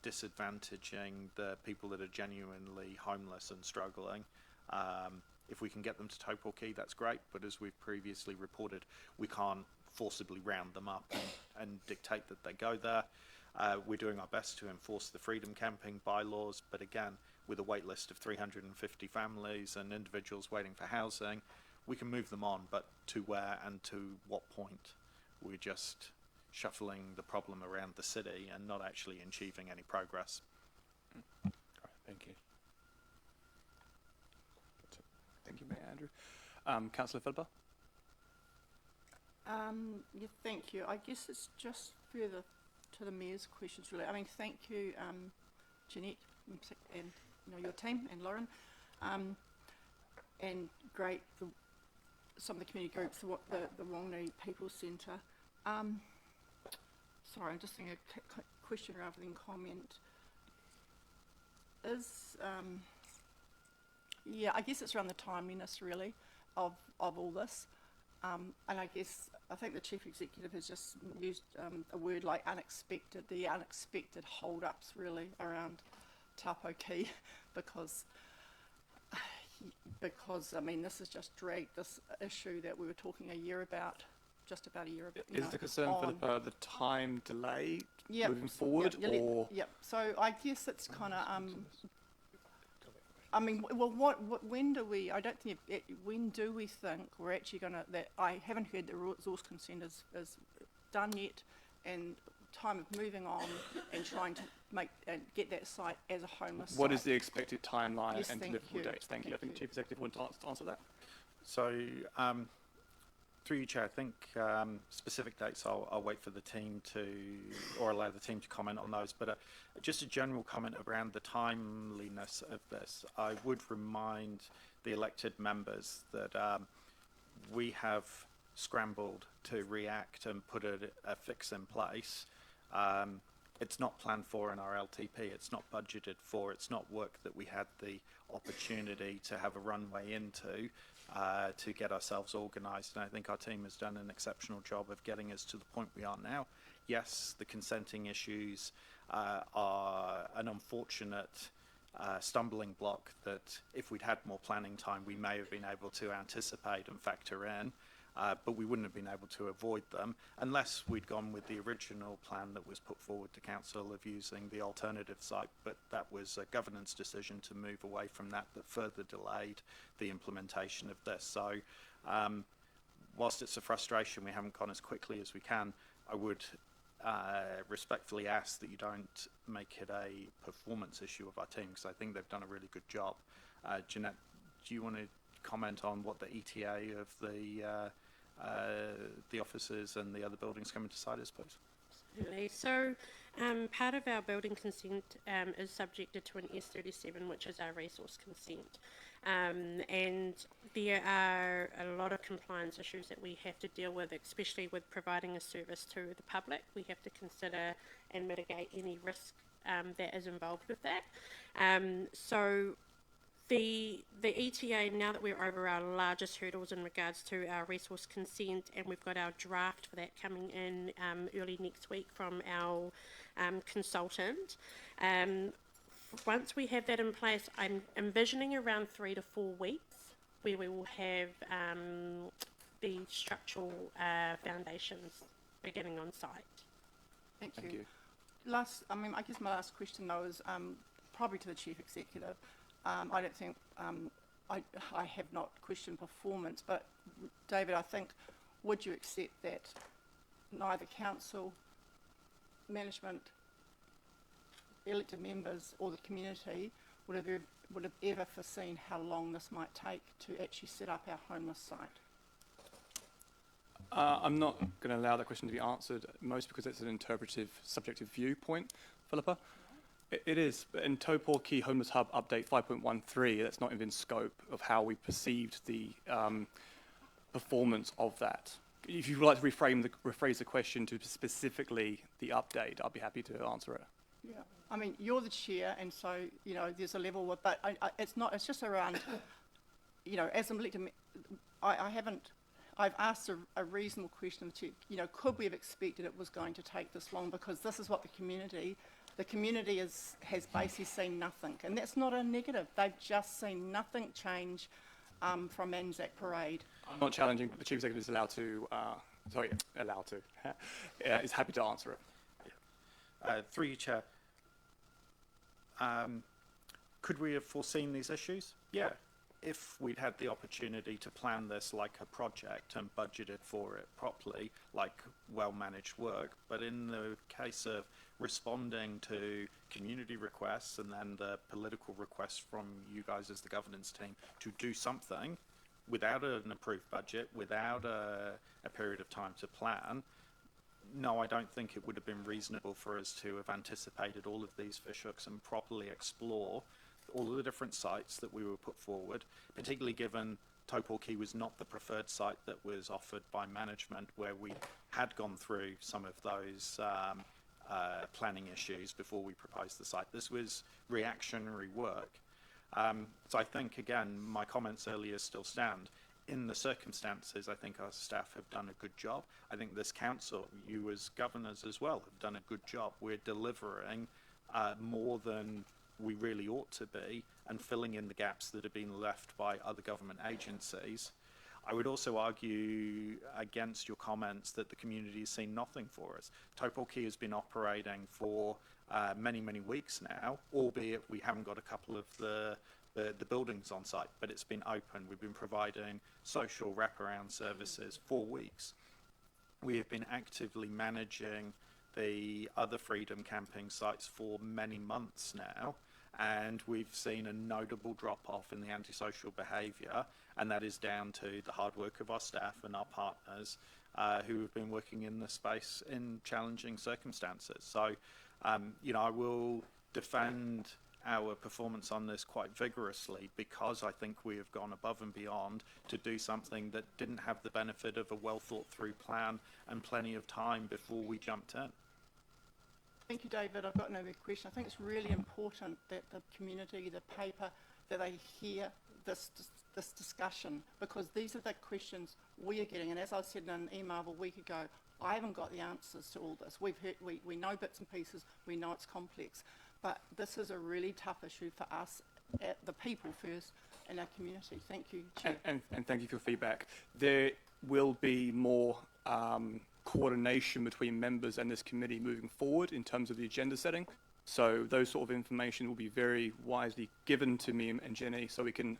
disadvantaging the people that are genuinely homeless and struggling. If we can get them to Taupo Quay, that's great, but as we've previously reported, we can't forcibly round them up and dictate that they go there. We're doing our best to enforce the Freedom Camping bylaws, but again, with a wait list of 350 families and individuals waiting for housing, we can move them on, but to where and to what point? We're just shuffling the problem around the city and not actually achieving any progress. Thank you. Thank you, Mayor Andrew. Councillor Philippa. Yeah, thank you. I guess it's just further to the Mayor's questions, really. I mean, thank you, Jeanette, and your team, and Lauren, and great for some of the community groups, the Whanganui People's Centre. Sorry, I'm just thinking a question rather than comment. Yeah, I guess it's around the timeliness, really, of all this. And I think the Chief Executive has just used a word like unexpected, the unexpected hold-ups, really, around Taupo Quay, because I mean, this has just dragged this issue that we were talking just about a year ago. Is the concern, Philippa, the time delay moving forward, or? Yep. So I guess it's kind of, I mean, well, when do we? I don't think. When do we think we're actually going to? That I haven't heard the resource consent is done yet, and time of moving on and trying to make and get that site as a homeless What site. is the expected timeline Yes, and thank deliverable you. dates? Thank you. I think the Chief Executive wants to answer that. So, through you, Chair, I think specific dates I'll wait for the team to, or allow the team to comment on those. But just a general comment around the timeliness of this. I would remind the elected members that we have scrambled to react and put a fix in place. It's not planned for in our LTP. It's not budgeted for. It's not work that we had the opportunity to have a runway into to get ourselves organised. And I think our team has done an exceptional job of getting us to the point we are now. Yes, the consenting issues are an unfortunate stumbling block that if we'd had more planning time, we may have been able to anticipate and factor in. But we wouldn't have been able to avoid them unless we'd gone with the original plan that was put forward to Council of using the alternative site. But that was a governance decision to move away from that further delayed the implementation of this. So whilst it's a frustration we haven't gone as quickly as we can, I would respectfully ask that you don't make it a performance issue of our team, because I think they've done a really good job. Jeanette, do you want to comment on what the ETA of the offices and the other buildings coming to site is, please? Certainly. So part of our building consent is subjected to an S37, which is our resource consent. And there are a lot of compliance issues that we have to deal with, especially with providing a service to the public. We have to consider and mitigate any risk that is involved with that. So the ETA, now that we're over our largest hurdles in regards to our resource consent, and we've got our draft for that coming in early next week from our consultant. Once we have that in place, I'm envisioning around 3 to 4 weeks where we will have the structural foundations beginning on site. Thank you. I guess my last question though is probably to the Chief Executive. I don't think I have not questioned performance, but David, I think, would you accept that neither council, management, elected members, or the community would have ever foreseen how long this might take to actually set up our homeless site? I'm not going to allow that question to be answered, most because it's an interpretive, subjective viewpoint, Philippa. It is, but in Taupo Quay Homeless Hub Update 5.13, that's not even scope of how we perceived the performance of that. If you would like to rephrase the question to specifically the update, I'll be happy to answer it. Yeah, I mean, you're the chair, and so, you know, there's a level with, but it's not, it's just around, you know, as an elected, I've asked a reasonable question to, you know, could we have expected it was going to take this long? Because this is what the community has basically seen nothing. And that's not a negative. They've just seen nothing change from Anzac Parade. I'm not challenging, but the Chief Executive is allowed to, is happy to answer it. Through you, Chair. Could we have foreseen these issues? Yeah. If we'd had the opportunity to plan this like a project and budgeted for it properly, like well-managed work, but in the case of responding to community requests and then the political requests from you guys as the governance team to do something without an approved budget, without a period of time to plan, no, I don't think it would have been reasonable for us to have anticipated all of these fishhooks and properly explore all of the different sites that we were put forward, particularly given Taupo Quay was not the preferred site that was offered by management, where we had gone through some of those planning issues before we proposed the site. This was reactionary work. So I think, again, my comments earlier still stand. In the circumstances, I think our staff have done a good job. I think this council, you as governors as well, have done a good job. We're delivering more than we really ought to be and filling in the gaps that have been left by other government agencies. I would also argue against your comments that the community has seen nothing for us. Taupo Quay has been operating for many, many weeks now, albeit we haven't got a couple of the buildings on site, but it's been open. We've been providing social wraparound services for weeks. We have been actively managing the other freedom camping sites for many months now, and we've seen a notable drop-off in the antisocial behaviour, and that is down to the hard work of our staff and our partners who have been working in the space in challenging circumstances. So, I will defend our performance on this quite vigorously, because I think we have gone above and beyond to do something that didn't have the benefit of a well thought through plan and plenty of time before we jumped in. Thank you, David. I've got another question. I think it's really important that the community, the paper, that they hear this discussion, because these are the questions we are getting. And as I said in an email a week ago, I haven't got the answers to all this. We've heard, we know bits and pieces, we know it's complex, but this is a really tough issue for us, the people first, in our community. Thank you, Chair. And thank you for your feedback. There will be more coordination between members and this committee moving forward in terms of the agenda setting. So those sort of information will be very wisely given to me and Jenny so we can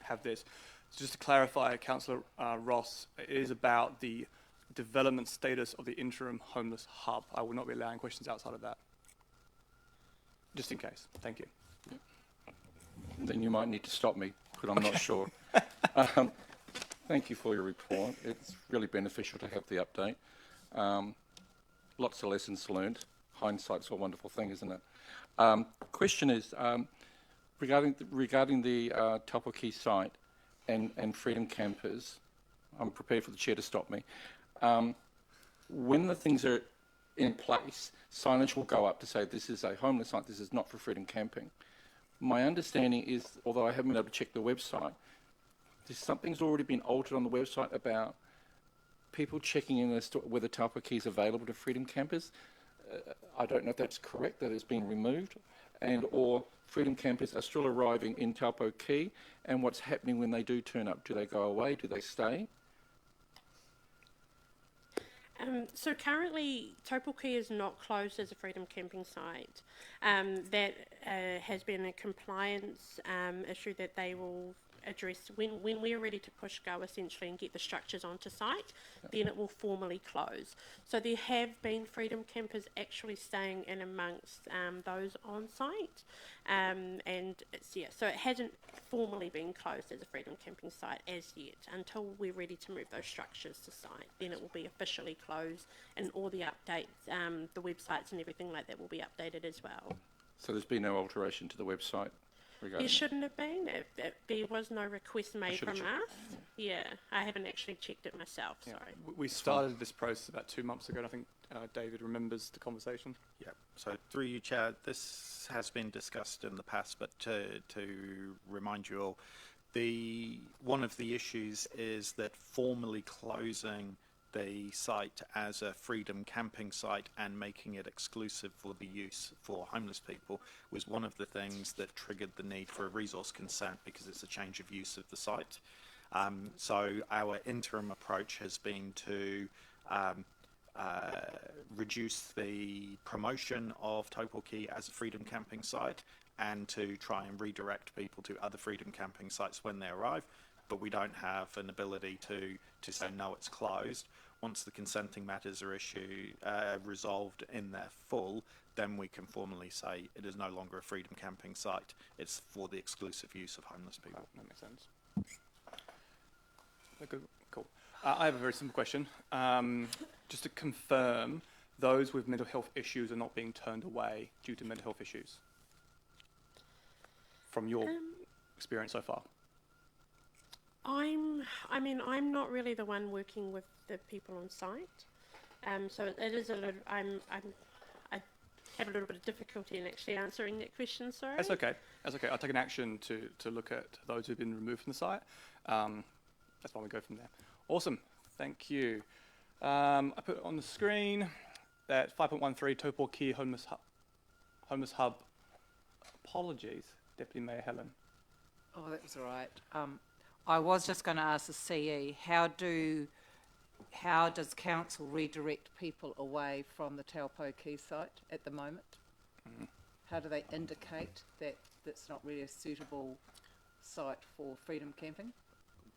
have this. So just to clarify, Councillor Ross, it is about the development status of the interim homeless hub. I will not be allowing questions outside of that. Just in case. Thank you. Then you might need to stop me, because I'm not sure. Thank you for your report. It's really beneficial to have the update. Lots of lessons learned. Hindsight's a wonderful thing, isn't it? Question is, regarding the Taupo Quay site and Freedom Campers, I'm prepared for the chair to stop me. When the things are in place, signage will go up to say this is a homeless site, this is not for freedom camping. My understanding is, although I haven't been able to check the website, something's already been altered on the website about people checking in as to whether Taupo Quay is available to freedom campers. I don't know if that's correct, that it's been removed, or freedom campers are still arriving in Taupo Quay, and what's happening when they do turn up? Do they go away? Do they stay? So currently, Taupo Quay is not closed as a freedom camping site. That has been a compliance issue that they will address when we're ready to push go, essentially, and get the structures onto site. Then it will formally close. So there have been freedom campers actually staying in amongst those on site, and so it hasn't formally been closed as a freedom camping site as yet, until we're ready to move those structures to site. Then it will be officially closed, and all the updates, the websites and everything like that will be updated as well. So there's been no alteration to the website? There shouldn't have been. There was no request made from us. Yeah, I haven't actually checked it myself, sorry. We started this process about 2 months ago, and I think David remembers the conversation. Yeah, so through you, Chair, this has been discussed in the past, but to remind you all, one of the issues is that formally closing the site as a freedom camping site and making it exclusive for the use for homeless people was one of the things that triggered the need for a resource consent, because it's a change of use of the site. So our interim approach has been to reduce the promotion of Taupo Quay as a freedom camping site and to try and redirect people to other freedom camping sites when they arrive, but we don't have an ability to say no, it's closed. Once the consenting matters are resolved in their full, then we can formally say it is no longer a freedom camping site. It's for the exclusive use of homeless people. That makes sense. Okay, cool. I have a very simple question. Just to confirm, those with mental health issues are not being turned away due to mental health issues, from your experience so far? I'm not really the one working with the people on site, so it is a little. I have a little bit of difficulty in actually answering that question. Sorry. That's okay. That's okay. I'll take an action to look at those who've been removed from the site. That's why we go from there. Awesome. Thank you. I put on the screen that 5.13 Taupo Quay Homeless Hub. Apologies, Deputy Mayor Helen. Oh, that was all right. I was just going to ask the CE, how does council redirect people away from the Taupo Quay site at the moment? How do they indicate that that's not really a suitable site for freedom camping?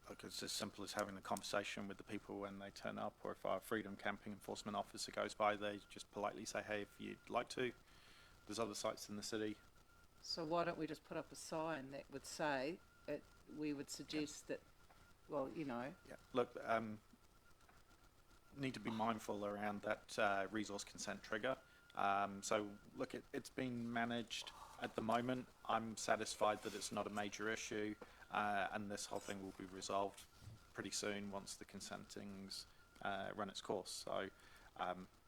look, it's as simple as having a conversation with the people when they turn up, or if our freedom camping enforcement officer goes by, they just politely say, hey, if you'd like to, there's other sites in the city. So why don't we just put up a sign that would say, we would suggest that, well, you know. Yeah, look, need to be mindful around that resource consent trigger. So look, it's been managed at the moment. I'm satisfied that it's not a major issue, and this whole thing will be resolved pretty soon once the consenting's run its course. So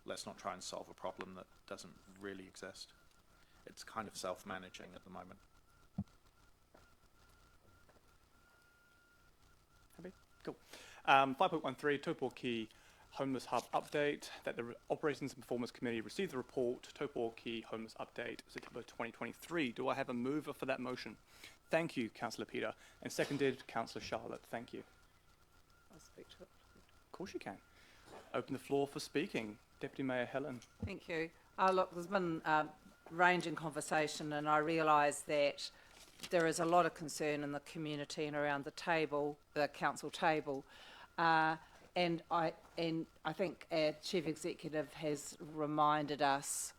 let's not try and solve a problem that doesn't really exist. It's kind of self-managing at the moment. Happy? Cool. 5.13, Taupo Quay Homeless Hub Update, that the Operations and Performance Committee received the report, Taupo Quay Homeless Update, September 2023. Do I have a mover for that motion? Thank you, Councillor Peter. And seconded, Councillor Charlotte. Thank you. I'll speak to it. Of course you can. Open the floor for speaking. Deputy Mayor Helen. Thank you. Look, there's been ranging conversation, and I realise that there is a lot of concern in the community and around the table, the council table, and I think our Chief Executive has reminded us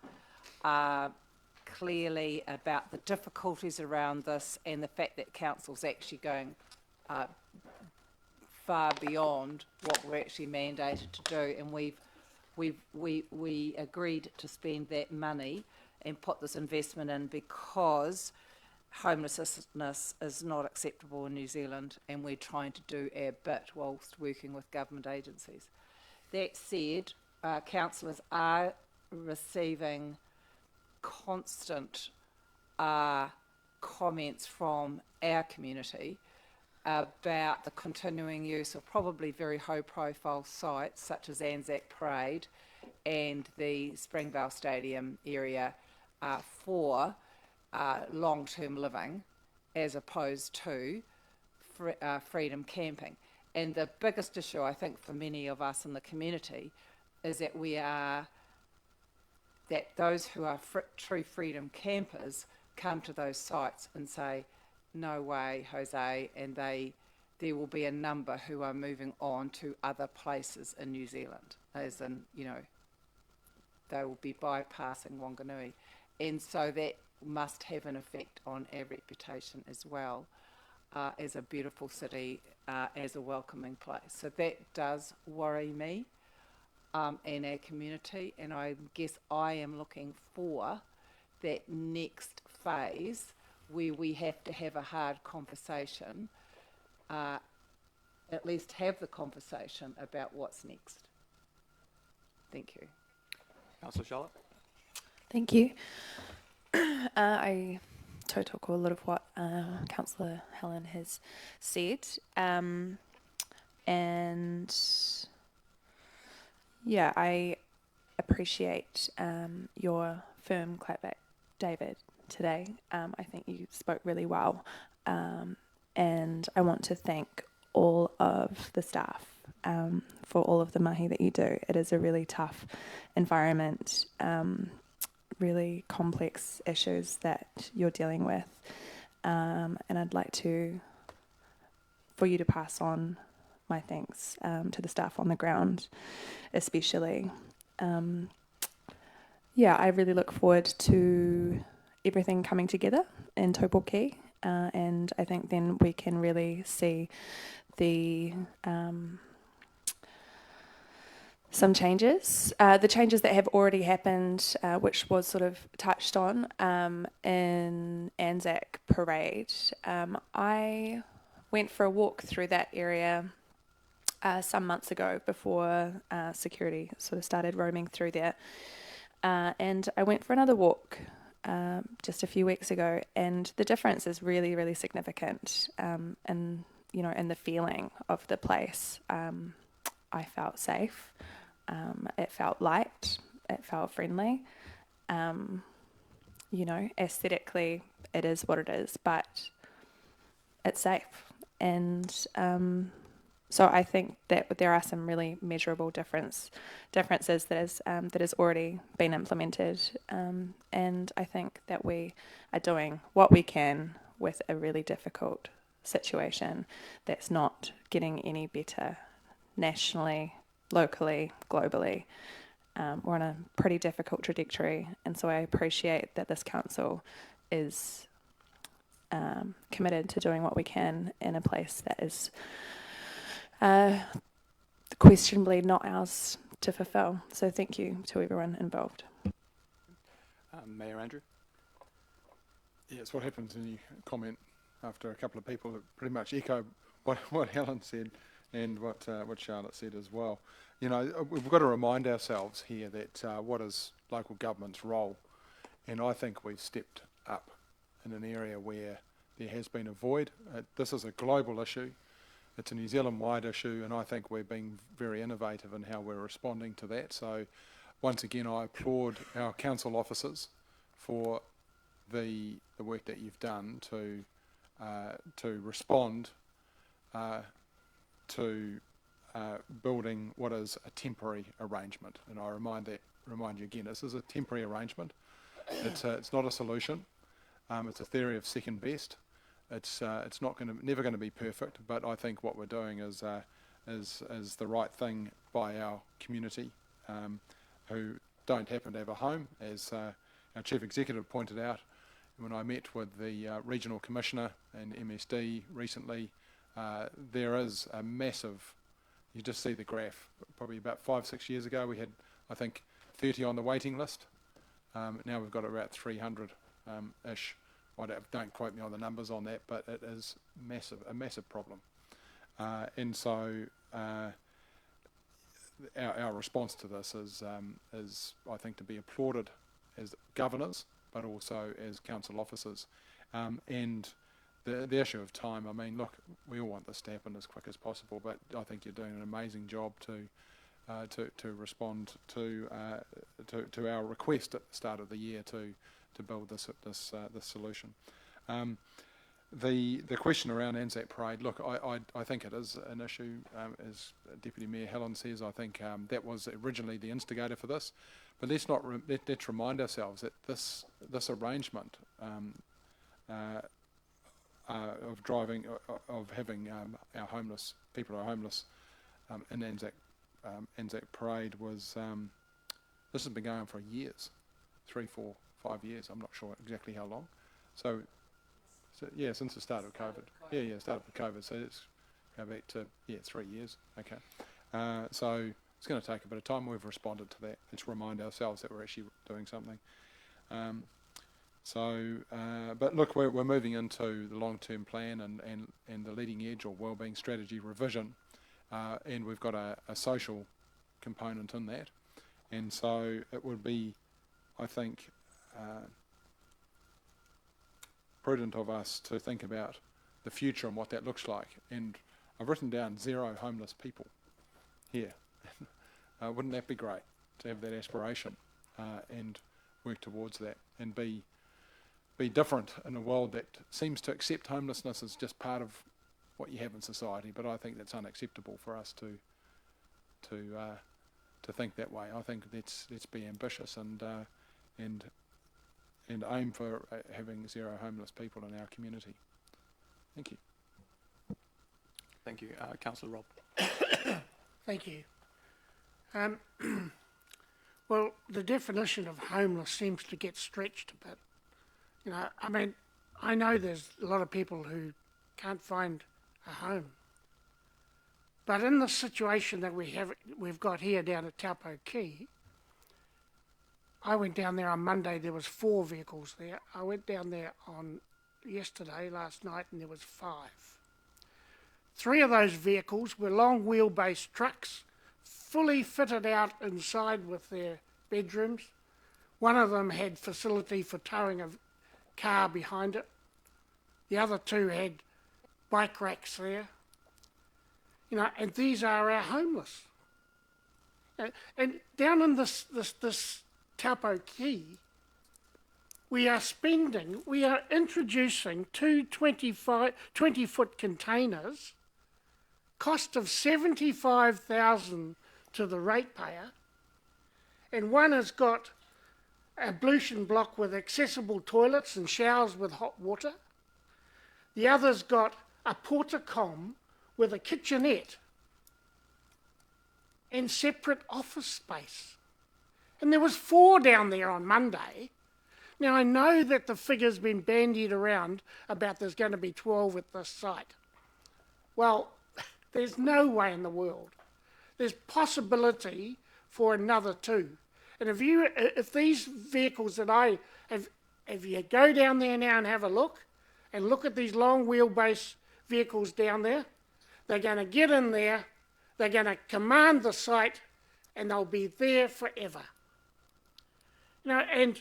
clearly about the difficulties around this and the fact that council's actually going far beyond what we're actually mandated to do, and we agreed to spend that money and put this investment in because homelessness is not acceptable in New Zealand, and we're trying to do our bit whilst working with government agencies. That said, councillors are receiving constant comments from our community about the continuing use of probably very high-profile sites such as Anzac Parade and the Springvale Stadium area for long-term living as opposed to freedom camping. And the biggest issue, I think, for many of us in the community is that those who are true freedom campers come to those sites and say, no way, Jose, and there will be a number who are moving on to other places in New Zealand, as in, you know, they will be bypassing Whanganui. And so that must have an effect on our reputation as well, as a beautiful city, as a welcoming place. So that does worry me and our community, and I guess I am looking for that next phase where we have to have a hard conversation, at least have the conversation about what's next. Thank you. Councillor Charlotte. Thank you. I took a lot of what Councillor Helen has said, and yeah, I appreciate your firm clapback, David, today. I think you spoke really well, and I want to thank all of the staff for all of the mahi that you do. It is a really tough environment, really complex issues that you're dealing with, and I'd like for you to pass on my thanks to the staff on the ground, especially. Yeah, I really look forward to everything coming together in Taupo Quay, and I think then we can really see the some changes, the changes that have already happened, which was sort of touched on in Anzac Parade. I went for a walk through that area some months ago before security sort of started roaming through there, and I went for another walk just a few weeks ago, and the difference is really, really significant, and you know, in the feeling of the place. I felt safe. It felt light, it felt friendly. You know, aesthetically it is what it is, but it's safe. And so I think that there are some really measurable differences that has already been implemented. And I think that we are doing what we can with a really difficult situation that's not getting any better nationally, locally, globally. We're on a pretty difficult trajectory, and so I appreciate that this council is committed to doing what we can in a place that is questionably not ours to fulfil. So thank you to everyone involved. Mayor Andrew? Yeah, it's what happens when you comment after a couple of people that pretty much echo what Helen said and what Charlotte said as well. You know, we've got to remind ourselves here that what is local government's role, and I think we've stepped up in an area where there has been a void. This is a global issue. It's a New Zealand-wide issue, and I think we're being very innovative in how we're responding to that. So once again, I applaud our council officers for the work that you've done to respond to building what is a temporary arrangement. And I remind you again, this is a temporary arrangement. It's not a solution. It's a theory of second best. It's never going to be perfect, but I think what we're doing is the right thing by our community, who don't happen to have a home, as our Chief Executive pointed out. When I met with the Regional Commissioner and MSD recently, there is a massive, you just see the graph, probably about 5-6 years ago we had, I think, 30 on the waiting list. Now we've got about 300-ish. Don't quote me on the numbers on that, but it is a massive problem. And so our response to this is I think, to be applauded as governors, but also as council officers. And the issue of time, I mean, look, we all want this to happen as quick as possible, but I think you're doing an amazing job to respond to our request at the start of the year to build this solution. The question around Anzac Parade, look, I think it is an issue, as Deputy Mayor Helen says. I think that was originally the instigator for this, but let's remind ourselves that this arrangement of having our homeless people who are homeless in Anzac Parade was this has been going on for years, 3, 4, 5 years. I'm not sure exactly how long. So yeah, since the start of COVID. Yeah, start of COVID. So let's go back to 3 years. Okay. So it's going to take a bit of time. We've responded to that. Let's remind ourselves that we're actually doing something. But look, we're moving into the long-term plan and the leading edge or wellbeing strategy revision, and we've got a social component in that. And so it would be, I think, prudent of us to think about the future and what that looks like. And I've written down 0 homeless people here. Wouldn't that be great to have that aspiration and work towards that and be different in a world that seems to accept homelessness as just part of what you have in society? But I think that's unacceptable for us to think that way. I think let's be ambitious and aim for having 0 homeless people in our community. Thank you. Thank you. Councillor Rob. Thank you. Well, the definition of homeless seems to get stretched a bit. You know, I mean, I know there's a lot of people who can't find a home. But in the situation that we've got here down at Taupo Quay, I went down there on Monday, there was 4 vehicles there. I went down there on last night, and there was 5. 3 of those vehicles were long wheelbase trucks, fully fitted out inside with their bedrooms. One of them had facility for towing a car behind it. The other 2 had bike racks there. You know, and these are our homeless. And down in this Taupo Quay, we are introducing 2 20-foot containers, cost of $75,000 to the ratepayer, and one has got ablution block with accessible toilets and showers with hot water. The other's got a portacom with a kitchenette and separate office space. And there was 4 down there on Monday. Now, I know that the figure's been bandied around about there's going to be 12 at this site. Well, there's no way in the world. There's possibility for another 2. And if these vehicles that I have, if you go down there now and have a look, and look at these long wheelbase vehicles down there, they're going to get in there, they're going to command the site, and they'll be there forever. You know, and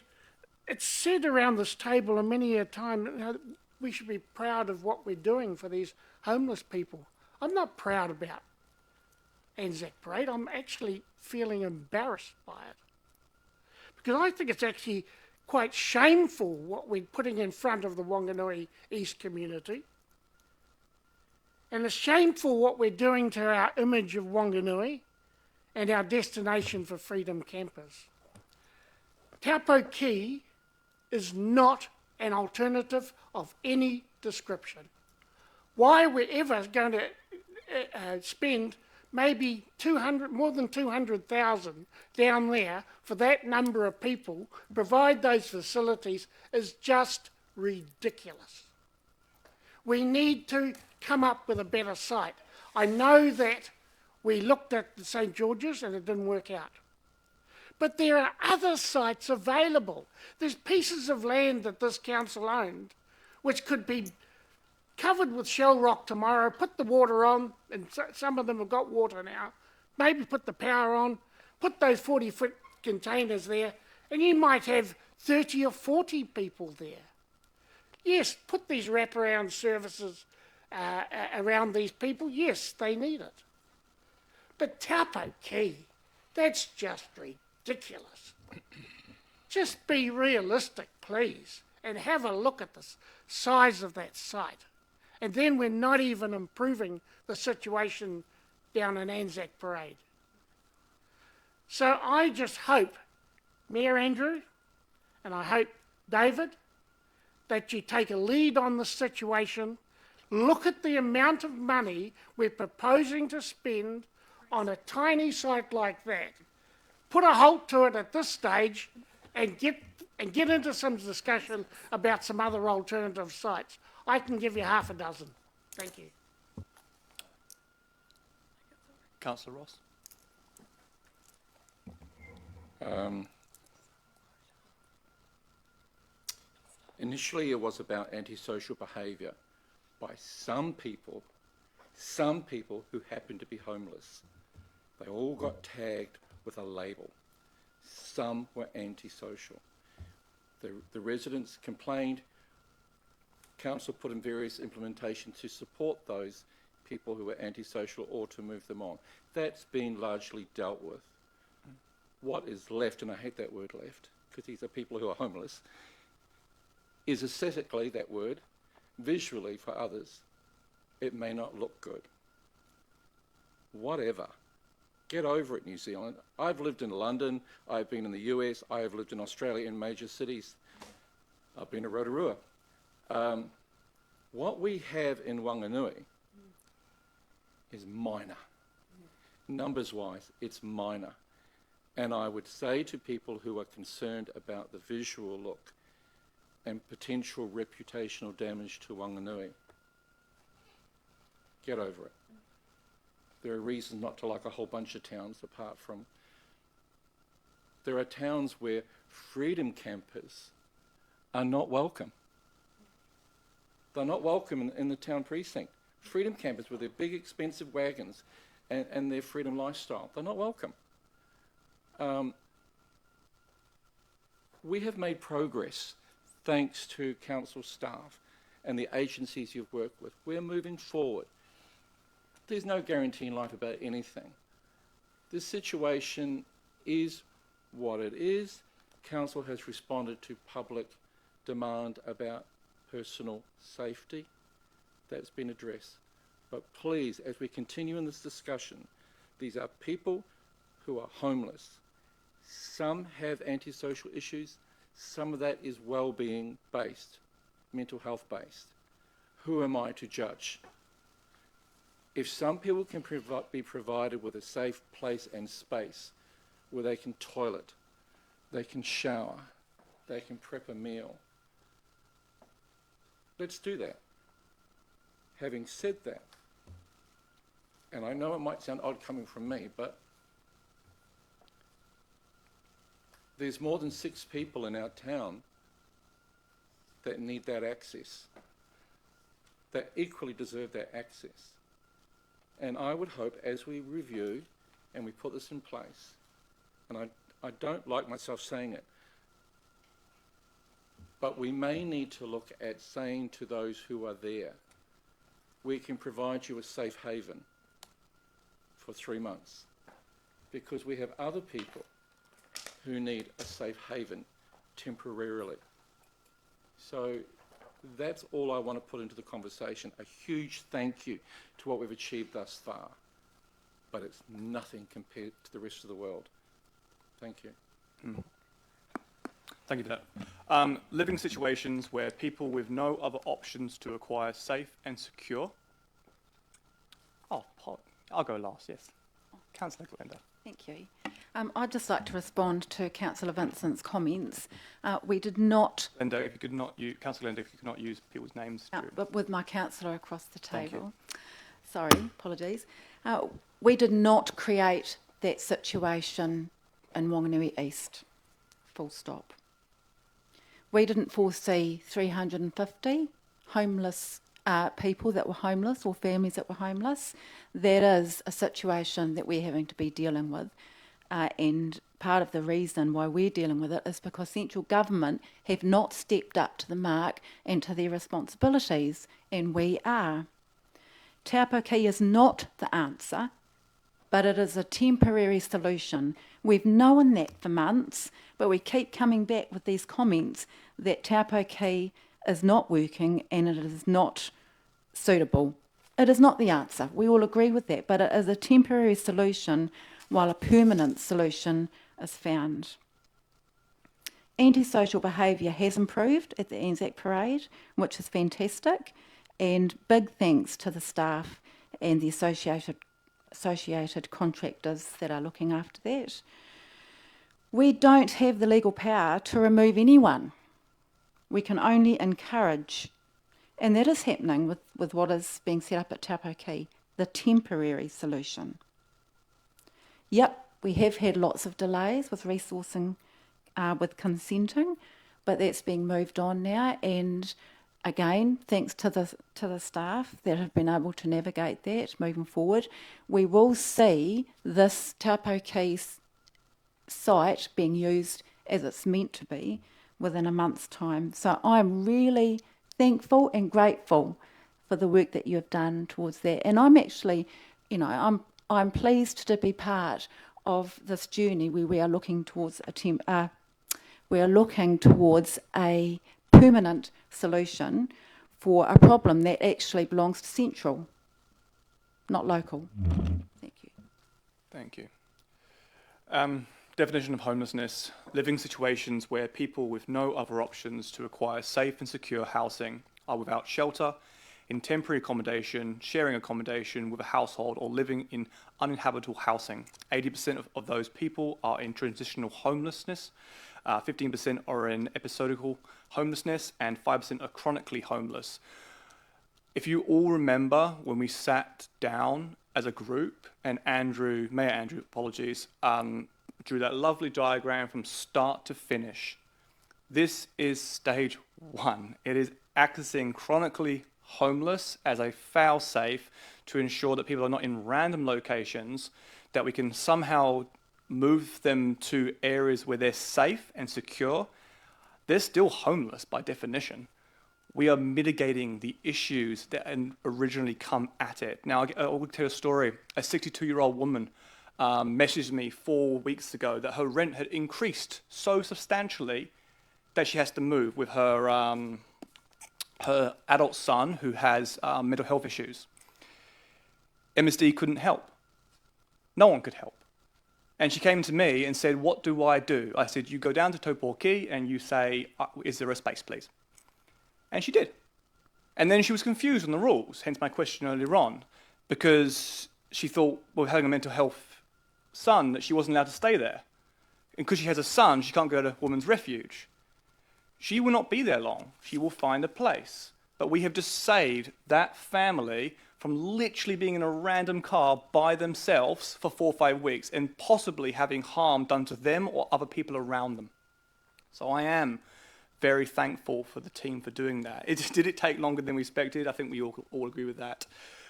it's said around this table and many a time, you know, we should be proud of what we're doing for these homeless people. I'm not proud about Anzac Parade. I'm actually feeling embarrassed by it. Because I think it's actually quite shameful what we're putting in front of the Whanganui East community. And it's shameful what we're doing to our image of Whanganui and our destination for freedom campers. Taupo Quay is not an alternative of any description. Why we're ever going to spend maybe more than 200,000 down there for that number of people, provide those facilities, is just ridiculous. We need to come up with a better site. I know that we looked at the St. George's and it didn't work out. But there are other sites available. There's pieces of land that this council owned which could be covered with shell rock tomorrow, put the water on, and some of them have got water now, maybe put the power on, put those 40-foot containers there, and you might have 30 or 40 people there. Yes, put these wraparound services around these people. Yes, they need it. But Taupo Quay, that's just ridiculous. Just be realistic, please, and have a look at the size of that site. And then we're not even improving the situation down in Anzac Parade. So I just hope, Mayor Andrew, and I hope David, that you take a lead on this situation, look at the amount of money we're proposing to spend on a tiny site like that, put a halt to it at this stage, and get into some discussion about some other alternative sites. I can give you half a dozen. Thank you. Councillor Ross. Initially, it was about antisocial behaviour by some people who happened to be homeless. They all got tagged with a label. Some were antisocial. The residents complained. Council put in various implementations to support those people who were antisocial or to move them on. That's been largely dealt with. What is left, and I hate that word left, because these are people who are homeless, is aesthetically, that word, visually for others, it may not look good. Whatever. Get over it, New Zealand. I've lived in London, I've been in the US, I have lived in Australia in major cities. I've been to Rotorua. What we have in Whanganui is minor. Numbers-wise, it's minor. And I would say to people who are concerned about the visual look and potential reputational damage to Whanganui, get over it. There are reasons not to like a whole bunch of towns apart from... There are towns where freedom campers are not welcome. They're not welcome in the town precinct. Freedom campers with their big expensive wagons and their freedom lifestyle, they're not welcome. We have made progress thanks to council staff and the agencies you've worked with. We're moving forward. There's no guarantee in life about anything. This situation is what it is. Council has responded to public demand about personal safety. That's been addressed. But please, as we continue in this discussion, these are people who are homeless. Some have antisocial issues. Some of that is well-being based, mental health based. who am I to judge? If some people can be provided with a safe place and space where they can toilet, they can shower, they can prep a meal, let's do that. Having said that, and I know it might sound odd coming from me, but there's more than 6 people in our town that need that access, that equally deserve that access. And I would hope as we review and we put this in place, and I don't like myself saying it, but we may need to look at saying to those who are there, we can provide you a safe haven for 3 months, because we have other people who need a safe haven temporarily. So that's all I want to put into the conversation. A huge thank you to what we've achieved thus far, but it's nothing compared to the rest of the world. Thank you. Thank you for that. Living situations where people with no other options to acquire safe and secure. Oh, I'll go last, yes. Councillor Glenda. Thank you. I'd just like to respond to Councillor Vincent's comments. We did not... Glenda, if you could not use, Councillor Glenda, if you could not use people's names. But with my councillor across the Thank table. Sorry, apologies. We did not create that situation in Whanganui East, full stop. We didn't foresee 350 homeless people that were homeless or families that were homeless. That is a situation that we're having to be dealing with. And part of the reason why we're dealing with it is because central government have not stepped up to the mark and to their responsibilities, and we are. Taupo Quay is not the answer, but it is a temporary solution. We've known that for months, but we keep coming back with these comments that Taupo Quay is not working and it is not suitable. It is not the answer. We all agree with that, but it is a temporary solution while a permanent solution is found. Antisocial behaviour has improved at the Anzac Parade, which is fantastic, and big thanks to the staff and the associated contractors that are looking after that. We don't have the legal power to remove anyone. We can only encourage, and that is happening with what is being set up at Taupo Quay, the temporary solution. Yep, we have had lots of delays with resourcing, with consenting, but that's being moved on now, and again, thanks to the staff that have been able to navigate that moving forward, we will see this Taupo Quay site being used as it's meant to be within a month's time. So I'm really thankful and grateful for the work that you have done towards that. And I'm actually, I'm pleased to be part of this journey where we are looking towards a permanent solution for a problem that actually belongs to Central, not local. Thank you. Thank you. Definition of homelessness: living situations where people with no other options to acquire safe and secure housing are without shelter, in temporary accommodation, sharing accommodation with a household, or living in uninhabitable housing. 80% of those people are in transitional homelessness, 15% are in episodical homelessness, and 5% are chronically homeless. If you all remember when we sat down as a group and Mayor Andrew, drew that lovely diagram from start to finish, this is stage 1. It is accessing chronically homeless as a fail-safe to ensure that people are not in random locations, that we can somehow move them to areas where they're safe and secure. They're still homeless by definition. We are mitigating the issues that originally come at it. Now, I'll tell you a story. A 62-year-old woman messaged me 4 weeks ago that her rent had increased so substantially that she has to move with her her adult son who has mental health issues. MSD couldn't help. No one could help. And she came to me and said, "What do I do?" I said, "You go down to Taupo Quay and you say, is there a space, please?" And she did. And then she was confused on the rules, hence my question earlier on, because she thought, well, having a mental health son, that she wasn't allowed to stay there. And because she has a son, she can't go to women's refuge. She will not be there long. She will find a place. But we have just saved that family from literally being in a random car by themselves for 4 or 5 weeks and possibly having harm done to them or other people around them. So I am very thankful for the team for doing that. Did it take longer than we expected? I think we all agree with that.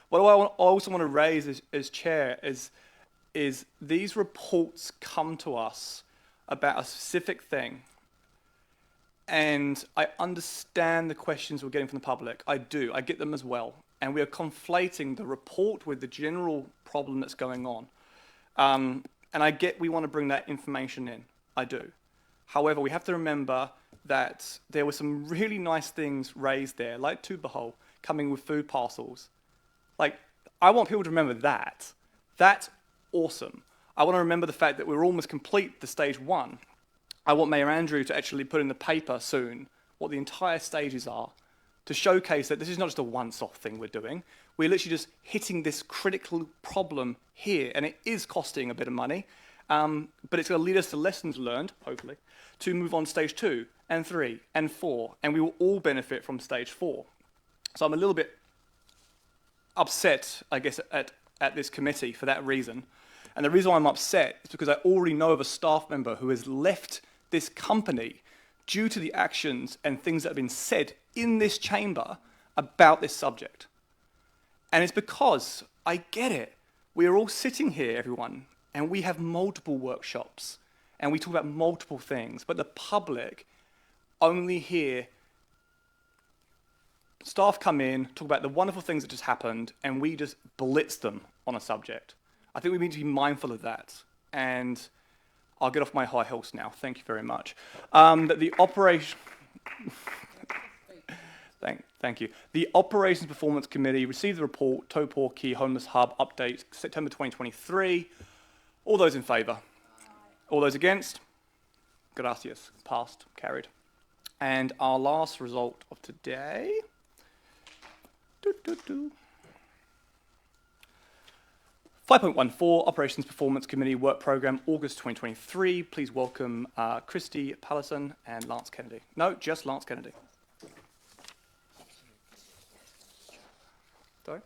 What I also want to raise as chair is these reports come to us about a specific thing. And I understand the questions we're getting from the public. I do. I get them as well. And we are conflating the report with the general problem that's going on. And I get we want to bring that information in. I do. However, we have to remember that there were some really nice things raised there, like Taupo coming with food parcels. Like, I want people to remember that. That's awesome. I want to remember the fact that we're almost complete the stage 1. I want Mayor Andrew to actually put in the paper soon what the entire stages are, to showcase that this is not just a once-off thing we're doing. We're literally just hitting this critical problem here, and it is costing a bit of money, but it's going to lead us to lessons learned, hopefully, to move on to stage 2 and 3 and 4, and we will all benefit from stage 4. So I'm a little bit upset, I guess, at this committee for that reason. And the reason why I'm upset is because I already know of a staff member who has left this company due to the actions and things that have been said in this chamber about this subject. And it's because, I get it, we are all sitting here, everyone, and we have multiple workshops, and we talk about multiple things, but the public only hear staff come in, talk about the wonderful things that just happened, and we just blitz them on a subject. I think we need to be mindful of that. And I'll get off my high horse now. Thank you very much. That the operation... Thank you. The Operations Performance Committee received the report, Taupo Quay Homeless Hub Update, September 2023. All those in favour? All those against? Gracias. Passed. Carried. And our last result of today... 5.14, Operations Performance Committee Work Programme, August 2023. Please welcome Christy Pallison and Lance Kennedy. No, just Lance Kennedy. Sorry?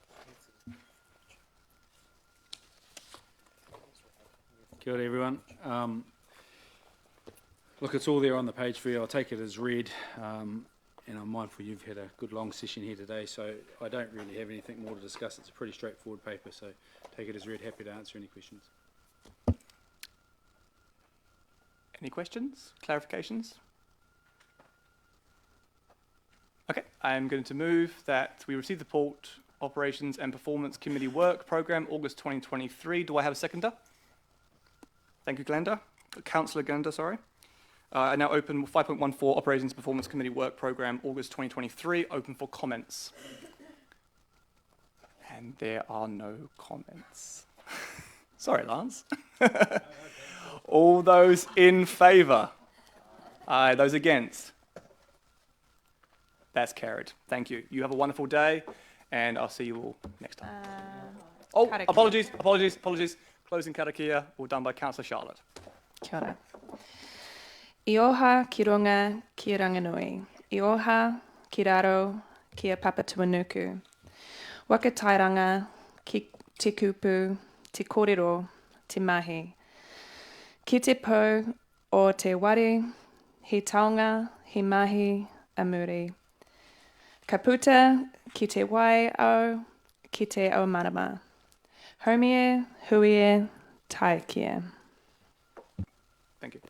Kia ora, everyone. Look, it's all there on the page for you. I'll take it as read. And I'm mindful you've had a good long session here today, so I don't really have anything more to discuss. It's a pretty straightforward paper, so take it as read. Happy to answer any questions. Any questions? Clarifications? Okay, I'm going to move that we receive the report, Operations and Performance Committee Work Programme, August 2023. Do I have a seconder? Thank you, Glenda. Councillor Glenda, sorry. I now open 5.14 Operations Performance Committee Work Programme, August 2023, open for comments. And there are no comments. Sorry, Lance. All those in favour? Aye, those against? That's carried. Thank you. You have a wonderful day, and I'll see you all next time. Karakia. Apologies. Closing Karakia, all done by Councillor Charlotte. Kia ora. I oha ki runga ki Whanganui. I oha ki raro ki a Papatuanuku. Waka tairanga ki te kupu, te kōrero, te mahi. Ki te pō o te wari, he taonga, he mahi, a muri. Ka puta ki te wai au, ki te au marama. Homie, huie, taikia. Thank you.